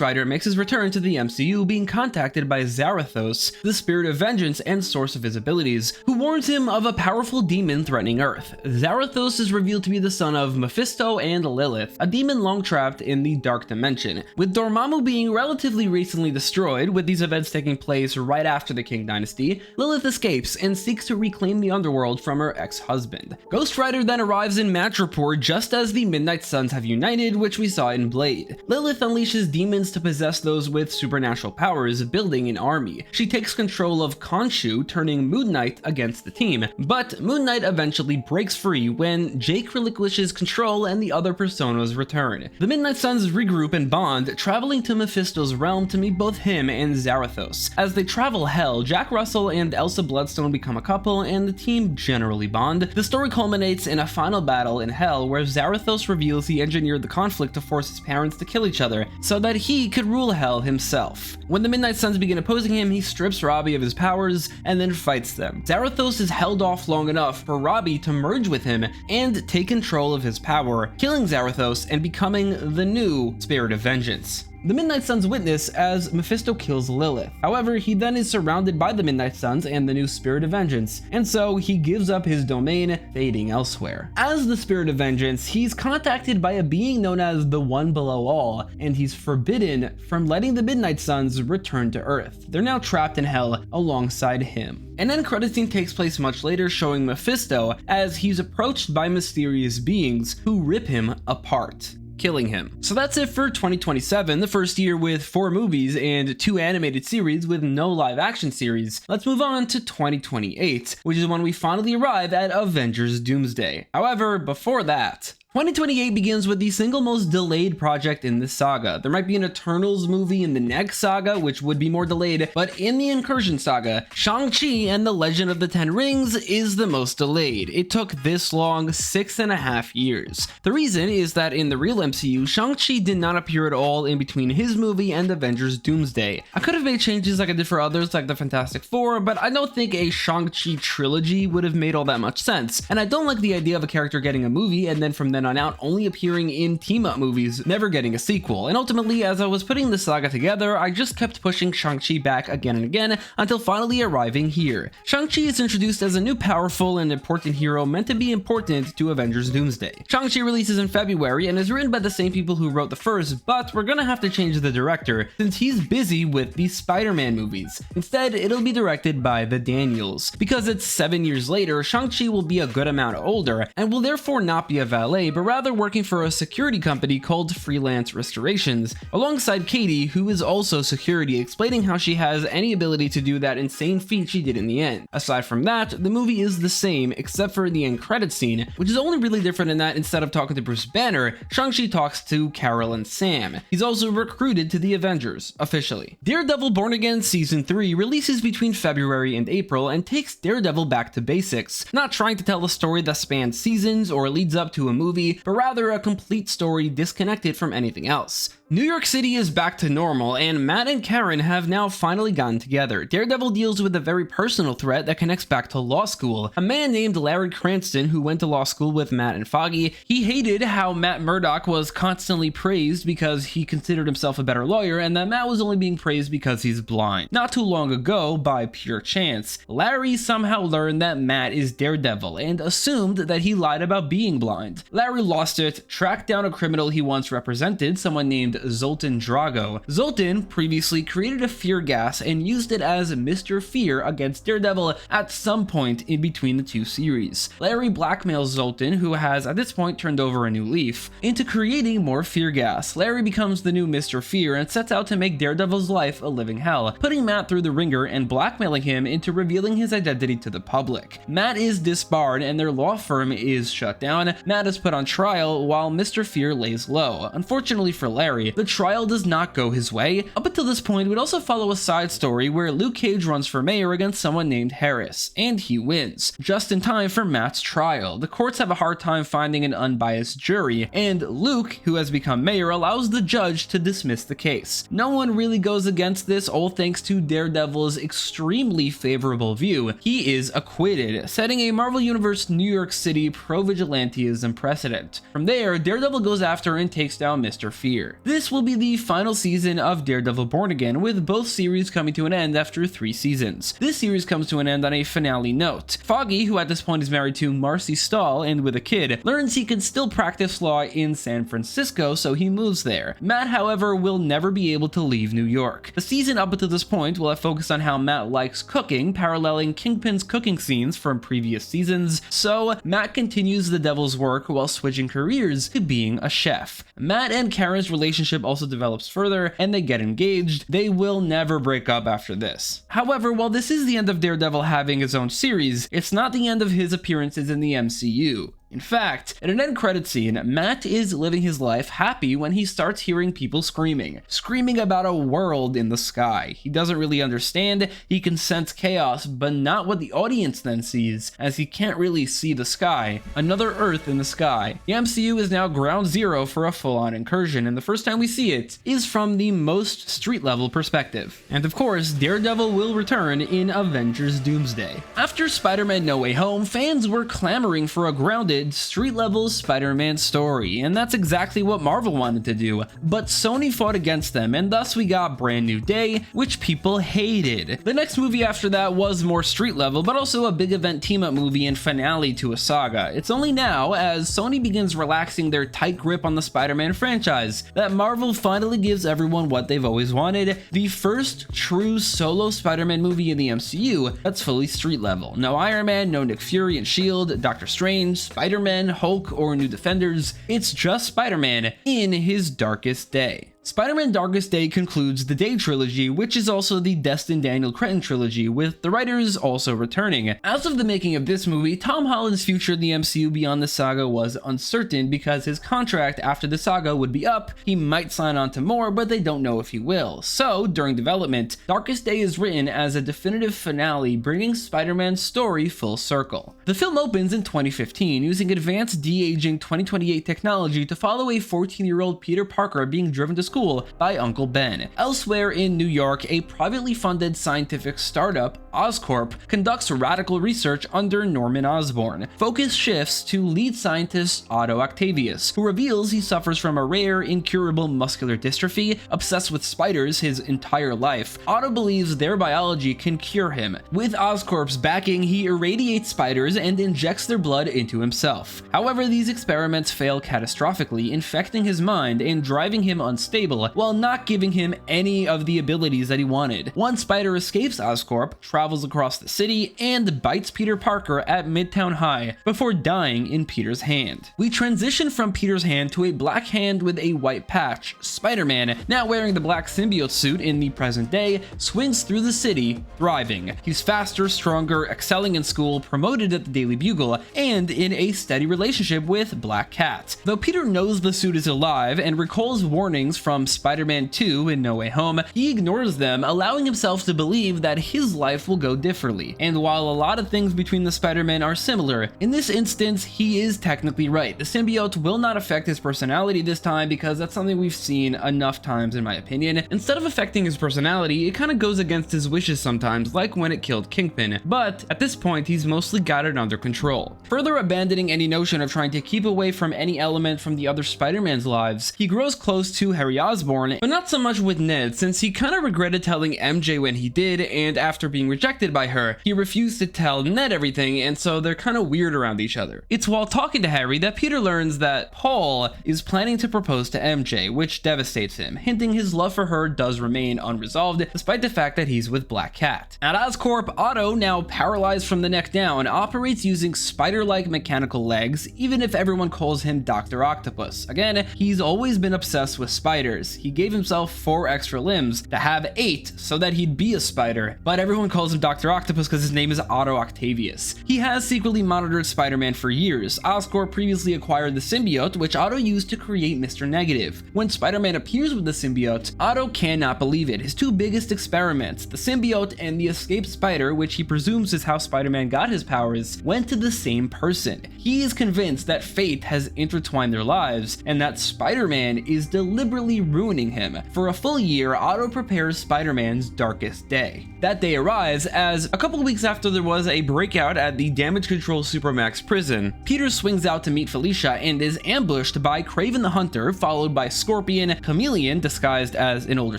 Rider, makes his return to the MCU, being contacted by Zarathos, the spirit of vengeance and source of his abilities, who warns him of a powerful demon threatening Earth. Zarathos is revealed to be the son of Mephisto and Lilith, a demon long trapped in the Dark Dimension, with Dormammu being relatively recently destroyed. With these events taking place right after the Kang Dynasty, Lilith escapes and seeks to reclaim the underworld from her ex-husband. Ghost Rider then arrives in Madripoor just as the Midnight Suns have united, which we saw in Blade. Lilith unleashes demons to possess those with supernatural powers, building an army. She takes control of Khonshu, turning Moon Knight against the team, but Moon Knight eventually breaks free when Jake relinquishes control and the other personas return. The Midnight Suns regroup and bond, traveling to Mephisto's realm to meet both him and Zarathos. As they travel Hell, Jack Russell and Elsa Bloodstone become a couple and the team generally bond. The story culminates in a final battle in Hell where Zarathos reveals he engineered the conflict to force his parents to kill each other so that he could rule Hell himself. When the Midnight Suns begin opposing him, he strips Robbie of his powers and then fights them. Zarathos is held off long enough for Robbie to merge with him and take control of his power, killing Zarathos and becoming the new Spirit of Vengeance. The Midnight Suns witness as Mephisto kills Lilith. However, he then is surrounded by the Midnight Suns and the new Spirit of Vengeance, and so he gives up his domain, fading elsewhere. As the Spirit of Vengeance, he's contacted by a being known as the One Below All, and he's forbidden from letting the Midnight Suns return to Earth. They're now trapped in Hell alongside him. An end credit scene takes place much later, showing Mephisto as he's approached by mysterious beings who rip him apart, killing him. So that's it for 2027, the first year with 4 movies and 2 animated series with no live action series. Let's move on to 2028, which is when we finally arrive at Avengers Doomsday. However, before that, 2028 begins with the single most delayed project in this saga. There might be an Eternals movie in the next saga, which would be more delayed, but in the Incursion SAGA, Shang-Chi and the Legend of the Ten Rings is the most delayed. It took this long, 6.5 years. The reason is that in the real MCU, Shang-Chi did not appear at all in between his movie and Avengers Doomsday. I could have made changes like I did for others like the Fantastic Four, but I don't think a Shang-Chi trilogy would have made all that much sense, and I don't like the idea of a character getting a movie and then from then X-Men on out only appearing in team-up movies, never getting a sequel, and ultimately, as I was putting the saga together, I just kept pushing Shang-Chi back again and again until finally arriving here. Shang-Chi is introduced as a new powerful and important hero meant to be important to Avengers Doomsday. Shang-Chi releases in February and is written by the same people who wrote the first, but we're gonna have to change the director since he's busy with the Spider-Man movies. Instead, it'll be directed by the Daniels. Because it's 7 years later, Shang-Chi will be a good amount older and will therefore not be a valet, but rather working for a security company called Freelance Restorations, alongside Katie, who is also security, explaining how she has any ability to do that insane feat she did in the end. Aside from that, the movie is the same except for the end credits scene, which is only really different in that instead of talking to Bruce Banner, Shang-Chi talks to Carol and Sam. He's also recruited to the Avengers, officially. Daredevil Born Again Season 3 releases between February and April and takes Daredevil back to basics, not trying to tell a story that spans seasons or leads up to a movie, but rather a complete story disconnected from anything else. New York City is back to normal, and Matt and Karen have now finally gotten together. Daredevil deals with a very personal threat that connects back to law school. A man named Larry Cranston, who went to law school with Matt and Foggy, he hated how Matt Murdock was constantly praised because he considered himself a better lawyer, and that Matt was only being praised because he's blind. Not too long ago, by pure chance, Larry somehow learned that Matt is Daredevil and assumed that he lied about being blind. Larry lost it, tracked down a criminal he once represented, someone named Zoltan Drago. Zoltan previously created a fear gas and used it as Mr. Fear against Daredevil at some point in between the two series. Larry blackmails Zoltan, who has at this point turned over a new leaf, into creating more fear gas. Larry becomes the new Mr. Fear and sets out to make Daredevil's life a living hell, putting Matt through the ringer and blackmailing him into revealing his identity to the public. Matt is disbarred and their law firm is shut down. Matt is put on trial while Mr. Fear lays low. Unfortunately for Larry, the trial does not go his way. Up until this point, we'd also follow a side story where Luke Cage runs for mayor against someone named Harris, and he wins, just in time for Matt's trial. The courts have a hard time finding an unbiased jury, and Luke, who has become mayor, allows the judge to dismiss the case. No one really goes against this, all thanks to Daredevil's extremely favorable view. He is acquitted, setting a Marvel Universe New York City pro-vigilantism precedent. From there, Daredevil goes after and takes down Mr. Fear. This will be the final season of Daredevil Born Again, with both series coming to an end after 3 seasons. This series comes to an end on a finale note. Foggy, who at this point is married to Marcy Stahl and with a kid, learns he can still practice law in San Francisco, so he moves there. Matt, however, will never be able to leave New York. The season up until this point will have focused on how Matt likes cooking, paralleling Kingpin's cooking scenes from previous seasons, so Matt continues the devil's work while switching careers to being a chef. Matt and Karen's relationship also develops further, and they get engaged. They will never break up after this. However, while this is the end of Daredevil having his own series, it's not the end of his appearances in the MCU. In fact, in an end credit scene, Matt is living his life happy when he starts hearing people screaming about a world in the sky. He doesn't really understand, he can sense chaos, but not what the audience then sees, as he can't really see the sky. Another Earth in the sky. The MCU is now ground zero for a full-on incursion, and the first time we see it is from the most street-level perspective. And of course, Daredevil will return in Avengers Doomsday. After Spider-Man No Way Home, fans were clamoring for a grounded, street-level Spider-Man story, and that's exactly what Marvel wanted to do, but Sony fought against them, and thus we got Brand New Day, which people hated. The next movie after that was more street-level, but also a big event team-up movie and finale to a saga. It's only now, as Sony begins relaxing their tight grip on the Spider-Man franchise, that Marvel finally gives everyone what they've always wanted, the first true solo Spider-Man movie in the MCU that's fully street-level. No Iron Man, no Nick Fury and S.H.I.E.L.D., Doctor Strange, Spider-Man, Hulk, or New Defenders. It's just Spider-Man in his darkest day. Spider-Man Darkest Day concludes the Day trilogy, which is also the Destin Daniel Cretton trilogy, with the writers also returning. As of the making of this movie, Tom Holland's future in the MCU beyond the saga was uncertain because his contract after the saga would be up. He might sign on to more, but they don't know if he will. So, during development, Darkest Day is written as a definitive finale, bringing Spider-Man's story full circle. The film opens in 2015 using advanced de-aging 2028 technology to follow a 14-year-old Peter Parker being driven to school by Uncle Ben. Elsewhere in New York, a privately funded scientific startup, Oscorp, conducts radical research under Norman Osborn. Focus shifts to lead scientist Otto Octavius, who reveals he suffers from a rare, incurable muscular dystrophy, obsessed with spiders his entire life. Otto believes their biology can cure him. With Oscorp's backing, he irradiates spiders and injects their blood into himself. However, these experiments fail catastrophically, infecting his mind and driving him unstable, while not giving him any of the abilities that he wanted. One spider escapes Oscorp, travels across the city, and bites Peter Parker at Midtown High before dying in Peter's hand. We transition from Peter's hand to a black hand with a white patch. Spider-Man, now wearing the black symbiote suit in the present day, swings through the city, thriving. He's faster, stronger, excelling in school, promoted at the Daily Bugle, and in a steady relationship with Black Cat. Though Peter knows the suit is alive and recalls warnings from Spider-Man 2 in No Way Home, he ignores them, allowing himself to believe that his life will go differently. And while a lot of things between the Spider-Men are similar, in this instance, he is technically right. The symbiote will not affect his personality this time because that's something we've seen enough times in my opinion. Instead of affecting his personality, it kind of goes against his wishes sometimes, like when it killed Kingpin, but at this point he's mostly got it under control. Further abandoning any notion of trying to keep away from any element from the other Spider-Man's lives, he grows close to Harry Osborn, but not so much with Ned, since he kind of regretted telling MJ when he did, and after being rejected by her, he refused to tell Ned everything, and so they're kind of weird around each other. It's while talking to Harry that Peter learns that Paul is planning to propose to MJ, which devastates him, hinting his love for her does remain unresolved, despite the fact that he's with Black Cat. At Oscorp, Otto, now paralyzed from the neck down, operates using spider-like mechanical legs, even if everyone calls him Dr. Octopus. Again, he's always been obsessed with spiders. He gave himself 4 extra limbs to have 8 so that he'd be a spider, but everyone calls him Dr. Octopus because his name is Otto Octavius. He has secretly monitored Spider-Man for years. Oscorp previously acquired the symbiote, which Otto used to create Mr. Negative. When Spider-Man appears with the symbiote, Otto cannot believe it. His 2 biggest experiments, the symbiote and the escaped spider, which he presumes is how Spider-Man got his powers, went to the same person. He is convinced that fate has intertwined their lives, and that Spider-Man is deliberately ruining him. For a full year, Otto prepares Spider-Man's darkest day. That day arrives as, a couple weeks after there was a breakout at the Damage Control Supermax prison, Peter swings out to meet Felicia and is ambushed by Kraven the Hunter, followed by Scorpion, Chameleon disguised as an older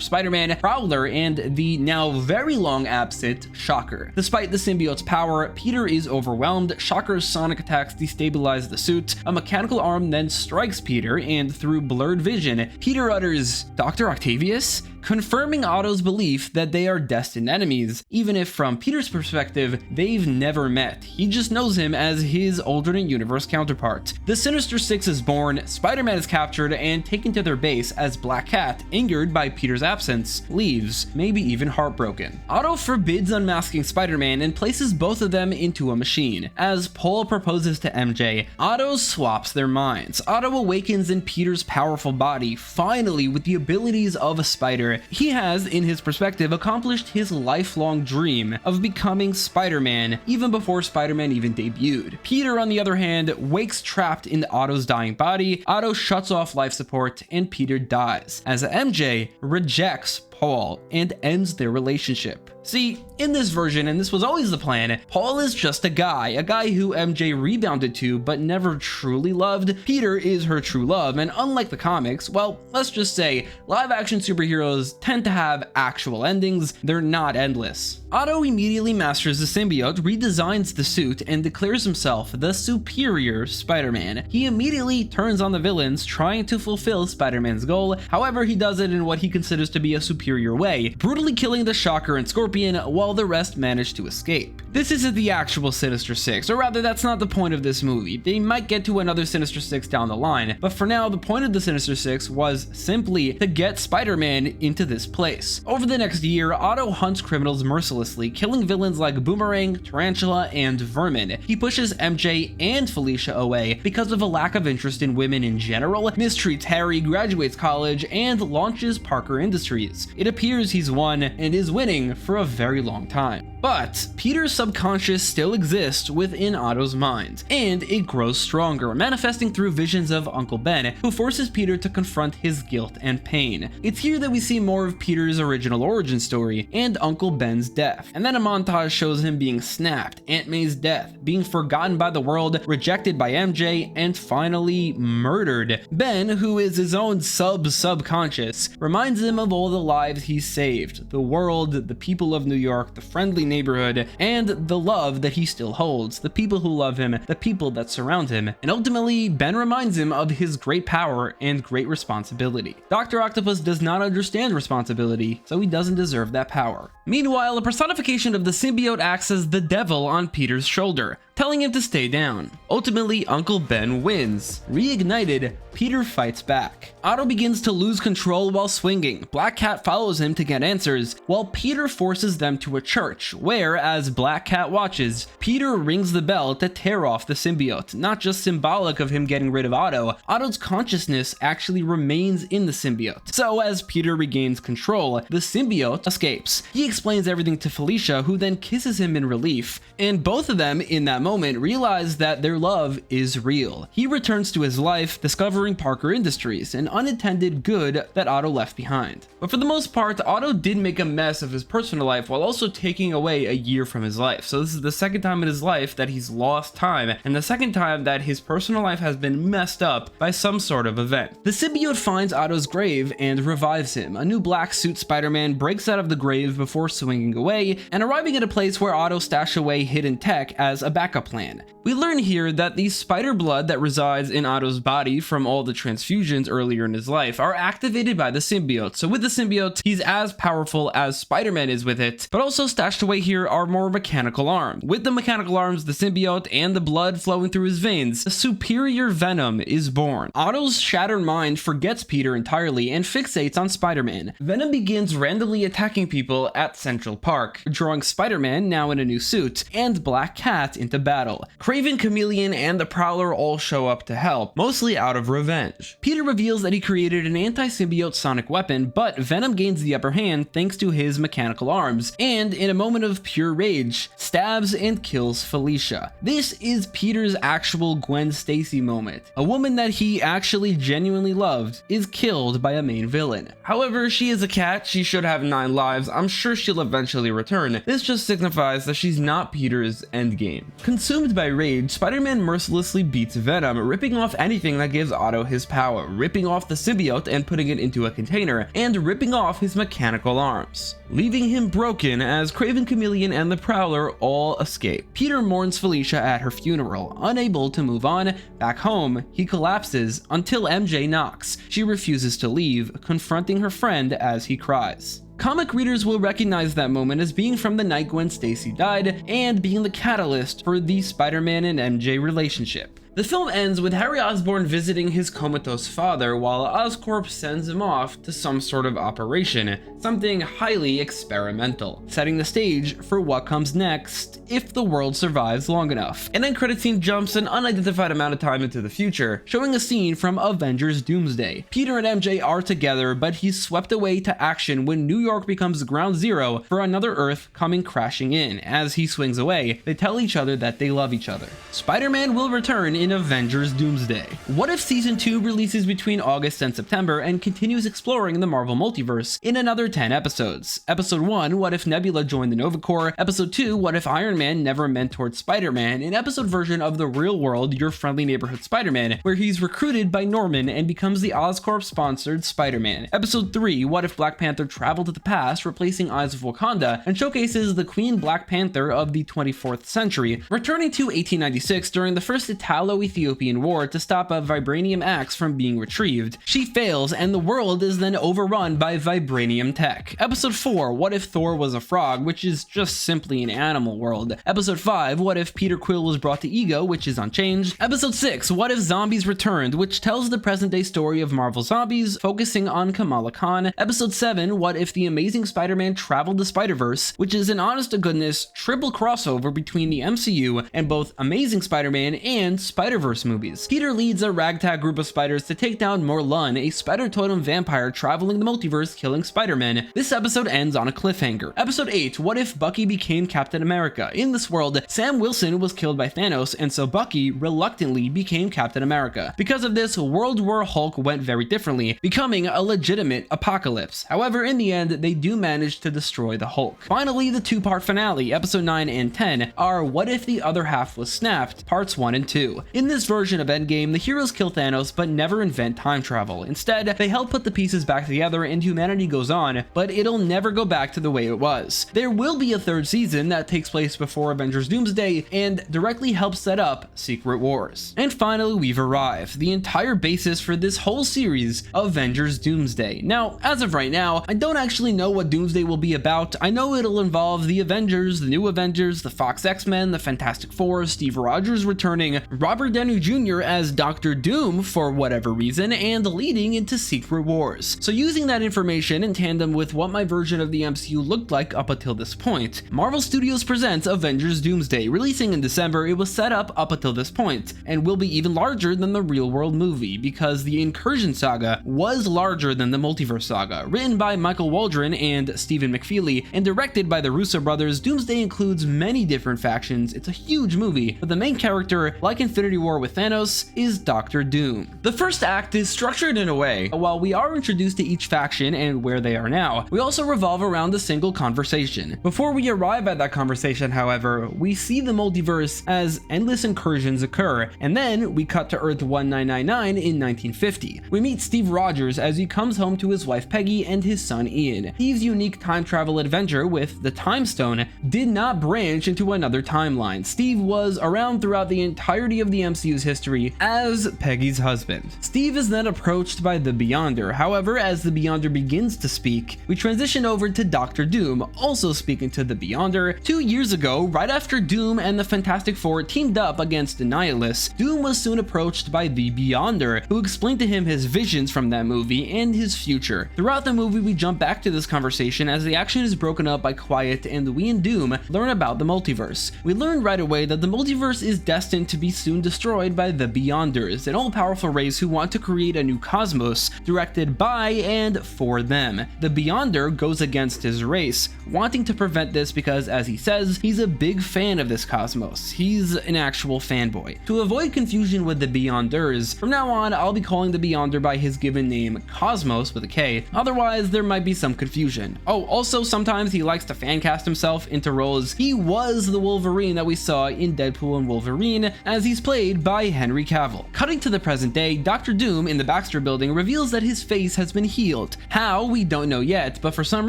Spider-Man, Prowler, and the now very long absent Shocker. Despite the symbiote's power, Peter is overwhelmed. Shocker's sonic attacks destabilize the suit. A mechanical arm then strikes Peter, and through blurred vision, Peter utters, "Dr. Octavius?" confirming Otto's belief that they are destined enemies, even if from Peter's perspective, they've never met. He just knows him as his alternate universe counterpart. The Sinister Six is born, Spider-Man is captured and taken to their base as Black Cat, injured by Peter's absence, leaves, maybe even heartbroken. Otto forbids unmasking Spider-Man and places both of them into a machine. As Paul proposes to MJ, Otto swaps their minds. Otto awakens in Peter's powerful body, finally with the abilities of a spider. He has, in his perspective, accomplished his lifelong dream of becoming Spider-Man even before Spider-Man even debuted. Peter, on the other hand, wakes trapped in Otto's dying body. Otto shuts off life support and Peter dies, as MJ rejects Paul and ends their relationship. See, in this version, and this was always the plan, Paul is just a guy who MJ rebounded to but never truly loved. Peter is her true love, and unlike the comics, well, let's just say, live-action superheroes tend to have actual endings, they're not endless. Otto immediately masters the symbiote, redesigns the suit, and declares himself the superior Spider-Man. He immediately turns on the villains, trying to fulfill Spider-Man's goal. However, he does it in what he considers to be a superior way, brutally killing the Shocker and Scorpion while the rest manage to escape. This isn't the actual Sinister Six, or rather that's not the point of this movie. They might get to another Sinister Six down the line, but for now the point of the Sinister Six was simply to get Spider-Man into this place. Over the next year, Otto hunts criminals mercilessly, killing villains like Boomerang, Tarantula, and Vermin. He pushes MJ and Felicia away because of a lack of interest in women in general, mistreats Harry, graduates college, and launches Parker Industries. It appears he's won, and is winning, for a very long time. But Peter's subconscious still exists within Otto's mind, and it grows stronger, manifesting through visions of Uncle Ben, who forces Peter to confront his guilt and pain. It's here that we see more of Peter's original origin story and Uncle Ben's death, and then a montage shows him being snapped, Aunt May's death, being forgotten by the world, rejected by MJ, and finally murdered. Ben, who is his own subconscious, reminds him of all the lives he's saved, the world, the people of New York, the friendly neighborhood, and the love that he still holds, the people who love him, the people that surround him, and ultimately Ben reminds him of his great power and great responsibility. Dr. Octopus does not understand responsibility, so he doesn't deserve that power. Meanwhile, a personification of the symbiote acts as the devil on Peter's shoulder, telling him to stay down. Ultimately, Uncle Ben wins. Reignited, Peter fights back. Otto begins to lose control while swinging. Black Cat follows him to get answers, while Peter forces them to a church, where, as Black Cat watches, Peter rings the bell to tear off the symbiote. Not just symbolic of him getting rid of Otto, Otto's consciousness actually remains in the symbiote. So as Peter regains control, the symbiote escapes. He explains everything to Felicia, who then kisses him in relief, and both of them in that moment realize that their love is real. He returns to his life, discovering Parker Industries, an unintended good that Otto left behind. But for the most part, Otto did make a mess of his personal life while also taking away a year from his life. So this is the second time in his life that he's lost time, and the second time that his personal life has been messed up by some sort of event. The symbiote finds Otto's grave and revives him. A new black suit Spider-Man breaks out of the grave before swinging away and arriving at a place where Otto stashed away hidden tech as a backup plan. We learn here that the spider blood that resides in Otto's body from all the transfusions earlier in his life are activated by the symbiote. So with the symbiote, he's as powerful as Spider-Man is with it, but also stashed away here are more mechanical arms. With the mechanical arms, the symbiote, and the blood flowing through his veins, a superior Venom is born. Otto's shattered mind forgets Peter entirely and fixates on Spider-Man. Venom begins randomly attacking people at Central Park, drawing Spider-Man, now in a new suit, and Black Cat into battle. Kraven, Chameleon, and the Prowler all show up to help, mostly out of revenge. Peter reveals that he created an anti-symbiote sonic weapon, but Venom gains the upper hand thanks to his mechanical arms, and in a moment of pure rage, stabs and kills Felicia. This is Peter's actual Gwen Stacy moment. A woman that he actually genuinely loved is killed by a main villain. However, she is a cat, she should have 9 lives, I'm sure she'll eventually return. This just signifies that she's not Peter's endgame. Consumed by rage, Spider-Man mercilessly beats Venom, ripping off anything that gives Otto his power, ripping off the symbiote and putting it into a container, and ripping off his mechanical arms, leaving him broken as Kraven, Chameleon, and the Prowler all escape. Peter mourns Felicia at her funeral. Unable to move on, back home, he collapses until MJ knocks. She refuses to leave, confronting her friend as he cries. Comic readers will recognize that moment as being from the night Gwen Stacy died and being the catalyst for the Spider-Man and MJ relationship. The film ends with Harry Osborn visiting his comatose father while Oscorp sends him off to some sort of operation, something highly experimental, setting the stage for what comes next if the world survives long enough. An end credit scene jumps an unidentified amount of time into the future, showing a scene from Avengers Doomsday. Peter and MJ are together, but he's swept away to action when New York becomes ground zero for another Earth coming crashing in. As he swings away, they tell each other that they love each other. Spider-Man will return in Avengers Doomsday. What if Season 2 releases between August and September and continues exploring the Marvel Multiverse in another 10 episodes? Episode 1, what if Nebula joined the Nova Corps? Episode 2, what if Iron Man never mentored Spider-Man? An episode version of the real world Your Friendly Neighborhood Spider-Man, where he's recruited by Norman and becomes the Oscorp-sponsored Spider-Man. Episode 3, what if Black Panther traveled to the past, replacing Eyes of Wakanda, and showcases the Queen Black Panther of the 24th century, returning to 1896 during the first Italo-Ethiopian War to stop a vibranium axe from being retrieved. She fails, and the world is then overrun by vibranium tech. Episode 4, what if Thor was a frog, which is just simply an animal world. Episode 5, what if Peter Quill was brought to Ego, which is unchanged. Episode 6, what if Zombies Returned, which tells the present-day story of Marvel Zombies, focusing on Kamala Khan. Episode 7, what if the Amazing Spider-Man traveled the Spider-Verse, which is an honest-to-goodness triple crossover between the MCU and both Amazing Spider-Man and Spider-Man Spider-Verse movies. Peter leads a ragtag group of spiders to take down Morlun, a spider totem vampire traveling the multiverse killing Spider-Man. This episode ends on a cliffhanger. Episode 8, what if Bucky became Captain America? In this world, Sam Wilson was killed by Thanos, and so Bucky reluctantly became Captain America. Because of this, World War Hulk went very differently, becoming a legitimate apocalypse. However, in the end, they do manage to destroy the Hulk. Finally, the two-part finale, episode 9 and 10, are What If the Other Half Was Snapped, parts 1 and 2. In this version of Endgame, the heroes kill Thanos but never invent time travel. Instead, they help put the pieces back together and humanity goes on, but it'll never go back to the way it was. There will be a third season that takes place before Avengers Doomsday and directly helps set up Secret Wars. And finally, we've arrived, the entire basis for this whole series, Avengers Doomsday. Now, as of right now, I don't actually know what Doomsday will be about. I know it'll involve the Avengers, the new Avengers, the Fox X-Men, the Fantastic Four, Steve Rogers returning, Robert Downey Jr. as Dr. Doom for whatever reason, and leading into Secret Wars. So using that information in tandem with what my version of the MCU looked like up until this point, Marvel Studios presents Avengers Doomsday. Releasing in December, it was set up until this point, and will be even larger than the real-world movie, because the Incursion SAGA was larger than the Multiverse SAGA. Written by Michael Waldron and Stephen McFeely, and directed by the Russo brothers, Doomsday includes many different factions. It's a huge movie, but the main character, like Infinity War with Thanos, is Dr. Doom. The first act is structured in a way, while we are introduced to each faction and where they are now, we also revolve around a single conversation. Before we arrive at that conversation, however, we see the multiverse as endless incursions occur, and then we cut to Earth 1999 in 1950. We meet Steve Rogers as he comes home to his wife Peggy and his son Ian. Steve's unique time travel adventure with the Time Stone did not branch into another timeline. Steve was around throughout the entirety of the MCU's history as Peggy's husband. Steve is then approached by the Beyonder. However, as the Beyonder begins to speak, we transition over to Dr. Doom, also speaking to the Beyonder. 2 years ago, right after Doom and the Fantastic Four teamed up against Annihilus, Doom was soon approached by the Beyonder, who explained to him his visions from that movie and his future. Throughout the movie, we jump back to this conversation as the action is broken up by Quiet, and we and Doom learn about the multiverse. We learn right away that the multiverse is destined to be soon destroyed by the Beyonders, an all-powerful race who want to create a new cosmos directed by and for them. The Beyonder goes against his race, wanting to prevent this because, as he says, he's a big fan of this cosmos. He's an actual fanboy. To avoid confusion with the Beyonders, from now on I'll be calling the Beyonder by his given name, Cosmos with a K, otherwise there might be some confusion. Oh, also sometimes he likes to fan cast himself into roles. He was the Wolverine that we saw in Deadpool and Wolverine, as he's played by Henry Cavill. Cutting to the present day, Dr. Doom in the Baxter Building reveals that his face has been healed. How, we don't know yet, but for some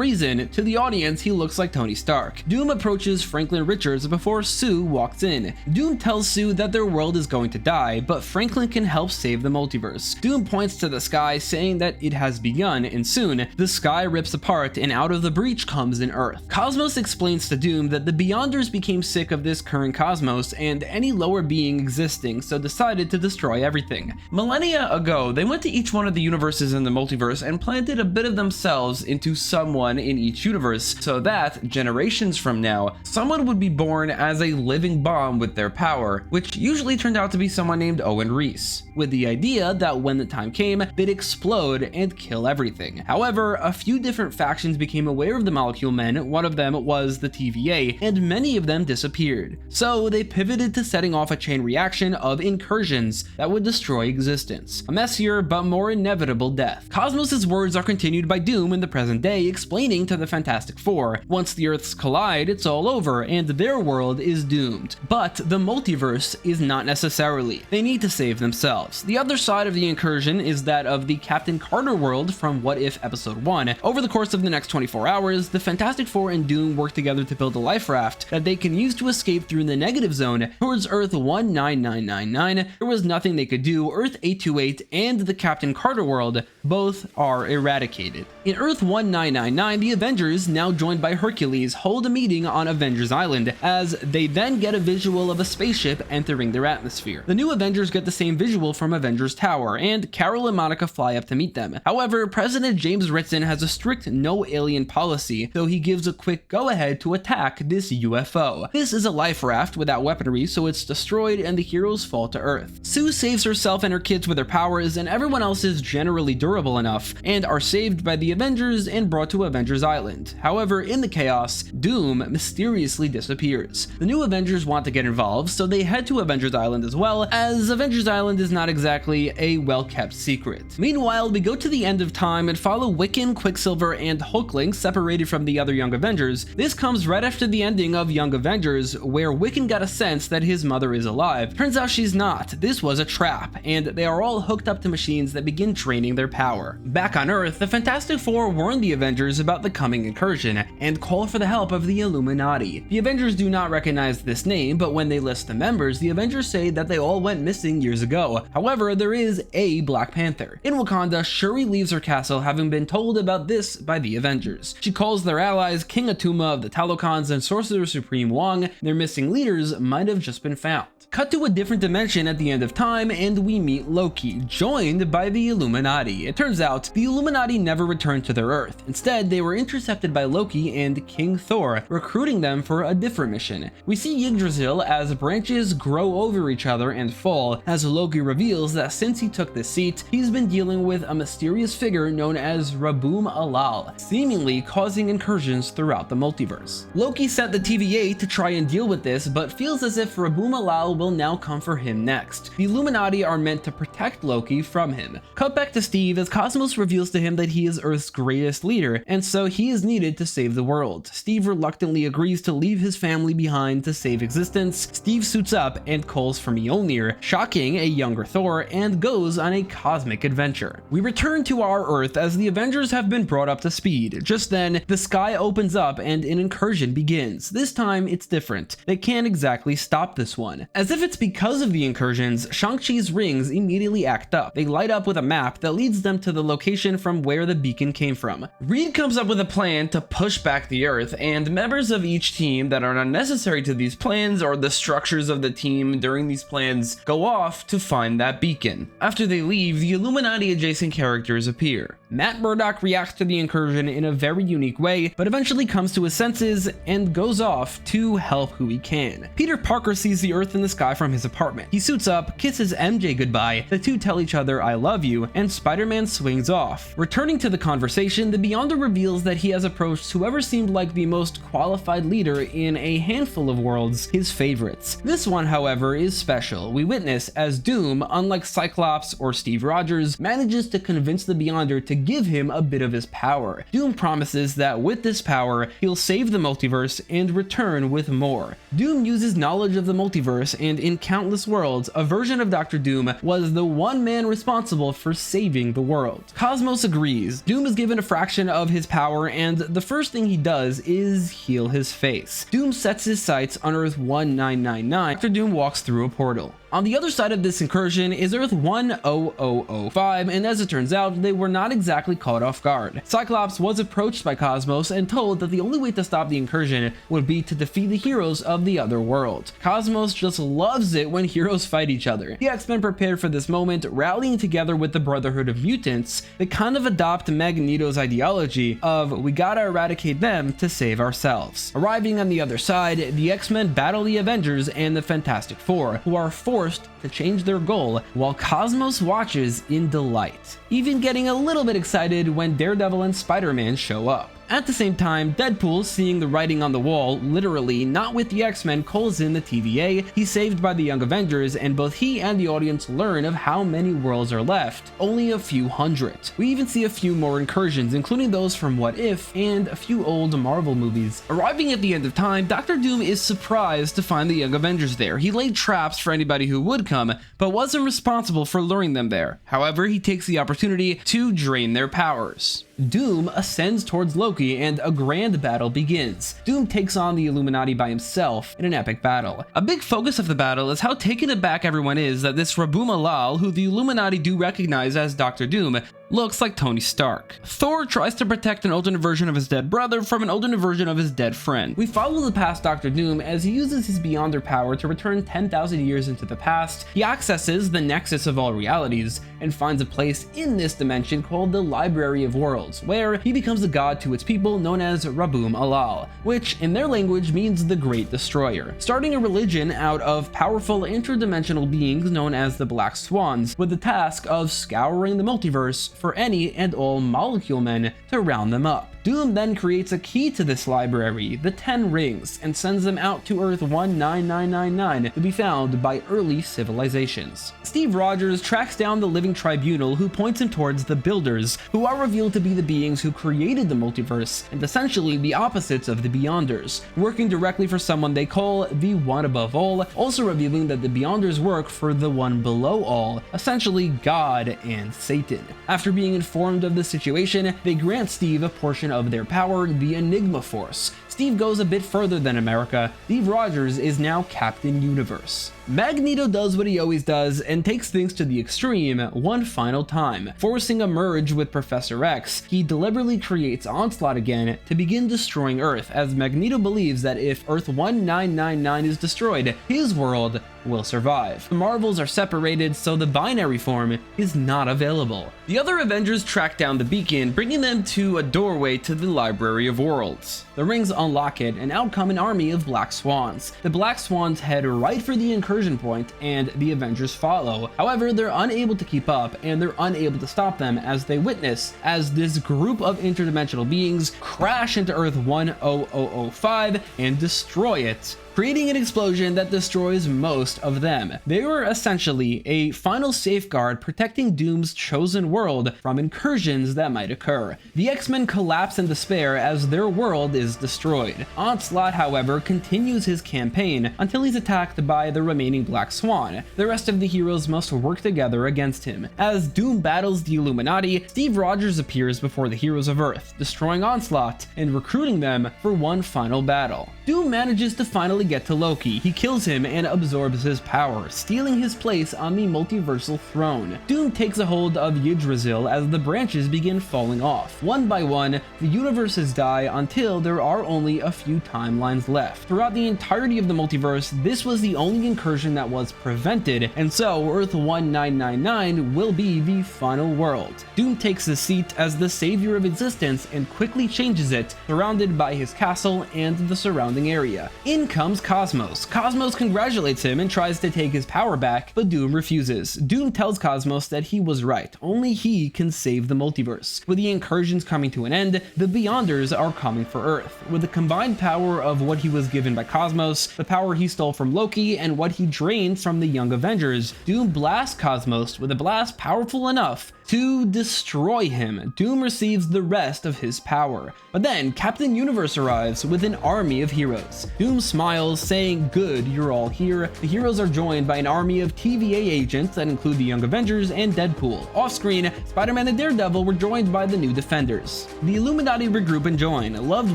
reason, to the audience he looks like Tony Stark. Doom approaches Franklin Richards before Sue walks in. Doom tells Sue that their world is going to die, but Franklin can help save the multiverse. Doom points to the sky, saying that it has begun, and soon, the sky rips apart and out of the breach comes an Earth. Cosmos explains to Doom that the Beyonders became sick of this current cosmos and any lower being existing, so decided to destroy everything. Millennia ago, they went to each one of the universes in the multiverse and planted a bit of themselves into someone in each universe, so that, generations from now, someone would be born as a living bomb with their power, which usually turned out to be someone named Owen Reese, with the idea that when the time came, they'd explode and kill everything. However, a few different factions became aware of the Molecule Men. One of them was the TVA, and many of them disappeared. So they pivoted to setting off a chain reaction of incursions that would destroy existence. A messier but more inevitable death. Cosmos' words are continued by Doom in the present day, explaining to the Fantastic Four, once the Earths collide, it's all over, and their world is doomed. But the multiverse is not necessarily. They need to save themselves. The other side of the incursion is that of the Captain Carter world from What If Episode 1. Over the course of the next 24 hours, the Fantastic Four and Doom work together to build a life raft that they can use to escape through the negative zone towards Earth 19999. There was nothing they could do. Earth 828 and the Captain Carter world both are eradicated. In Earth 1999, the Avengers, now joined by Hercules, hold a meeting on Avengers Island, as they then get a visual of a spaceship entering their atmosphere. The new Avengers get the same visual from Avengers Tower, and Carol and Monica fly up to meet them. However, President James Ritson has a strict no alien policy, though he gives a quick go-ahead to attack this UFO. This is a life raft without weaponry, so it's destroyed and the heroes fall to Earth. Sue saves herself and her kids with her powers, and everyone else is generally durable enough and are saved by the Avengers and brought to Avengers Island. However, in the chaos, Doom mysteriously disappears. The new Avengers want to get involved, so they head to Avengers Island as well, as Avengers Island is not exactly a well-kept secret. Meanwhile, we go to the end of time and follow Wiccan, Quicksilver, and Hulkling separated from the other Young Avengers. This comes right after the ending of Young Avengers, where Wiccan got a sense that his mother is alive. Turns out she's not. This was a trap, and they are all hooked up to machines that begin draining their power. Back on Earth, the Fantastic Four warn the Avengers about the coming incursion and call for the help of the Illuminati. The Avengers do not recognize this name, but when they list the members, the Avengers say that they all went missing years ago. However, there is a Black Panther. In Wakanda, Shuri leaves her castle having been told about this by the Avengers. She calls their allies King Atuma of the Talokans and Sorcerer Supreme Wong. Their missing leaders might have just been found. Cut to a different dimension at the end of time, and we meet Loki, joined by the Illuminati. It turns out, the Illuminati never returned to their Earth. Instead, they were intercepted by Loki and King Thor, recruiting them for a different mission. We see Yggdrasil as branches grow over each other and fall, as Loki reveals that since he took this seat, he's been dealing with a mysterious figure known as Raboom Alal, seemingly causing incursions throughout the multiverse. Loki sent the TVA to try and deal with this, but feels as if Raboom Alal will now come for him next. The Illuminati are meant to protect Loki from him. Cut back to Steve as Cosmos reveals to him that he is Earth's greatest leader, and so he is needed to save the world. Steve reluctantly agrees to leave his family behind to save existence. Steve suits up and calls for Mjolnir, shocking a younger Thor, and goes on a cosmic adventure. We return to our Earth as the Avengers have been brought up to speed. Just then, the sky opens up and an incursion begins. This time, it's different. They can't exactly stop this one. As if it's because of the incursions, Shang-Chi's rings immediately act up. They light up with a map that leads them to the location from where the beacon came from. Reed comes up with a plan to push back the Earth, and members of each team that are not necessary to these plans or the structures of the team during these plans go off to find that beacon. After they leave, the Illuminati adjacent characters appear. Matt Murdock reacts to the incursion in a very unique way, but eventually comes to his senses and goes off to help who he can. Peter Parker sees the Earth in the sky from his apartment. He suits up, kisses MJ goodbye, the two tell each other "I love you," and Spider-Man swings off. Returning to the conversation, the Beyonder reveals that he has approached whoever seemed like the most qualified leader in a handful of worlds, his favorites. This one, however, is special. We witness as Doom, unlike Cyclops or Steve Rogers, manages to convince the Beyonder to give him a bit of his power. Doom promises that with this power, he'll save the multiverse and return with more. Doom uses knowledge of the multiverse, and in countless worlds, a version of Dr. Doom was the one man responsible for saving the world. Cosmos agrees. Doom is given a fraction of his power, and the first thing he does is heal his face. Doom sets his sights on Earth 1999 after Doom walks through a portal. On the other side of this incursion is Earth 10005, and as it turns out, they were not exactly caught off guard. Cyclops was approached by Cosmos and told that the only way to stop the incursion would be to defeat the heroes of the other world. Cosmos just loves it when heroes fight each other. The X-Men prepared for this moment, rallying together with the Brotherhood of Mutants. They kind of adopt Magneto's ideology of "we gotta eradicate them to save ourselves." Arriving on the other side, the X-Men battle the Avengers and the Fantastic Four, who are forced to change their goal, while Cosmos watches in delight, even getting a little bit excited when Daredevil and Spider-Man show up. At the same time, Deadpool, seeing the writing on the wall, literally not with the X-Men, calls in the TVA. He's saved by the Young Avengers, and both he and the audience learn of how many worlds are left, only a few hundred. We even see a few more incursions, including those from What If and a few old Marvel movies. Arriving at the end of time, Dr. Doom is surprised to find the Young Avengers there. He laid traps for anybody who would come, but wasn't responsible for luring them there. However, he takes the opportunity to drain their powers. Doom ascends towards Loki and a grand battle begins. Doom takes on the Illuminati by himself in an epic battle. A big focus of the battle is how taken aback everyone is that this Raboom Alal, who the Illuminati do recognize as Dr. Doom, looks like Tony Stark. Thor tries to protect an alternate version of his dead brother from an alternate version of his dead friend. We follow the past Doctor Doom as he uses his Beyonder power to return 10,000 years into the past. He accesses the Nexus of all realities and finds a place in this dimension called the Library of Worlds, where he becomes a god to its people known as Rabum Alal, which in their language means the Great Destroyer, starting a religion out of powerful interdimensional beings known as the Black Swans, with the task of scouring the multiverse for any and all molecule men to round them up. Doom then creates a key to this library, the 10 Rings, and sends them out to Earth 19999 to be found by early civilizations. Steve Rogers tracks down the Living Tribunal, who points him towards the Builders, who are revealed to be the beings who created the multiverse and essentially the opposites of the Beyonders, working directly for someone they call the One Above All, also revealing that the Beyonders work for the One Below All, essentially God and Satan. After being informed of the situation, they grant Steve a portion of their power, the Enigma Force. Steve goes a bit further than America. Steve Rogers is now Captain Universe. Magneto does what he always does and takes things to the extreme one final time. Forcing a merge with Professor X, he deliberately creates Onslaught again to begin destroying Earth, as Magneto believes that if Earth 1999 is destroyed, his world will survive. The Marvels are separated, so the binary form is not available. The other Avengers track down the beacon, bringing them to a doorway to the Library of Worlds. The rings unlock it, and out come an army of Black Swans. The Black Swans head right for the Incursion point, and the Avengers follow. However, they're unable to keep up, and they're unable to stop them as they witness as this group of interdimensional beings crash into Earth 10005 and destroy it, creating an explosion that destroys most of them. They were essentially a final safeguard protecting Doom's chosen world from incursions that might occur. The X-Men collapse in despair as their world is destroyed. Onslaught, however, continues his campaign until he's attacked by the remaining Black Swan. The rest of the heroes must work together against him. As Doom battles the Illuminati, Steve Rogers appears before the heroes of Earth, destroying Onslaught and recruiting them for one final battle. Doom manages to finally get to Loki. He kills him and absorbs his power, stealing his place on the multiversal throne. Doom takes a hold of Yggdrasil as the branches begin falling off. One by one, the universes die until there are only a few timelines left. Throughout the entirety of the multiverse, this was the only incursion that was prevented, and so Earth 1999 will be the final world. Doom takes his seat as the savior of existence and quickly changes it, surrounded by his castle and the surrounding area. In comes Cosmos. Cosmos congratulates him and tries to take his power back, but Doom refuses. Doom tells Cosmos that he was right. Only he can save the multiverse. With the incursions coming to an end, the Beyonders are coming for Earth. With the combined power of what he was given by Cosmos, the power he stole from Loki, and what he drained from the Young Avengers, Doom blasts Cosmos with a blast powerful enough to destroy him. Doom receives the rest of his power. But then Captain Universe arrives with an army of heroes. Doom smiles, saying, "Good, you're all here." The heroes are joined by an army of TVA agents that include the Young Avengers and Deadpool. Off-screen, Spider-Man and Daredevil were joined by the New Defenders. The Illuminati regroup and join, loved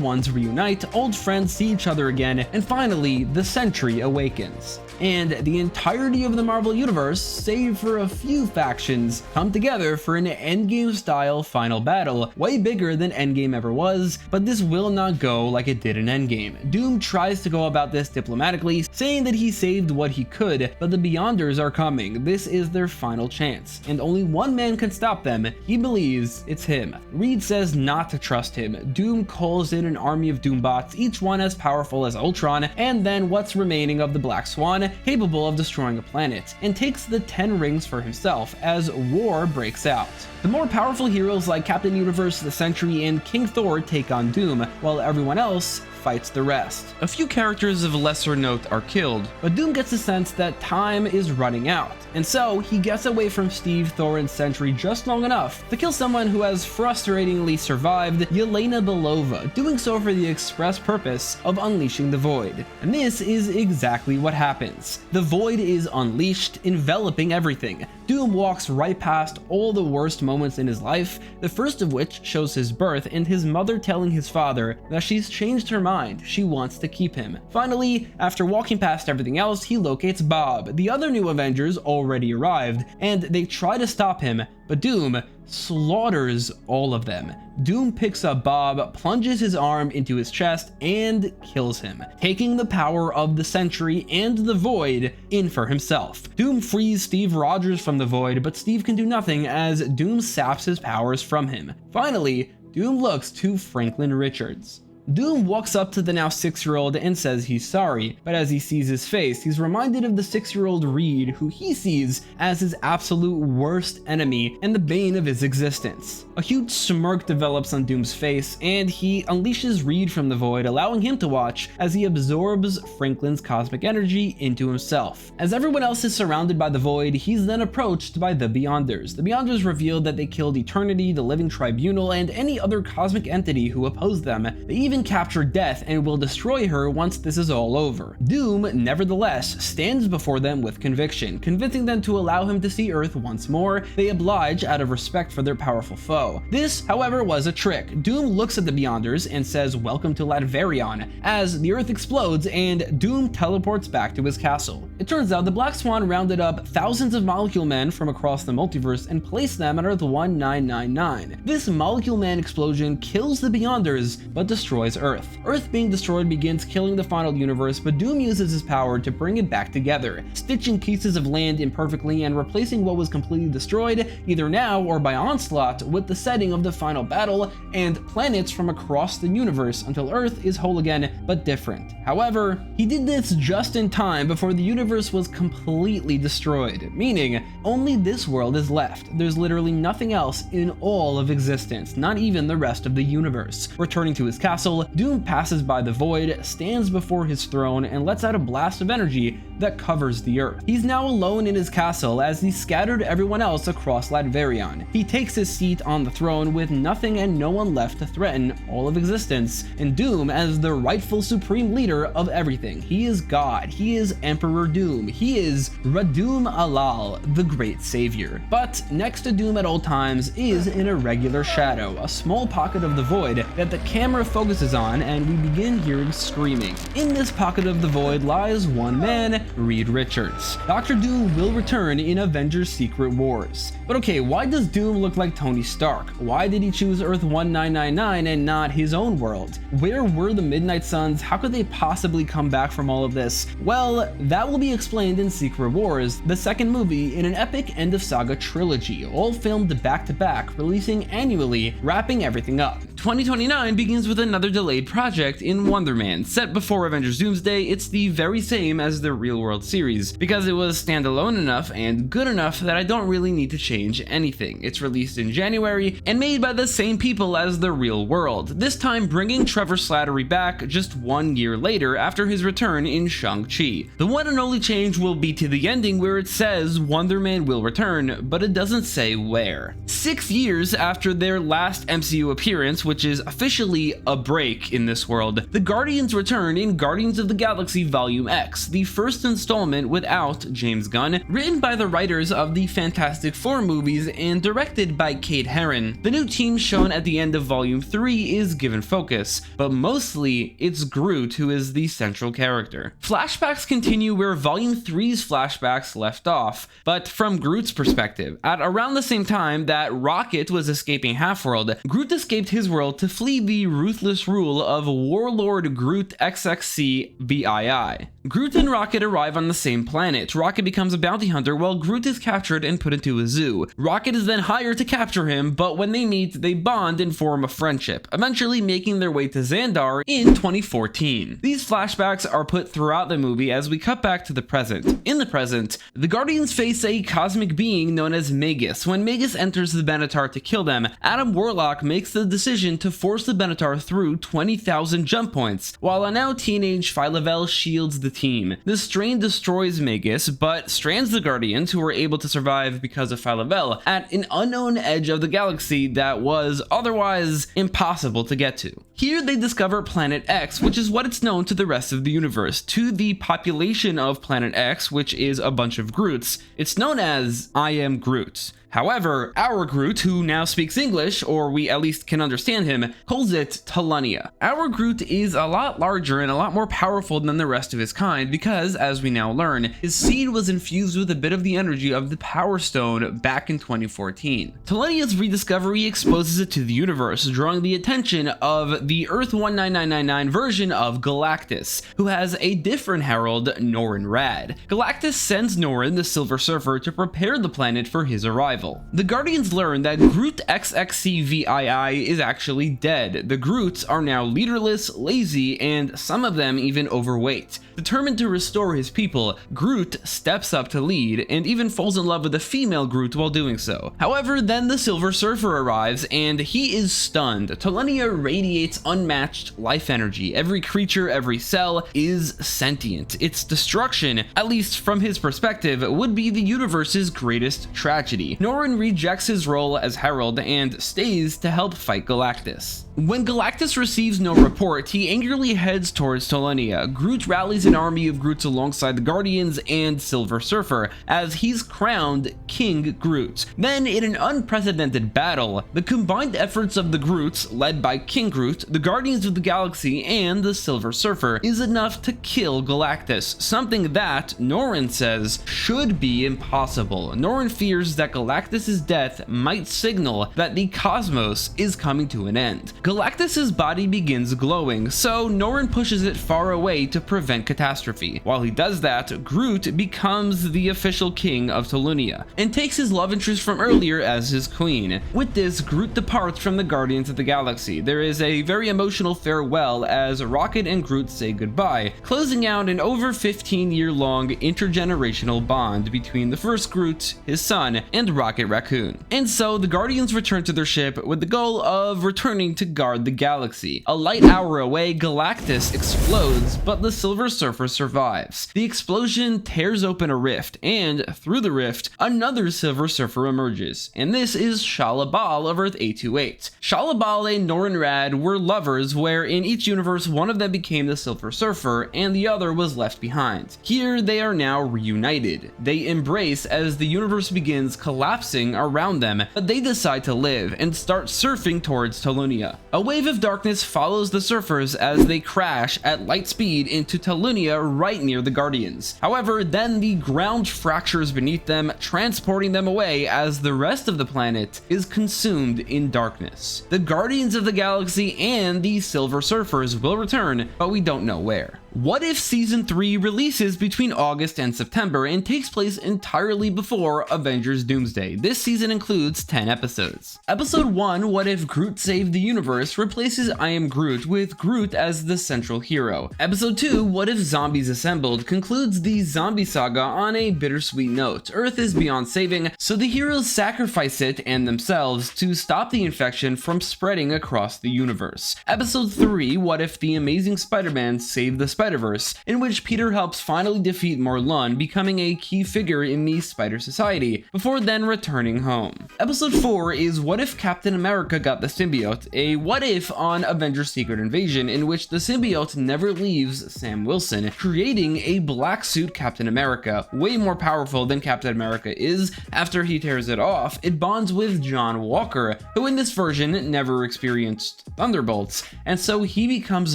ones reunite, old friends see each other again, and finally, the Sentry awakens. And the entirety of the Marvel Universe, save for a few factions, come together for an Endgame-style final battle, way bigger than Endgame ever was, but this will not go like it did in Endgame. Doom tries to go about this diplomatically, saying that he saved what he could, but the Beyonders are coming. This is their final chance, and only one man can stop them. He believes it's him. Reed says not to trust him. Doom calls in an army of Doombots, each one as powerful as Ultron, and then what's remaining of the Black Swan, capable of destroying a planet, and takes the 10 rings for himself as war breaks out. The more powerful heroes like Captain Universe, the Sentry, and King Thor take on Doom, while everyone else fights the rest. A few characters of lesser note are killed, but Doom gets the sense that time is running out, and so he gets away from Steve, Thor, and Sentry just long enough to kill someone who has frustratingly survived, Yelena Belova, doing so for the express purpose of unleashing the Void. And this is exactly what happens. The Void is unleashed, enveloping everything. Doom walks right past all the worst moments in his life, the first of which shows his birth and his mother telling his father that she's changed her mind, she wants to keep him. Finally, after walking past everything else, he locates Bob. The other new Avengers already arrived, and they try to stop him, but Doom slaughters all of them. Doom picks up Bob, plunges his arm into his chest, and kills him, taking the power of the Sentry and the Void in for himself. Doom frees Steve Rogers from the Void, but Steve can do nothing as Doom saps his powers from him. Finally, Doom looks to Franklin Richards. Doom walks up to the now 6-year-old and says he's sorry, but as he sees his face, he's reminded of the 6-year-old Reed, who he sees as his absolute worst enemy and the bane of his existence. A huge smirk develops on Doom's face, and he unleashes Reed from the Void, allowing him to watch as he absorbs Franklin's cosmic energy into himself. As everyone else is surrounded by the Void, he's then approached by the Beyonders. The Beyonders reveal that they killed Eternity, the Living Tribunal, and any other cosmic entity who opposed them. They even capture Death and will destroy her once this is all over. Doom, nevertheless, stands before them with conviction, convincing them to allow him to see Earth once more. They oblige out of respect for their powerful foe. This, however, was a trick. Doom looks at the Beyonders and says, "Welcome to Latveria," as the Earth explodes and Doom teleports back to his castle. It turns out the Black Swan rounded up thousands of Molecule Men from across the multiverse and placed them at Earth 1999. This Molecule Man explosion kills the Beyonders, but destroys Earth. Earth being destroyed begins killing the final universe, but Doom uses his power to bring it back together, stitching pieces of land imperfectly and replacing what was completely destroyed, either now or by Onslaught, with the setting of the final battle and planets from across the universe until Earth is whole again, but different. However, he did this just in time before the universe was completely destroyed, meaning only this world is left. There's literally nothing else in all of existence, not even the rest of the universe. Returning to his castle, Doom passes by the Void, stands before his throne, and lets out a blast of energy that covers the Earth. He's now alone in his castle as he scattered everyone else across Latveria. He takes his seat on the throne with nothing and no one left to threaten all of existence, and Doom as the rightful supreme leader of everything. He is God. He is Emperor Doom. He is Radum Alal, the great savior. But next to Doom at all times is an irregular shadow, a small pocket of the Void that the camera focuses on, and we begin hearing screaming. In this pocket of the Void lies one man, Reed Richards. Dr. Doom will return in Avengers Secret Wars. But okay, why does Doom look like Tony Stark? Why did he choose Earth 1999 and not his own world? Where were the Midnight Suns? How could they possibly come back from all of this? Well, that will be explained in Secret Wars, the second movie in an epic end of saga trilogy, all filmed back to back, releasing annually, wrapping everything up. 2029 begins with another delayed project in Wonder Man. Set before Avengers Doomsday, it's the very same as the real world series, because it was standalone enough and good enough that I don't really need to change anything. It's released in January and made by the same people as the real world, this time bringing Trevor Slattery back just 1 year later after his return in Shang-Chi. The one and only change will be to the ending where it says Wonder Man will return, but it doesn't say where. 6 years after their last MCU appearance, which is officially a break in this world, the Guardians return in Guardians of the Galaxy Volume X, the first installment without James Gunn, written by the writers of the Fantastic Four movies and directed by Kate Herron. The new team shown at the end of Volume 3 is given focus, but mostly it's Groot who is the central character. Flashbacks continue where Volume 3's flashbacks left off, but from Groot's perspective. At around the same time that Rocket was escaping Half-World, Groot escaped his world to flee the ruthless rule of Warlord Groot XXC VII. Groot and Rocket arrive on the same planet. Rocket becomes a bounty hunter while Groot is captured and put into a zoo. Rocket is then hired to capture him, but when they meet, they bond and form a friendship, eventually making their way to Xandar in 2014. These flashbacks are put throughout the movie as we cut back to the present. In the present, the Guardians face a cosmic being known as Magus. When Magus enters the Benatar to kill them, Adam Warlock makes the decision to force the Benatar through 20,000 jump points, while a now teenage Phyla-Vell shields the team. This strain destroys Magus, but strands the Guardians, who were able to survive because of Phyla-Vell, at an unknown edge of the galaxy that was otherwise impossible to get to. Here they discover Planet X, which is what it's known to the rest of the universe. To the population of Planet X, which is a bunch of Groots, it's known as I Am Groot. However, our Groot, who now speaks English, or we at least can understand him, calls it Tolunia. Our Groot is a lot larger and a lot more powerful than the rest of his kind because, as we now learn, his seed was infused with a bit of the energy of the Power Stone back in 2014. Tolunia's rediscovery exposes it to the universe, drawing the attention of the Earth 19999 version of Galactus, who has a different herald, Norrin Radd. Galactus sends Norrin, the Silver Surfer, to prepare the planet for his arrival. The Guardians learn that Groot XXCVII is actually dead. The Groots are now leaderless, lazy, and some of them even overweight. Determined to restore his people, Groot steps up to lead and even falls in love with a female Groot while doing so. However, then the Silver Surfer arrives and he is stunned. Tolunia radiates unmatched life energy. Every creature, every cell is sentient. Its destruction, at least from his perspective, would be the universe's greatest tragedy. Norrin rejects his role as Herald and stays to help fight Galactus. When Galactus receives no report, he angrily heads towards Tolunia. Groot rallies an army of Groots alongside the Guardians and Silver Surfer, as he's crowned King Groot. Then, in an unprecedented battle, the combined efforts of the Groots, led by King Groot, the Guardians of the Galaxy, and the Silver Surfer, is enough to kill Galactus, something that, Norrin says, should be impossible. Norrin fears that Galactus's death might signal that the cosmos is coming to an end. Galactus's body begins glowing, so Norrin pushes it far away to prevent catastrophe. While he does that, Groot becomes the official king of Tolunia, and takes his love interest from earlier as his queen. With this, Groot departs from the Guardians of the Galaxy. There is a very emotional farewell as Rocket and Groot say goodbye, closing out an over 15-year-long intergenerational bond between the first Groot, his son, and Rocket Raccoon. And so, the Guardians return to their ship with the goal of returning to guard the galaxy. A light hour away, Galactus explodes, but the Silver Surfer survives. The explosion tears open a rift, and through the rift, another Silver Surfer emerges, and this is Shalla-Bal of Earth 828. Shalla-Bal and Norrin Radd were lovers, where in each universe one of them became the Silver Surfer and the other was left behind. Here they are now reunited. They embrace as the universe begins collapsing around them, but they decide to live and start surfing towards Tolunia. A wave of darkness follows the surfers as they crash at light speed into Tolunia right near the Guardians. However, then the ground fractures beneath them, transporting them away as the rest of the planet is consumed in darkness. The Guardians of the Galaxy and the Silver Surfers will return, but we don't know where. What if Season 3 releases between August and September and takes place entirely before Avengers Doomsday? This season includes 10 episodes. Episode 1, What If Groot Saved the Universe, replaces I Am Groot with Groot as the central hero. Episode 2, What If Zombies Assembled, concludes the zombie saga on a bittersweet note. Earth is beyond saving, so the heroes sacrifice it and themselves to stop the infection from spreading across the universe. Episode 3, What If the Amazing Spider-Man Saved the Spider-Verse, in which Peter helps finally defeat Morlun, becoming a key figure in the Spider Society, before then returning home. Episode 4 is What If Captain America Got the Symbiote, a what if on Avengers Secret Invasion, in which the symbiote never leaves Sam Wilson, creating a black suit Captain America, way more powerful than Captain America is. After he tears it off, it bonds with John Walker, who in this version never experienced Thunderbolts, and so he becomes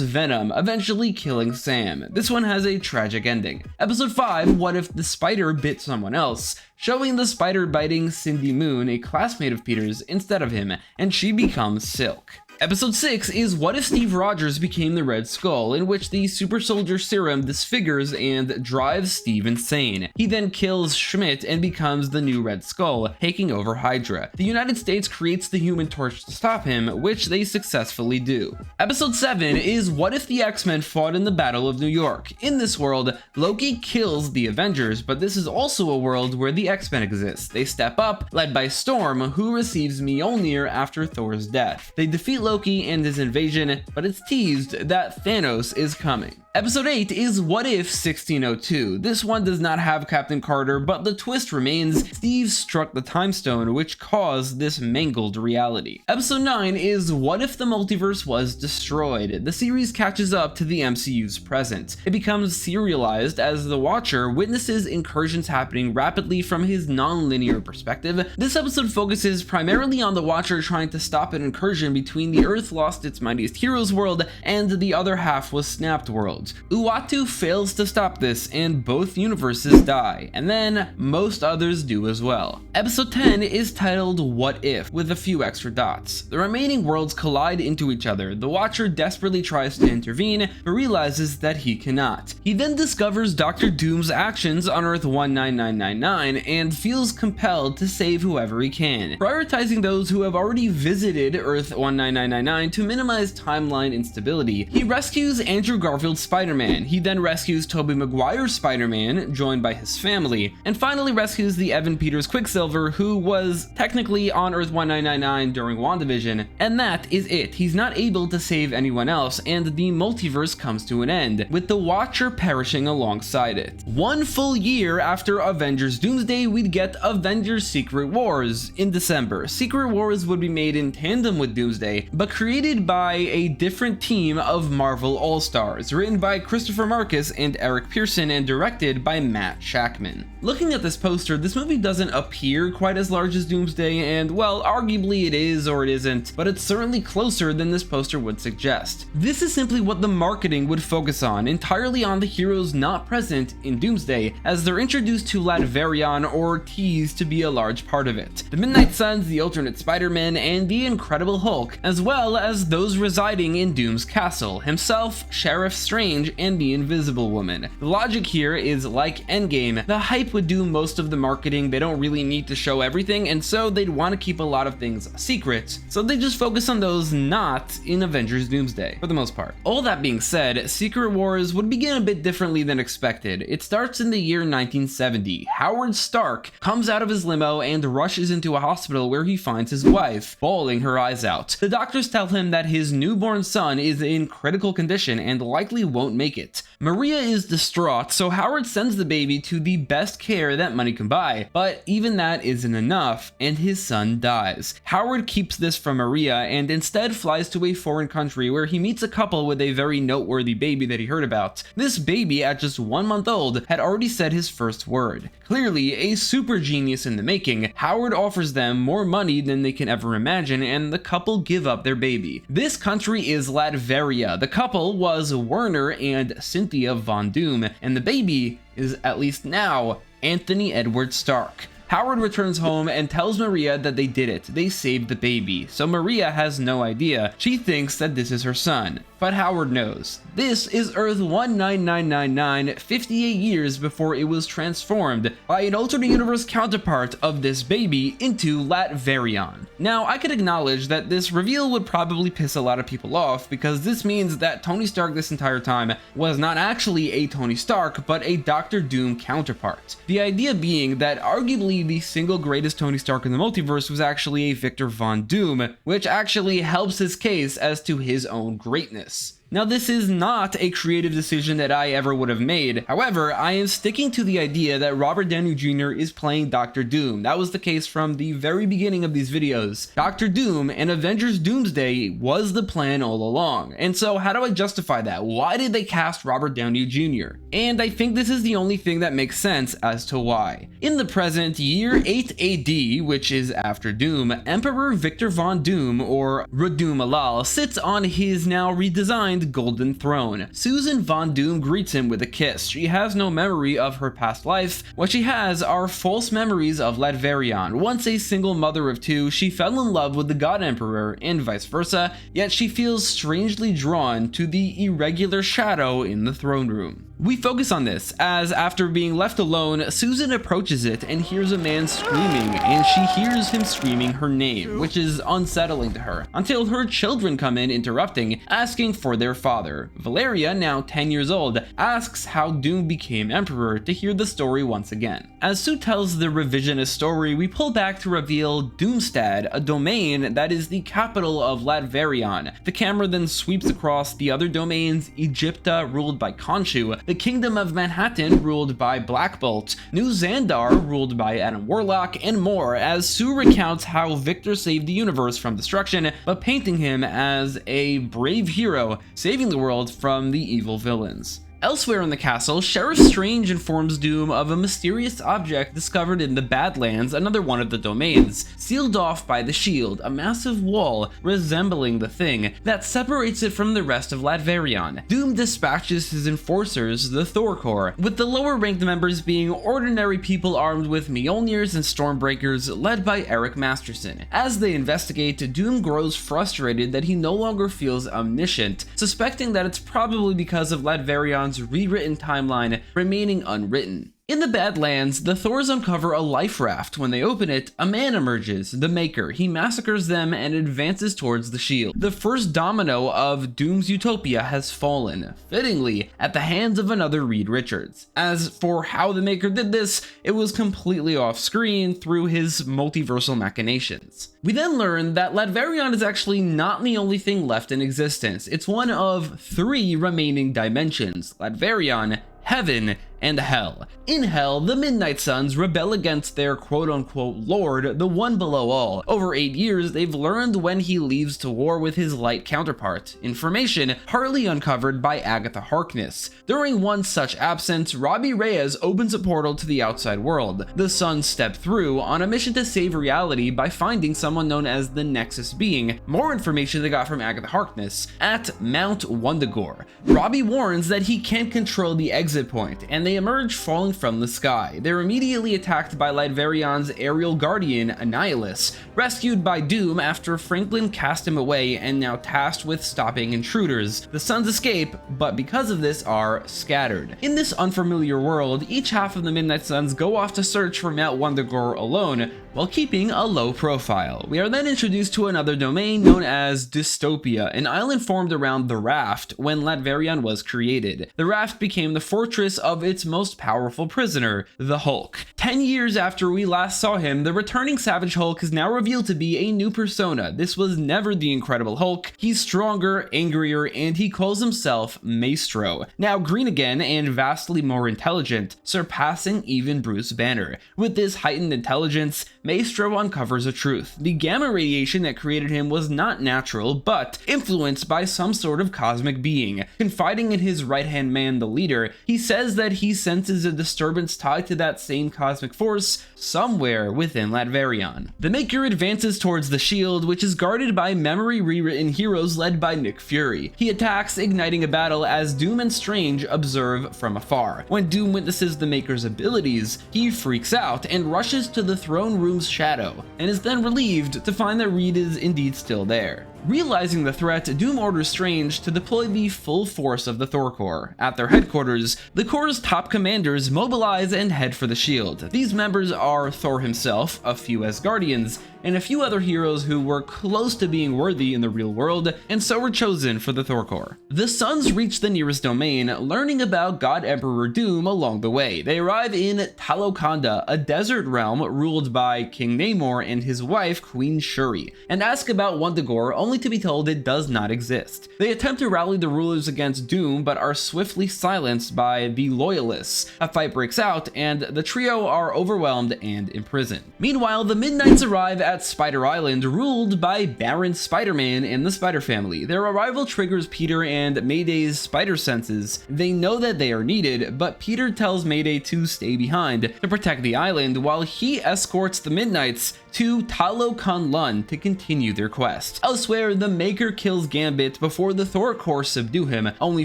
Venom, eventually killing Sam. This one has a tragic ending. Episode 5, What If the Spider Bit Someone Else, showing the spider biting Cindy Moon, a classmate of Peter's, instead of him, and she becomes Silk. Episode 6 is What If Steve Rogers Became the Red Skull, in which the super soldier serum disfigures and drives Steve insane. He then kills Schmidt and becomes the new Red Skull, taking over Hydra. The United States creates the Human Torch to stop him, which they successfully do. Episode 7 is What If the X-Men Fought in the Battle of New York. In this world, Loki kills the Avengers, but this is also a world where the X-Men exist. They step up, led by Storm, who receives Mjolnir after Thor's death. They defeat Loki and his invasion, but it's teased that Thanos is coming. Episode 8 is What If 1602. This one does not have Captain Carter, but the twist remains: Steve struck the time stone, which caused this mangled reality. Episode 9 is What If the Multiverse Was Destroyed. The series catches up to the MCU's present. It becomes serialized as the Watcher witnesses incursions happening rapidly from his non-linear perspective. This episode focuses primarily on the Watcher trying to stop an incursion between the Earth lost its mightiest heroes world and the other half was snapped world. Uatu fails to stop this and both universes die, and then most others do as well. Episode 10 is titled What If, with a few extra dots. The remaining worlds collide into each other. The Watcher desperately tries to intervene, but realizes that he cannot. He then discovers Dr. Doom's actions on Earth 19999 and feels compelled to save whoever he can, prioritizing those who have already visited Earth 19999 to minimize timeline instability. He rescues Andrew Garfield's Spider-Man. He then rescues Tobey Maguire's Spider-Man, joined by his family, and finally rescues the Evan Peters Quicksilver, who was technically on Earth 1999 during Wandavision, and that is it. He's not able to save anyone else, and the multiverse comes to an end, with the Watcher perishing alongside it. One full year after Avengers Doomsday, we'd get Avengers Secret Wars in December. Secret Wars would be made in tandem with Doomsday, but created by a different team of Marvel All-Stars, written by Christopher Marcus and Eric Pearson and directed by Matt Shakman. Looking at this poster, this movie doesn't appear quite as large as Doomsday, and well, arguably it is or it isn't, but it's certainly closer than this poster would suggest. This is simply what the marketing would focus on, entirely on the heroes not present in Doomsday, as they're introduced to Latveria or teased to be a large part of it. The Midnight Suns, the alternate Spider-Man, and the Incredible Hulk, as well as those residing in Doom's castle, himself, Sheriff Strange, and the Invisible Woman. The logic here is like Endgame, the hype would do most of the marketing. They don't really need to show everything, and so they'd want to keep a lot of things secret, so they just focus on those not in Avengers Doomsday, for the most part. All that being said, Secret Wars would begin a bit differently than expected. It starts in the year 1970. Howard Stark comes out of his limo and rushes into a hospital where he finds his wife, bawling her eyes out. The doctors tell him that his newborn son is in critical condition and likely won't make it. Maria is distraught, so Howard sends the baby to the best care that money can buy, but even that isn't enough, and his son dies. Howard keeps this from Maria and instead flies to a foreign country where he meets a couple with a very noteworthy baby that he heard about. This baby, at just 1 month old, had already said his first word. Clearly a super genius in the making, Howard offers them more money than they can ever imagine, and the couple give up their baby. This country is Latveria. The couple was Werner and Cynthia Von Doom, and the baby is, at least now, Anthony Edward Stark. Howard returns home and tells Maria that they did it. They saved the baby. So Maria has no idea. She thinks that this is her son. But Howard knows. This is Earth 19999, 58 years before it was transformed by an alternate universe counterpart of this baby into Latverion. Now, I could acknowledge that this reveal would probably piss a lot of people off, because this means that Tony Stark this entire time was not actually a Tony Stark, but a Dr. Doom counterpart. The idea being that arguably the single greatest Tony Stark in the multiverse was actually a Victor Von Doom, which actually helps his case as to his own greatness. Now, this is not a creative decision that I ever would have made. However, I am sticking to the idea that Robert Downey Jr. is playing Dr. Doom. That was the case from the very beginning of these videos. Dr. Doom and Avengers Doomsday was the plan all along. And so how do I justify that? Why did they cast Robert Downey Jr.? And I think this is the only thing that makes sense as to why. In the present, year 8 AD, which is after Doom, Emperor Victor Von Doom, or Radum Alal, sits on his now redesigned golden throne. Susan Von Doom greets him with a kiss. She has no memory of her past life. What she has are false memories of Latverion. Once a single mother of two, she fell in love with the God Emperor, and vice versa, yet she feels strangely drawn to the irregular shadow in the throne room. We focus on this, as after being left alone, Susan approaches it and hears a man screaming, and she hears him screaming her name, which is unsettling to her, until her children come in interrupting, asking for their their father. Valeria, now 10 years old, asks how Doom became Emperor to hear the story once again. As Sue tells the revisionist story, we pull back to reveal Doomstad, a domain that is the capital of Latverion. The camera then sweeps across the other domains: Egypta, ruled by Khonshu, the Kingdom of Manhattan, ruled by Black Bolt, New Xandar, ruled by Adam Warlock, and more, as Sue recounts how Victor saved the universe from destruction, but painting him as a brave hero, saving the world from the evil villains. Elsewhere in the castle, Sheriff Strange informs Doom of a mysterious object discovered in the Badlands, another one of the domains, sealed off by the Shield, a massive wall resembling the Thing that separates it from the rest of Latverion. Doom dispatches his enforcers, the Thor Corps, with the lower ranked members being ordinary people armed with Mjolnirs and Stormbreakers, led by Eric Masterson. As they investigate, Doom grows frustrated that he no longer feels omniscient, suspecting that it's probably because of Latverion's rewritten timeline remaining unwritten. In the Badlands, the Thors uncover a life raft. When they open it, a man emerges, the Maker. He massacres them and advances towards the Shield. The first domino of Doom's utopia has fallen, fittingly, at the hands of another Reed Richards. As for how the Maker did this, it was completely off screen through his multiversal machinations. We then learn that Latverion is actually not the only thing left in existence. It's one of 3 remaining dimensions: Latverion, Heaven, and Hell. In Hell, the Midnight Suns rebel against their quote-unquote lord, the one below all. Over 8 years, they've learned when he leaves to war with his light counterpart, information partly uncovered by Agatha Harkness. During one such absence, Robbie Reyes opens a portal to the outside world. The Suns step through on a mission to save reality by finding someone known as the Nexus being. More information they got from Agatha Harkness at Mount Wundagore. Robbie warns that he can't control the exit point, and they emerge falling from the sky. They're immediately attacked by Latverion's aerial guardian, Annihilus, rescued by Doom after Franklin cast him away and now tasked with stopping intruders. The Suns escape, but because of this are scattered. In this unfamiliar world, each half of the Midnight Suns go off to search for Mount Wundagore alone, while keeping a low profile. We are then introduced to another domain known as Dystopia, an island formed around the Raft when Latverion was created. The Raft became the fortress of its most powerful prisoner, the Hulk. 10 years after we last saw him, the returning Savage Hulk is now revealed to be a new persona. This was never the Incredible Hulk. He's stronger, angrier, and he calls himself Maestro. Now green again and vastly more intelligent, surpassing even Bruce Banner. With this heightened intelligence, Maestro uncovers a truth. The gamma radiation that created him was not natural, but influenced by some sort of cosmic being. Confiding in his right-hand man, the leader, he says that he senses a disturbance tied to that same cosmic force somewhere within Latverion. The Maker advances towards the Shield, which is guarded by memory rewritten heroes led by Nick Fury. He attacks, igniting a battle as Doom and Strange observe from afar. When Doom witnesses the Maker's abilities, he freaks out and rushes to the throne room's shadow, and is then relieved to find that Reed is indeed still there. Realizing the threat, Doom orders Strange to deploy the full force of the Thor Corps. At their headquarters, the Corps' top commanders mobilize and head for the Shield. These members are Thor himself, a few Asgardians, and a few other heroes who were close to being worthy in the real world, and so were chosen for the Thor Corps. The Suns reach the nearest domain, learning about God Emperor Doom along the way. They arrive in Taloconda, a desert realm ruled by King Namor and his wife, Queen Shuri, and ask about Wundagore, only to be told it does not exist. They attempt to rally the rulers against Doom, but are swiftly silenced by the Loyalists. A fight breaks out, and the trio are overwhelmed and imprisoned. Meanwhile, the Midnights arrive at Spider Island, ruled by Baron Spider-Man and the Spider Family. Their arrival triggers Peter and Mayday's spider senses. They know that they are needed, but Peter tells Mayday to stay behind to protect the island while he escorts the Midnights to Taloconlun to continue their quest. Elsewhere, the Maker kills Gambit before the Thor Corps subdue him, only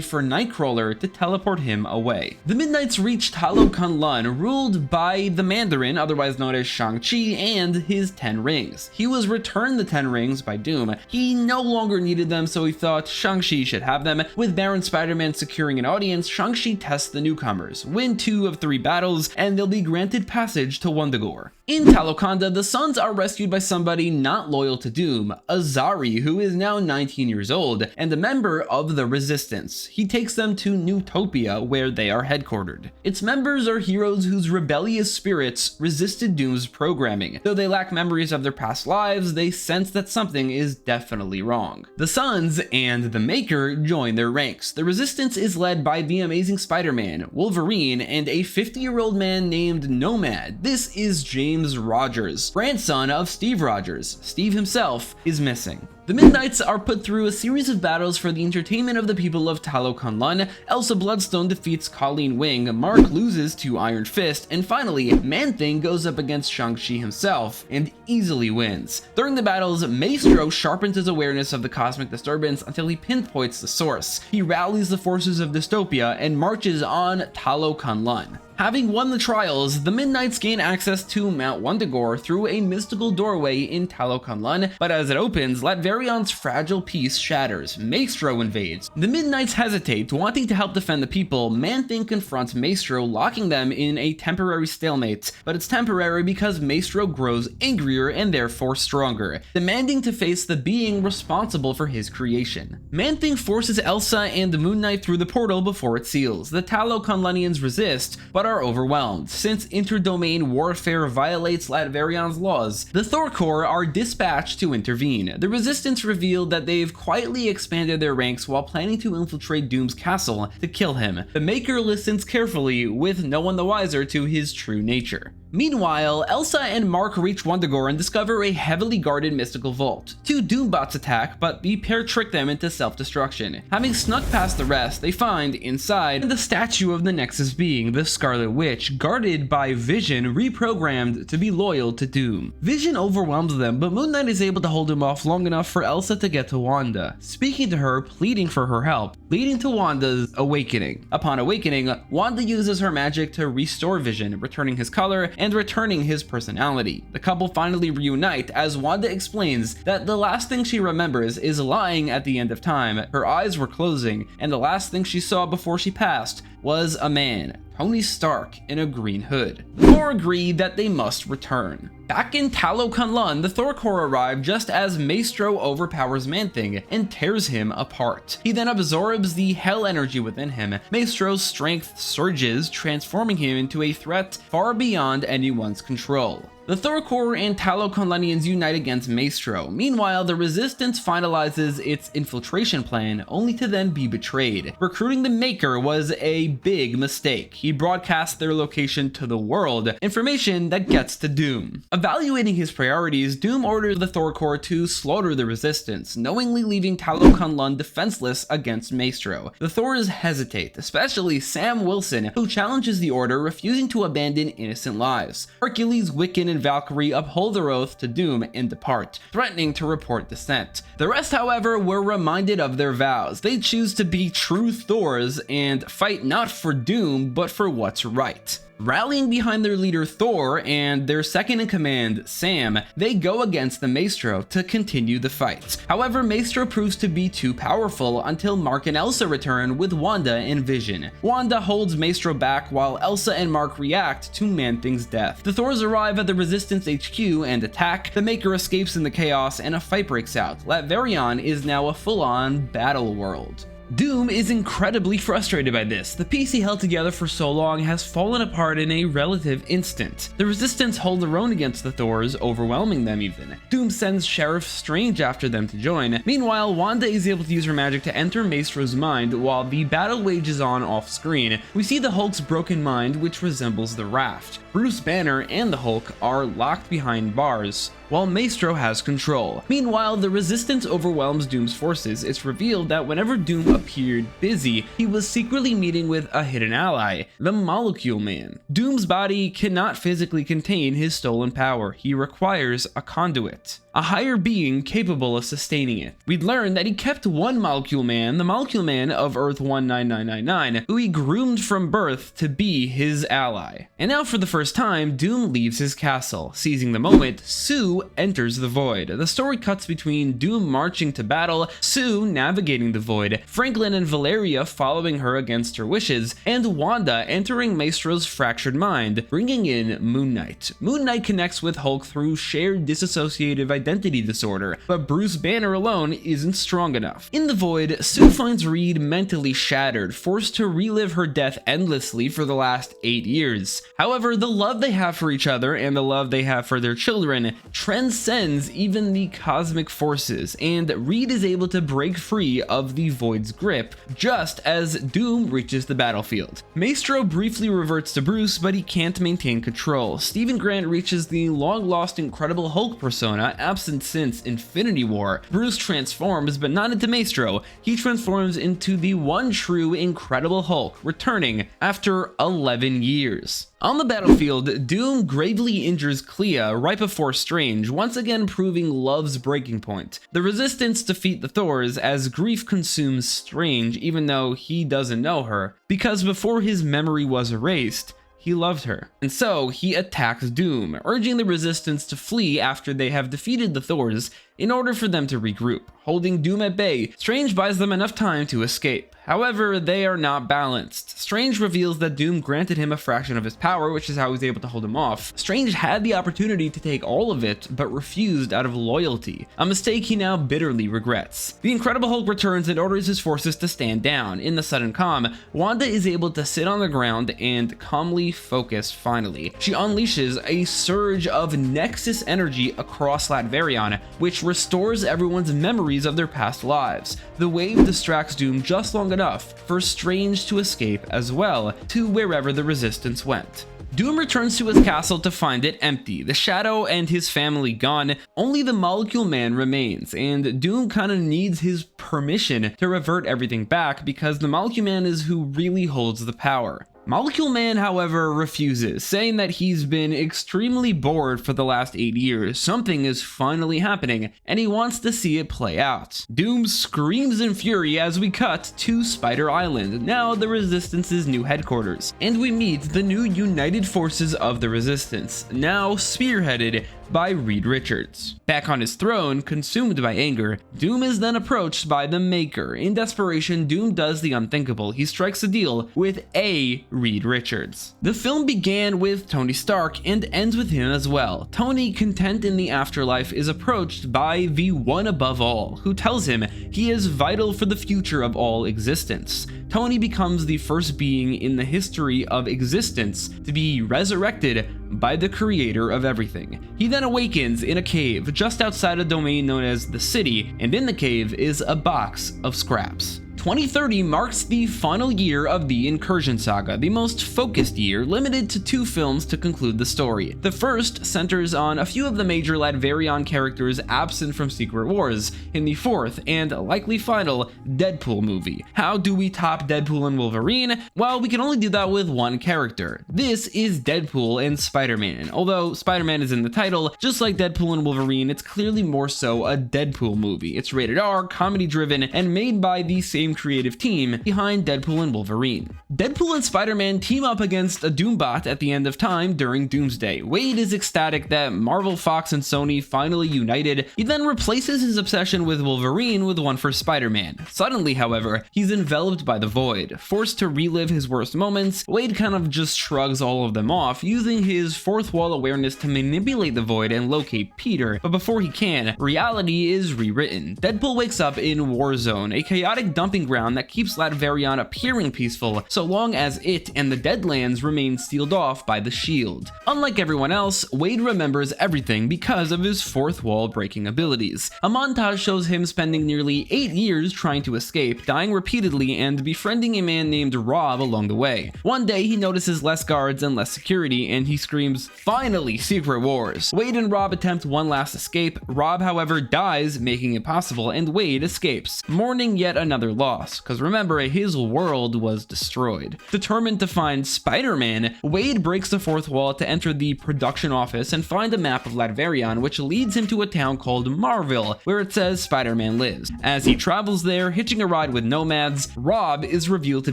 for Nightcrawler to teleport him away. The Midnights reach Taloconlun, ruled by the Mandarin, otherwise known as Shang-Chi, and his 10 rings. He was returned the 10 rings by Doom. He no longer needed them, so he thought Shang-Chi should have them. With Baron Spider-Man securing an audience, Shang-Chi tests the newcomers, win 2 of 3 battles, and they'll be granted passage to Wundagore. In Taloconda, the Suns are rescued by somebody not loyal to Doom, Azari, who is now 19 years old and a member of the Resistance. He takes them to Newtopia, where they are headquartered. Its members are heroes whose rebellious spirits resisted Doom's programming. Though they lack memories of their past lives, they sense that something is definitely wrong. The Sons and the Maker join their ranks. The Resistance is led by the Amazing Spider-Man, Wolverine, and a 50-year-old man named Nomad. This is James Rogers, grandson of Steve Rogers. Steve himself is missing. The Midnights are put through a series of battles for the entertainment of the people of Talokan-Lun. Elsa Bloodstone defeats Colleen Wing, Mark loses to Iron Fist, and finally, Man-Thing goes up against Shang-Chi himself and easily wins. During the battles, Maestro sharpens his awareness of the cosmic disturbance until he pinpoints the source. He rallies the forces of dystopia and marches on Talokan-Lun. Having won the trials, the Midnights gain access to Mount Wundagore through a mystical doorway in Talokan-Lun, but as it opens, Latverion's fragile peace shatters. Maestro invades. The Midnights hesitate, wanting to help defend the people. Man-Thing confronts Maestro, locking them in a temporary stalemate, but it's temporary because Maestro grows angrier and therefore stronger, demanding to face the being responsible for his creation. Man-Thing forces Elsa and the Moon Knight through the portal before it seals. The Talokan-Lunians resist, but are overwhelmed. Since interdomain warfare violates Latverion's laws, the Thor Corps are dispatched to intervene. The Resistance revealed that they've quietly expanded their ranks while planning to infiltrate Doom's castle to kill him. The Maker listens carefully, with no one the wiser to his true nature. Meanwhile, Elsa and Mark reach Wundagore and discover a heavily guarded mystical vault. Two Doombots attack, but the pair trick them into self-destruction. Having snuck past the rest, they find, inside, the statue of the Nexus being, the Scarlet Witch, guarded by Vision, reprogrammed to be loyal to Doom. Vision overwhelms them, but Moon Knight is able to hold him off long enough for Elsa to get to Wanda, speaking to her, pleading for her help, leading to Wanda's awakening. Upon awakening, Wanda uses her magic to restore Vision, returning his color and returning his personality. The couple finally reunite as Wanda explains that the last thing she remembers is lying at the end of time. Her eyes were closing, and the last thing she saw before she passed was a man, Tony Stark, in a green hood. The Thor agree that they must return. Back in Talokan-Lun, the Thor Corps arrive just as Maestro overpowers Man-Thing and tears him apart. He then absorbs the hell energy within him. Maestro's strength surges, transforming him into a threat far beyond anyone's control. The Thor Corps and Talokan-Lunians unite against Maestro. Meanwhile, the Resistance finalizes its infiltration plan, only to then be betrayed. Recruiting the Maker was a big mistake. He broadcasts their location to the world, information that gets to Doom. Evaluating his priorities, Doom orders the Thor Corps to slaughter the Resistance, knowingly leaving Talokan-Lun defenseless against Maestro. The Thors hesitate, especially Sam Wilson, who challenges the order, refusing to abandon innocent lives. Hercules, Wiccan, and Valkyrie uphold their oath to Doom and depart, threatening to report dissent. The rest, however, were reminded of their vows. They choose to be true Thors and fight not for Doom, but for what's right. Rallying behind their leader Thor and their second in command, Sam, they go against the Maestro to continue the fight. However, Maestro proves to be too powerful until Mark and Elsa return with Wanda and Vision. Wanda holds Maestro back while Elsa and Mark react to Man-Thing's death. The Thors arrive at the Resistance HQ and attack. The Maker escapes in the chaos and a fight breaks out. Latverion is now a full-on battle world. Doom is incredibly frustrated by this. The piece he held together for so long has fallen apart in a relative instant. The Resistance hold their own against the Thors, overwhelming them even. Doom sends Sheriff Strange after them to join. Meanwhile, Wanda is able to use her magic to enter Maestro's mind while the battle wages on off-screen. We see the Hulk's broken mind, which resembles the Raft. Bruce Banner and the Hulk are locked behind bars, while Maestro has control. Meanwhile, the Resistance overwhelms Doom's forces. It's revealed that whenever Doom appeared busy, he was secretly meeting with a hidden ally, the Molecule Man. Doom's body cannot physically contain his stolen power. He requires a conduit, a higher being capable of sustaining it. We'd learned that he kept one Molecule Man, the Molecule Man of Earth 19999, who he groomed from birth to be his ally. And now for the first time, Doom leaves his castle. Seizing the moment, Sue enters the void. The story cuts between Doom marching to battle, Sue navigating the void, Franklin and Valeria following her against her wishes, and Wanda entering Maestro's fractured mind, bringing in Moon Knight. Moon Knight connects with Hulk through shared dissociative identity disorder, but Bruce Banner alone isn't strong enough. In the void, Sue finds Reed mentally shattered, forced to relive her death endlessly for the last 8 years. However, the love they have for each other and the love they have for their children transcends even the cosmic forces, and Reed is able to break free of the Void's grip just as Doom reaches the battlefield. Maestro briefly reverts to Bruce, but he can't maintain control. Stephen Grant reaches the long-lost Incredible Hulk persona absent since Infinity War. Bruce transforms, but not into Maestro. He transforms into the one true Incredible Hulk, returning after 11 years. On the battlefield, Doom gravely injures Clea right before Strange, once again proving love's breaking point. The Resistance defeat the Thors as grief consumes Strange, even though he doesn't know her, because before his memory was erased, he loved her. And so he attacks Doom, urging the Resistance to flee after they have defeated the Thors in order for them to regroup. Holding Doom at bay, Strange buys them enough time to escape. However, they are not balanced. Strange reveals that Doom granted him a fraction of his power, which is how he was able to hold him off. Strange had the opportunity to take all of it, but refused out of loyalty, a mistake he now bitterly regrets. The Incredible Hulk returns and orders his forces to stand down. In the sudden calm, Wanda is able to sit on the ground and calmly focus finally. She unleashes a surge of Nexus energy across Latveria, which restores everyone's memories of their past lives. The wave distracts Doom just long enough for Strange to escape as well, to wherever the Resistance went. Doom returns to his castle to find it empty, the Shadow and his family gone, only the Molecule Man remains, and Doom kinda needs his permission to revert everything back because the Molecule Man is who really holds the power. Molecule Man, however, refuses, saying that he's been extremely bored for the last 8 years, something is finally happening, and he wants to see it play out. Doom screams in fury as we cut to Spider Island, now the Resistance's new headquarters, and we meet the new united forces of the Resistance, now spearheaded by Reed Richards. Back on his throne, consumed by anger, Doom is then approached by the Maker. In desperation, Doom does the unthinkable. He strikes a deal with a Reed Richards. The film began with Tony Stark and ends with him as well. Tony, content in the afterlife, is approached by the One Above All, who tells him he is vital for the future of all existence. Tony becomes the first being in the history of existence to be resurrected by the creator of everything. He then awakens in a cave just outside a domain known as the City, and in the cave is a box of scraps. 2030 marks the final year of the Incursion SAGA, the most focused year, limited to 2 films to conclude the story. The first centers on a few of the major Latveria characters absent from Secret Wars, in the 4th and likely final Deadpool movie. How do we top Deadpool and Wolverine? Well, we can only do that with one character. This is Deadpool and Spider-Man. Although Spider-Man is in the title, just like Deadpool and Wolverine, it's clearly more so a Deadpool movie. It's rated R, comedy driven, and made by the same creative team behind Deadpool and Wolverine. Deadpool and Spider-Man team up against a Doombot at the end of time during Doomsday. Wade is ecstatic that Marvel, Fox, and Sony finally united. He then replaces his obsession with Wolverine with one for Spider-Man. Suddenly, however, he's enveloped by the Void. Forced to relive his worst moments, Wade kind of just shrugs all of them off, using his fourth wall awareness to manipulate the Void and locate Peter. But before he can, reality is rewritten. Deadpool wakes up in Warzone, a chaotic dumping ground that keeps Latveria appearing peaceful so long as it and the Deadlands remain sealed off by the Shield. Unlike everyone else, Wade remembers everything because of his fourth wall breaking abilities. A montage shows him spending nearly 8 years trying to escape, dying repeatedly, and befriending a man named Rob along the way. One day he notices less guards and less security, and he screams, "Finally, Secret Wars!" Wade and Rob attempt one last escape. Rob, however, dies, making it possible, and Wade escapes, mourning yet another loss. Because remember, his world was destroyed. Determined to find Spider-Man, Wade breaks the fourth wall to enter the production office and find a map of Latveria, which leads him to a town called Marvel, where it says Spider-Man lives. As he travels there, hitching a ride with nomads, Rob is revealed to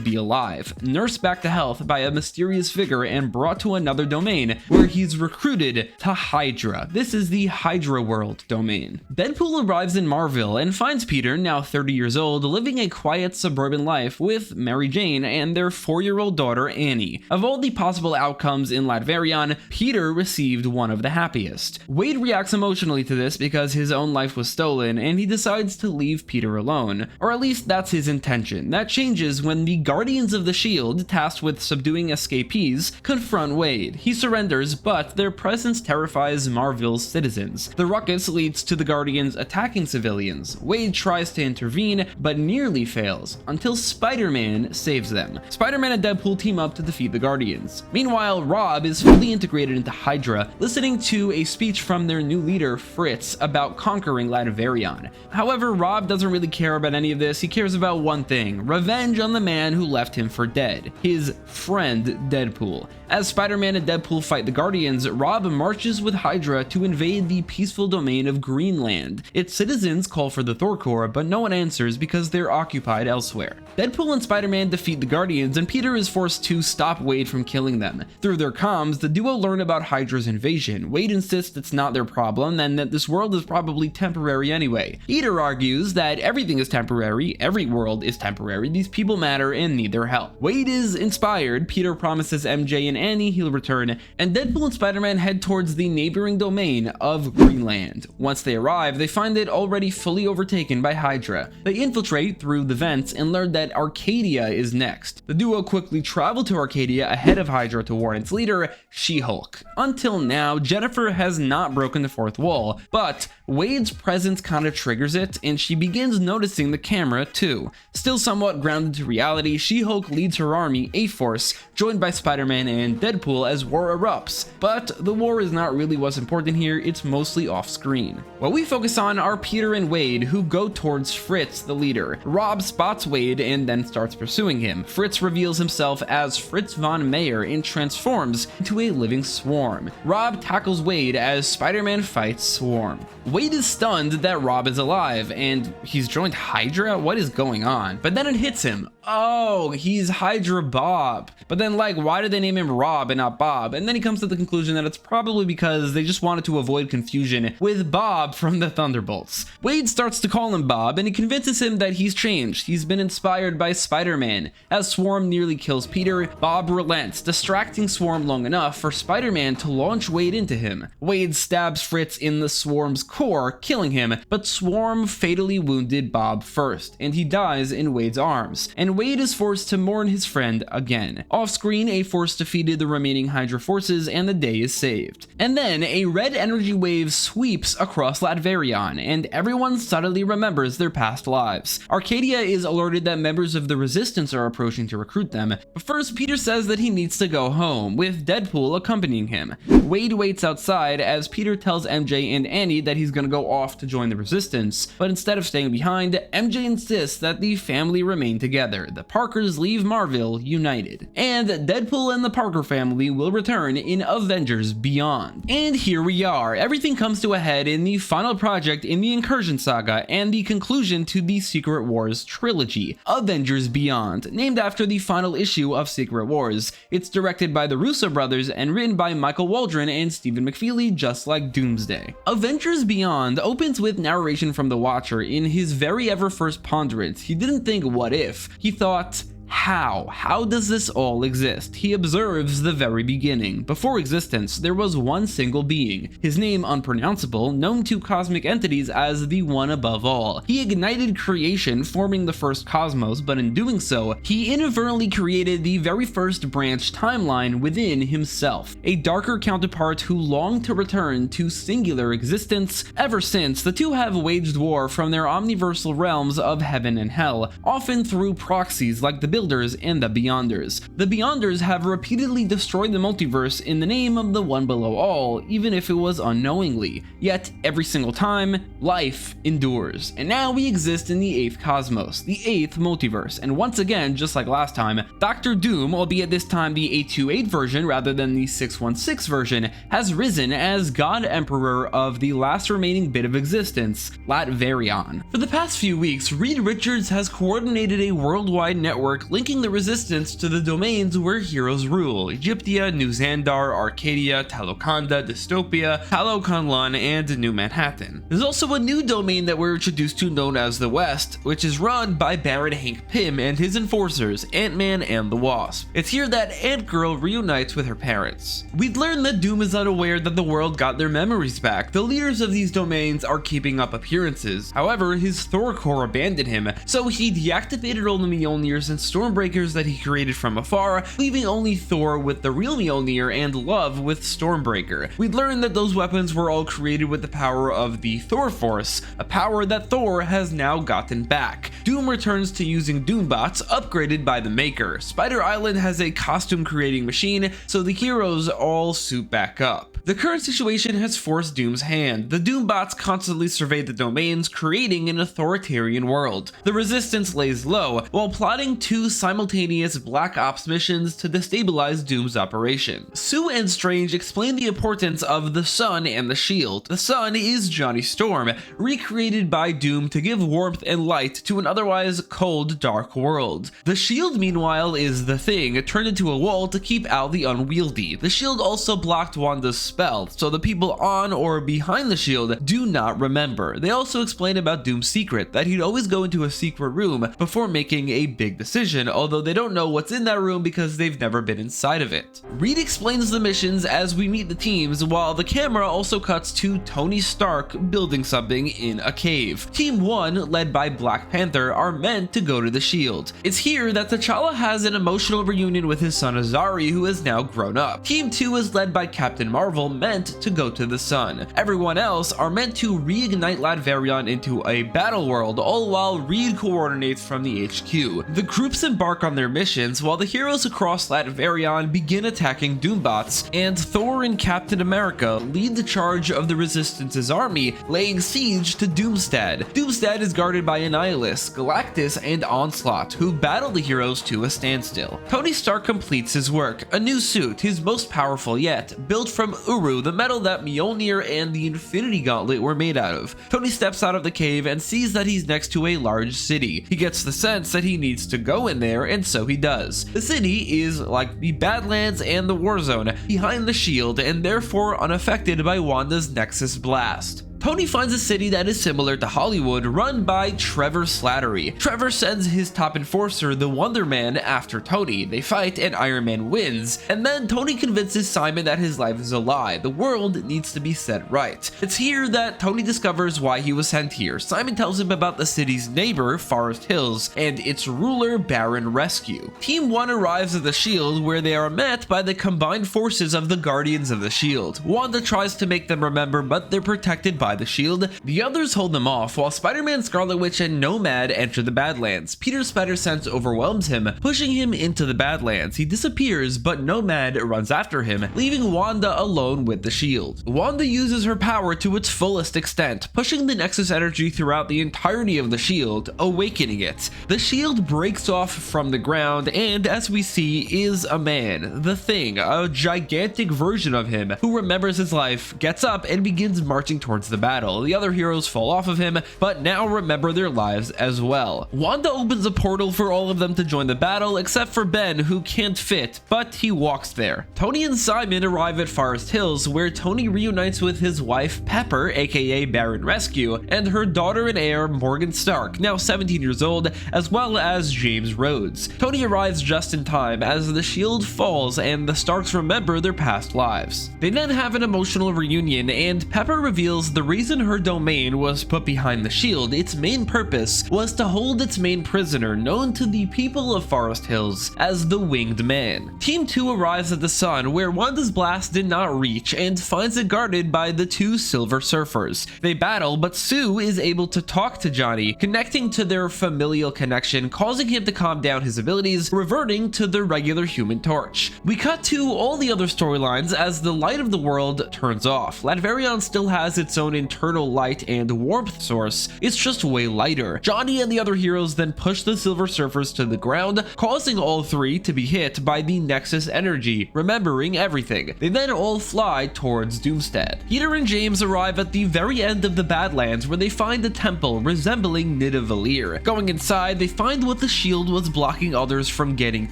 be alive, nursed back to health by a mysterious figure and brought to another domain, where he's recruited to Hydra. This is the Hydra World domain. Deadpool arrives in Marvel and finds Peter, now 30 years old, living a quiet quiet suburban life with Mary Jane and their 4-year-old daughter Annie. Of all the possible outcomes in Latveria, Peter received one of the happiest. Wade reacts emotionally to this because his own life was stolen, and he decides to leave Peter alone. Or at least that's his intention. That changes when the Guardians of the Shield, tasked with subduing escapees, confront Wade. He surrenders, but their presence terrifies Marvel's citizens. The ruckus leads to the Guardians attacking civilians. Wade tries to intervene, but nearly fails, until Spider-Man saves them. Spider-Man and Deadpool team up to defeat the Guardians. Meanwhile, Rob is fully integrated into Hydra, listening to a speech from their new leader, Fritz, about conquering Latveria. However, Rob doesn't really care about any of this. He cares about one thing: revenge on the man who left him for dead, his friend Deadpool. As Spider-Man and Deadpool fight the Guardians, Rob marches with Hydra to invade the peaceful domain of Greenland. Its citizens call for the Thor Corps, but no one answers because they're occupied elsewhere. Deadpool and Spider-Man defeat the Guardians, and Peter is forced to stop Wade from killing them. Through their comms, the duo learn about Hydra's invasion. Wade insists it's not their problem, and that this world is probably temporary anyway. Peter argues that everything is temporary, every world is temporary, these people matter and need their help. Wade is inspired. Peter promises MJ and Annie he'll return, and Deadpool and Spider-Man head towards the neighboring domain of Greenland. Once they arrive, they find it already fully overtaken by Hydra. They infiltrate through the vents and learn that Arcadia is next. The duo quickly travel to Arcadia ahead of Hydra to warn its leader, She-Hulk. Until now, Jennifer has not broken the fourth wall, but Wade's presence kinda triggers it, and she begins noticing the camera too. Still somewhat grounded to reality, She-Hulk leads her army, A-Force, joined by Spider-Man and Deadpool as war erupts. But the war is not really what's important here, it's mostly off-screen. What we focus on are Peter and Wade, who go towards Fritz, the leader. Rob spots Wade and then starts pursuing him. Fritz reveals himself as Fritz von Meyer and transforms into a living swarm. Rob tackles Wade as Spider-Man fights Swarm. Wade is stunned that Rob is alive, and he's joined Hydra? What is going on? But then it hits him. Oh, he's Hydra Bob. But then, like, why did they name him Rob and not Bob? And then he comes to the conclusion that it's probably because they just wanted to avoid confusion with Bob from the Thunderbolts. Wade starts to call him Bob, and he convinces him that he's changed. He's been inspired by Spider-Man. As Swarm nearly kills Peter, Bob relents, distracting Swarm long enough for Spider-Man to launch Wade into him. Wade stabs Fritz in the Swarm's core, killing him, but Swarm fatally wounded Bob first, and he dies in Wade's arms. And Wade is forced to mourn his friend again. Off-screen, A-Force defeated the remaining Hydra forces, and the day is saved. And then a red energy wave sweeps across Latveria, and everyone suddenly remembers their past lives. Arcadia is alerted that members of the Resistance are approaching to recruit them, but first Peter says that he needs to go home, with Deadpool accompanying him. Wade waits outside as Peter tells MJ and Annie that he's gonna go off to join the Resistance, but instead of staying behind, MJ insists that the family remain together. The Parkers leave Marvel united. And Deadpool and the Parker family will return in Avengers Beyond. And here we are. Everything comes to a head in the final project in the Incursion SAGA and the conclusion to the Secret Wars trilogy, Avengers Beyond, named after the final issue of Secret Wars. It's directed by the Russo brothers and written by Michael Waldron and Stephen McFeely, just like Doomsday. Avengers Beyond opens with narration from the Watcher in his very ever first ponderance. He didn't think what if, he thought, how? How does this all exist? He observes the very beginning. Before existence, there was one single being, his name unpronounceable, known to cosmic entities as the One Above All. He ignited creation, forming the first cosmos, but in doing so, he inadvertently created the very first branch timeline within himself, a darker counterpart who longed to return to singular existence. Ever since, the two have waged war from their omniversal realms of heaven and hell, often through proxies like the Builders and the Beyonders. The Beyonders have repeatedly destroyed the multiverse in the name of the One Below All, even if it was unknowingly. Yet, every single time, life endures. And now we exist in the 8th cosmos, the 8th multiverse, and once again, just like last time, Dr. Doom, albeit this time the 828 version rather than the 616 version, has risen as God Emperor of the last remaining bit of existence, Latveria. For the past few weeks, Reed Richards has coordinated a worldwide network linking the Resistance to the domains where heroes rule: Egyptia, New Xandar, Arcadia, Talokanda, Dystopia, Talokanlan, and New Manhattan. There's also a new domain that we're introduced to known as the West, which is run by Baron Hank Pym and his enforcers, Ant-Man and the Wasp. It's here that Ant-Girl reunites with her parents. We'd learned that Doom is unaware that the world got their memories back. The leaders of these domains are keeping up appearances. However, his Thor core abandoned him, so he deactivated all the Mjolnirs and Stormbreakers that he created from afar, leaving only Thor with the real Mjolnir and Love with Stormbreaker. We'd learned that those weapons were all created with the power of the Thor Force, a power that Thor has now gotten back. Doom returns to using Doombots, upgraded by the Maker. Spider Island has a costume creating machine, so the heroes all suit back up. The current situation has forced Doom's hand. The Doombots constantly survey the domains, creating an authoritarian world. The Resistance lays low, while plotting 2 simultaneous Black Ops missions to destabilize Doom's operation. Sue and Strange explain the importance of the Sun and the Shield. The Sun is Johnny Storm, recreated by Doom to give warmth and light to an otherwise cold, dark world. The Shield, meanwhile, is the Thing, turned into a wall to keep out the unwieldy. The Shield also blocked Wanda's spell, so the people on or behind the Shield do not remember. They also explain about Doom's secret, that he'd always go into a secret room before making a big decision, although they don't know what's in that room because they've never been inside of it. Reed explains the missions as we meet the teams, while the camera also cuts to Tony Stark building something in a cave. Team 1, led by Black Panther, are meant to go to the Shield. It's here that T'Challa has an emotional reunion with his son Azari, who is now grown up. Team 2 is led by Captain Marvel, meant to go to the Sun. Everyone else are meant to reignite Latveria into a battle world, all while Reed coordinates from the HQ. The groups embark on their missions while the heroes across Latveria begin attacking Doombots, and Thor and Captain America lead the charge of the Resistance's army, laying siege to Doomsday. Doomsday is guarded by Annihilus, Galactus, and Onslaught, who battle the heroes to a standstill. Tony Stark completes his work, a new suit, his most powerful yet, built from Uru, the metal that Mjolnir and the Infinity Gauntlet were made out of. Tony steps out of the cave and sees that he's next to a large city. He gets the sense that he needs to go in there, and so he does. The city is like the Badlands and the Warzone behind the Shield, and therefore unaffected by Wanda's Nexus blast. Tony finds a city that is similar to Hollywood, run by Trevor Slattery. Trevor sends his top enforcer, the Wonder Man, after Tony. They fight and Iron Man wins, and then Tony convinces Simon that his life is a lie. The world needs to be set right. It's here that Tony discovers why he was sent here. Simon tells him about the city's neighbor, Forest Hills, and its ruler, Baron Rescue. Team 1 arrives at the Shield, where they are met by the combined forces of the Guardians of the Shield. Wanda tries to make them remember, but they're protected by the Shield. The others hold them off, while Spider-Man, Scarlet Witch, and Nomad enter the Badlands. Peter's spider sense overwhelms him, pushing him into the Badlands. He disappears, but Nomad runs after him, leaving Wanda alone with the Shield. Wanda uses her power to its fullest extent, pushing the Nexus energy throughout the entirety of the Shield, awakening it. The Shield breaks off from the ground, and as we see, is a man, the Thing, a gigantic version of him, who remembers his life, gets up, and begins marching towards the battle. The other heroes fall off of him, but now remember their lives as well. Wanda opens a portal for all of them to join the battle, except for Ben, who can't fit, but he walks there. Tony and Simon arrive at Forest Hills, where Tony reunites with his wife Pepper, aka Baron Rescue, and her daughter and heir Morgan Stark, now 17 years old, as well as James Rhodes. Tony arrives just in time as the Shield falls and the Starks remember their past lives. They then have an emotional reunion, and Pepper reveals the reason her domain was put behind the Shield. Its main purpose was to hold its main prisoner, known to the people of Forest Hills as the Winged Man. Team 2 arrives at the Sun, where Wanda's blast did not reach, and finds it guarded by the 2 Silver Surfers. They battle, but Sue is able to talk to Johnny, connecting to their familial connection, causing him to calm down his abilities, reverting to the regular Human Torch. We cut to all the other storylines as the light of the world turns off. Latveria still has its own own internal light and warmth source, it's just way lighter. Johnny and the other heroes then push the Silver Surfers to the ground, causing all three to be hit by the Nexus energy, remembering everything. They then all fly towards Doomsday. Peter and James arrive at the very end of the Badlands, where they find a temple resembling Nidavellir. Going inside, they find what the shield was blocking others from getting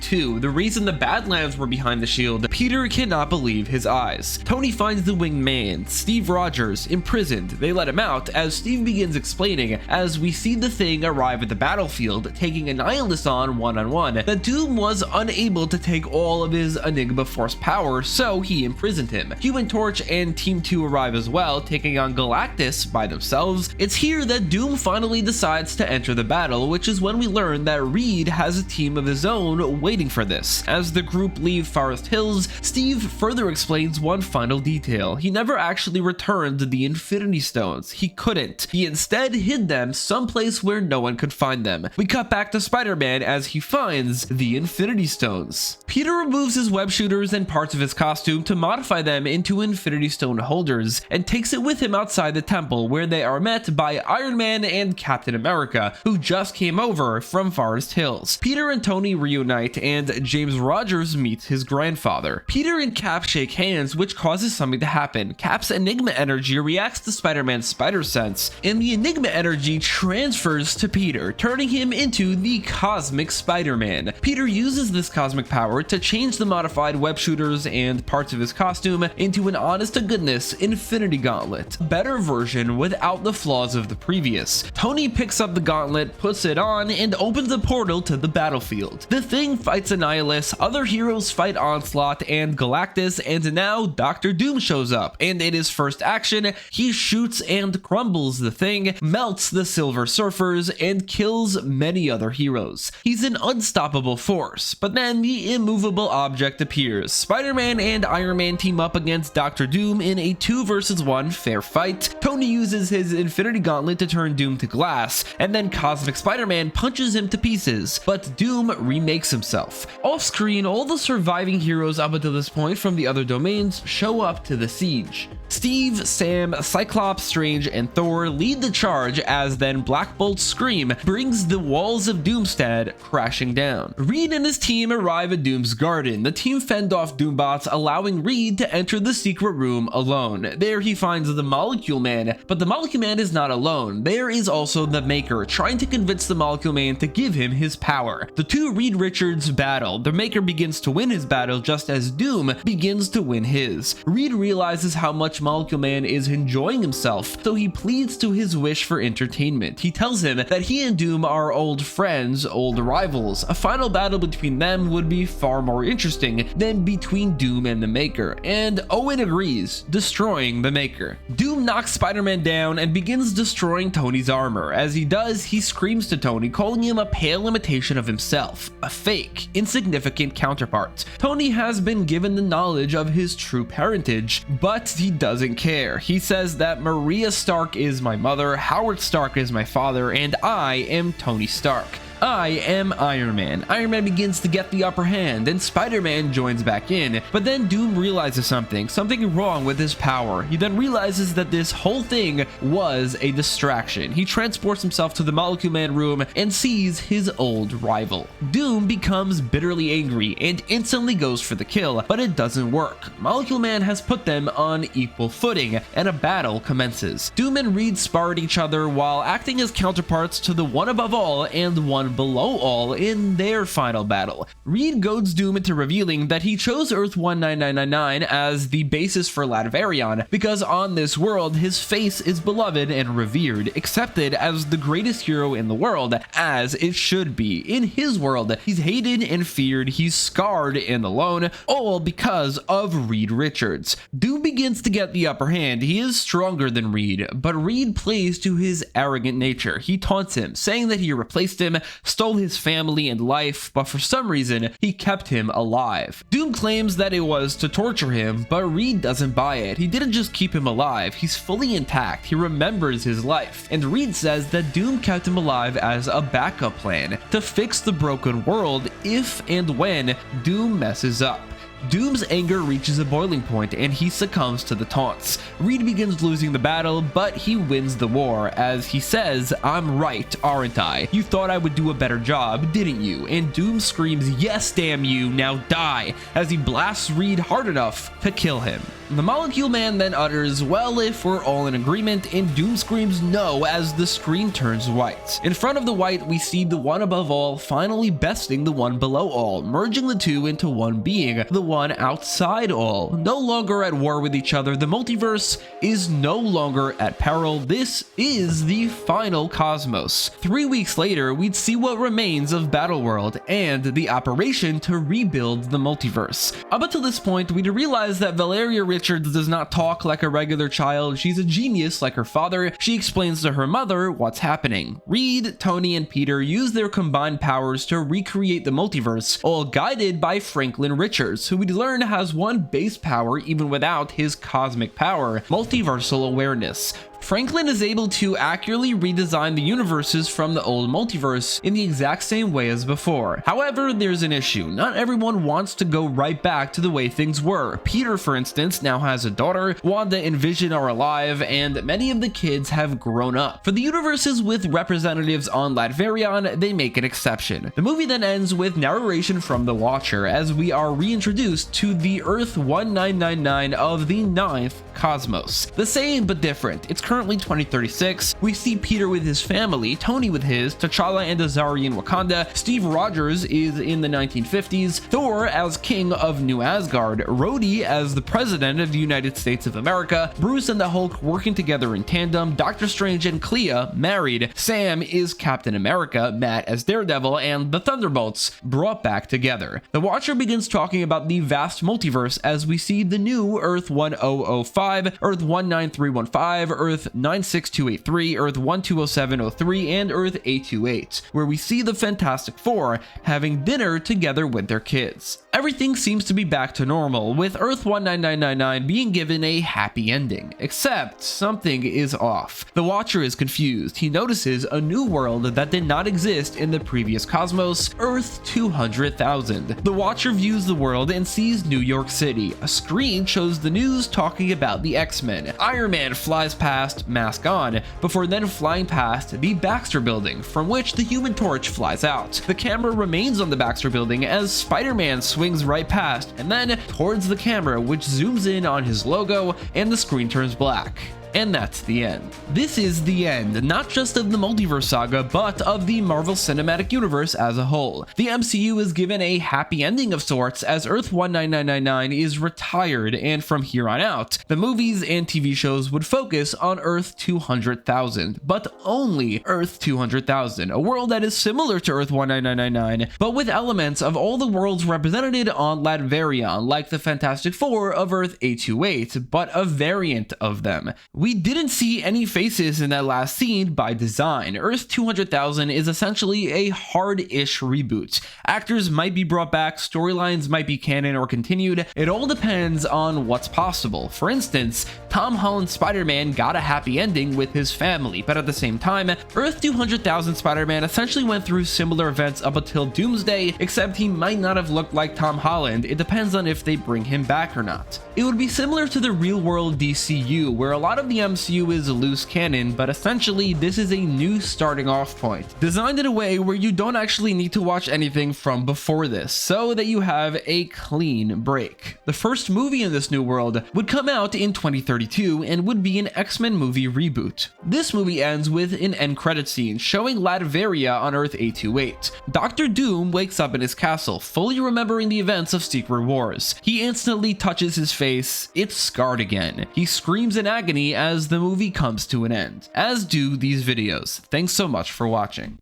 to. The reason the Badlands were behind the shield, Peter cannot believe his eyes. Tony finds the winged man, Steve Rogers, imprisoned. They let him out as Steve begins explaining, as we see the Thing arrive at the battlefield, taking Annihilus on one-on-one, that Doom was unable to take all of his Enigma Force power, so he imprisoned him. Human Torch and Team 2 arrive as well, taking on Galactus by themselves. It's here that Doom finally decides to enter the battle, which is when we learn that Reed has a team of his own waiting for this. As the group leave Forest Hills, Steve further explains one final detail. He never actually returned the Infinity Stones. He couldn't. He instead hid them someplace where no one could find them. We cut back to Spider-Man as he finds the Infinity Stones. Peter removes his web shooters and parts of his costume to modify them into Infinity Stone holders, and takes it with him outside the temple, where they are met by Iron Man and Captain America, who just came over from Forest Hills. Peter and Tony reunite, and James Rogers meets his grandfather. Peter and Cap shake hands, which causes something to happen. Cap's Enigma energy reacts to Spider-Man's spider sense, and the Enigma energy transfers to Peter, turning him into the Cosmic Spider-Man. Peter uses this cosmic power to change the modified web shooters and parts of his costume into an honest-to-goodness Infinity Gauntlet, a better version without the flaws of the previous. Tony picks up the gauntlet, puts it on, and opens a portal to the battlefield. The Thing fights Annihilus, other heroes fight Onslaught and Galactus, and now Dr. Doom shows up, and in his first action, he shoots and crumbles the Thing, melts the Silver Surfers, and kills many other heroes. He's an unstoppable force, but then the immovable object appears. Spider-Man and Iron Man team up against Dr. Doom in a 2 versus 1 fair fight. Tony uses his Infinity Gauntlet to turn Doom to glass, and then Cosmic Spider-Man punches him to pieces, but Doom remakes himself. Off-screen, all the surviving heroes up until this point from the other domains show up to the siege. Steve, Sam, Cyclops, Strange, and Thor lead the charge, as then Black Bolt's scream brings the walls of Doomstead crashing down. Reed and his team arrive at Doom's garden. The team fend off Doombots, allowing Reed to enter the secret room alone. There he finds the Molecule Man, but the Molecule Man is not alone. There is also the Maker, trying to convince the Molecule Man to give him his power. The two Reed Richards battle. The Maker begins to win his battle just as Doom begins to win his. Reed realizes how much Molecule Man is enjoying himself, so he pleads to his wish for entertainment. He tells him that he and Doom are old friends, old rivals. A final battle between them would be far more interesting than between Doom and the Maker, and Owen agrees, destroying the Maker. Doom knocks Spider-Man down and begins destroying Tony's armor. As he does, he screams to Tony, calling him a pale imitation of himself, a fake, insignificant counterpart. Tony has been given the knowledge of his true parentage, but he doesn't care. He says that Maria Stark is my mother, Howard Stark is my father, and I am Tony Stark. I am Iron Man. Iron Man begins to get the upper hand, and Spider-Man joins back in, but then Doom realizes something wrong with his power. He then realizes that this whole thing was a distraction. He transports himself to the Molecule Man room and sees his old rival. Doom becomes bitterly angry and instantly goes for the kill, but it doesn't work. Molecule Man has put them on equal footing, and a battle commences. Doom and Reed spar at each other while acting as counterparts to the one above all and one below all in their final battle. Reed goads Doom into revealing that he chose Earth 19999 as the basis for Latavarion because on this world his face is beloved and revered, accepted as the greatest hero in the world, as it should be. In his world, he's hated and feared, he's scarred and alone, all because of Reed Richards. Doom begins to get the upper hand. He is stronger than Reed, but Reed plays to his arrogant nature. He taunts him, saying that he replaced him, stole his family and life, but for some reason, he kept him alive. Doom claims that it was to torture him, but Reed doesn't buy it. He didn't just keep him alive, he's fully intact, he remembers his life, and Reed says that Doom kept him alive as a backup plan to fix the broken world if and when Doom messes up. Doom's anger reaches a boiling point and he succumbs to the taunts. Reed begins losing the battle, but he wins the war as he says, "I'm right, aren't I? You thought I would do a better job, didn't you?" And Doom screams, "Yes, damn you, now die," as he blasts Reed hard enough to kill him. The Molecule Man then utters, "Well, if we're all in agreement," and Doom screams no as the screen turns white. In front of the white, we see the one above all finally besting the one below all, merging the two into one being, the one outside all. No longer at war with each other, the multiverse is no longer at peril. This is the final cosmos. 3 weeks later, we'd see what remains of Battleworld and the operation to rebuild the multiverse. Up until this point, we'd realize that Valeria Richards does not talk like a regular child. She's a genius like her father. She explains to her mother what's happening. Reed, Tony, and Peter use their combined powers to recreate the multiverse, all guided by Franklin Richards, who we'd learn has one base power even without his cosmic power: multiversal awareness. Franklin is able to accurately redesign the universes from the old multiverse in the exact same way as before. However, there's an issue. Not everyone wants to go right back to the way things were. Peter, for instance, now has a daughter, Wanda and Vision are alive, and many of the kids have grown up. For the universes with representatives on Latverion, they make an exception. The movie then ends with narration from the Watcher as we are reintroduced to the Earth 1999 of the 9th Cosmos. The same but different. It's currently 2036. We see Peter with his family, Tony with his, T'Challa and Azari in Wakanda, Steve Rogers is in the 1950s, Thor as king of New Asgard, Rhodey as the president of the United States of America, Bruce and the Hulk working together in tandem, Doctor Strange and Clea married, Sam is Captain America, Matt as Daredevil, and the Thunderbolts brought back together. The Watcher begins talking about the vast multiverse as we see the new Earth 1005, Earth 19315, Earth 96283, Earth 120703, and Earth 828, where we see the Fantastic Four having dinner together with their kids. Everything seems to be back to normal, with Earth 19999 being given a happy ending, except something is off. The Watcher is confused. He notices a new world that did not exist in the previous cosmos, Earth 200,000. The Watcher views the world and sees New York City. A screen shows the news talking about the X-Men. Iron Man flies past, mask on, before then flying past the Baxter Building, from which the Human Torch flies out. The camera remains on the Baxter Building as Spider-Man swings right past, and then towards the camera, which zooms in on his logo, and the screen turns black. And that's the end. This is the end, not just of the Multiverse Saga, but of the Marvel Cinematic Universe as a whole. The MCU is given a happy ending of sorts as Earth 19999 is retired, and from here on out, the movies and TV shows would focus on Earth 200,000, but only Earth 200,000, a world that is similar to Earth 19999, but with elements of all the worlds represented on Latverion, like the Fantastic Four of Earth 828, but a variant of them. We didn't see any faces in that last scene by design. Earth 200,000 is essentially a hard-ish reboot. Actors might be brought back, storylines might be canon or continued. It all depends on what's possible. For instance, Tom Holland's Spider-Man got a happy ending with his family, but at the same time, Earth 200,000 Spider-Man essentially went through similar events up until Doomsday, except he might not have looked like Tom Holland. It depends on if they bring him back or not. It would be similar to the real-world DCU, where a lot of the MCU is loose canon, but essentially this is a new starting off point, designed in a way where you don't actually need to watch anything from before this, so that you have a clean break. The first movie in this new world would come out in 2032 and would be an X-Men movie reboot. This movie ends with an end credit scene showing Latveria on Earth 828. Doctor Doom wakes up in his castle, fully remembering the events of Secret Wars. He instantly touches his face. It's scarred again. He screams in agony as the movie comes to an end, as do these videos. Thanks so much for watching.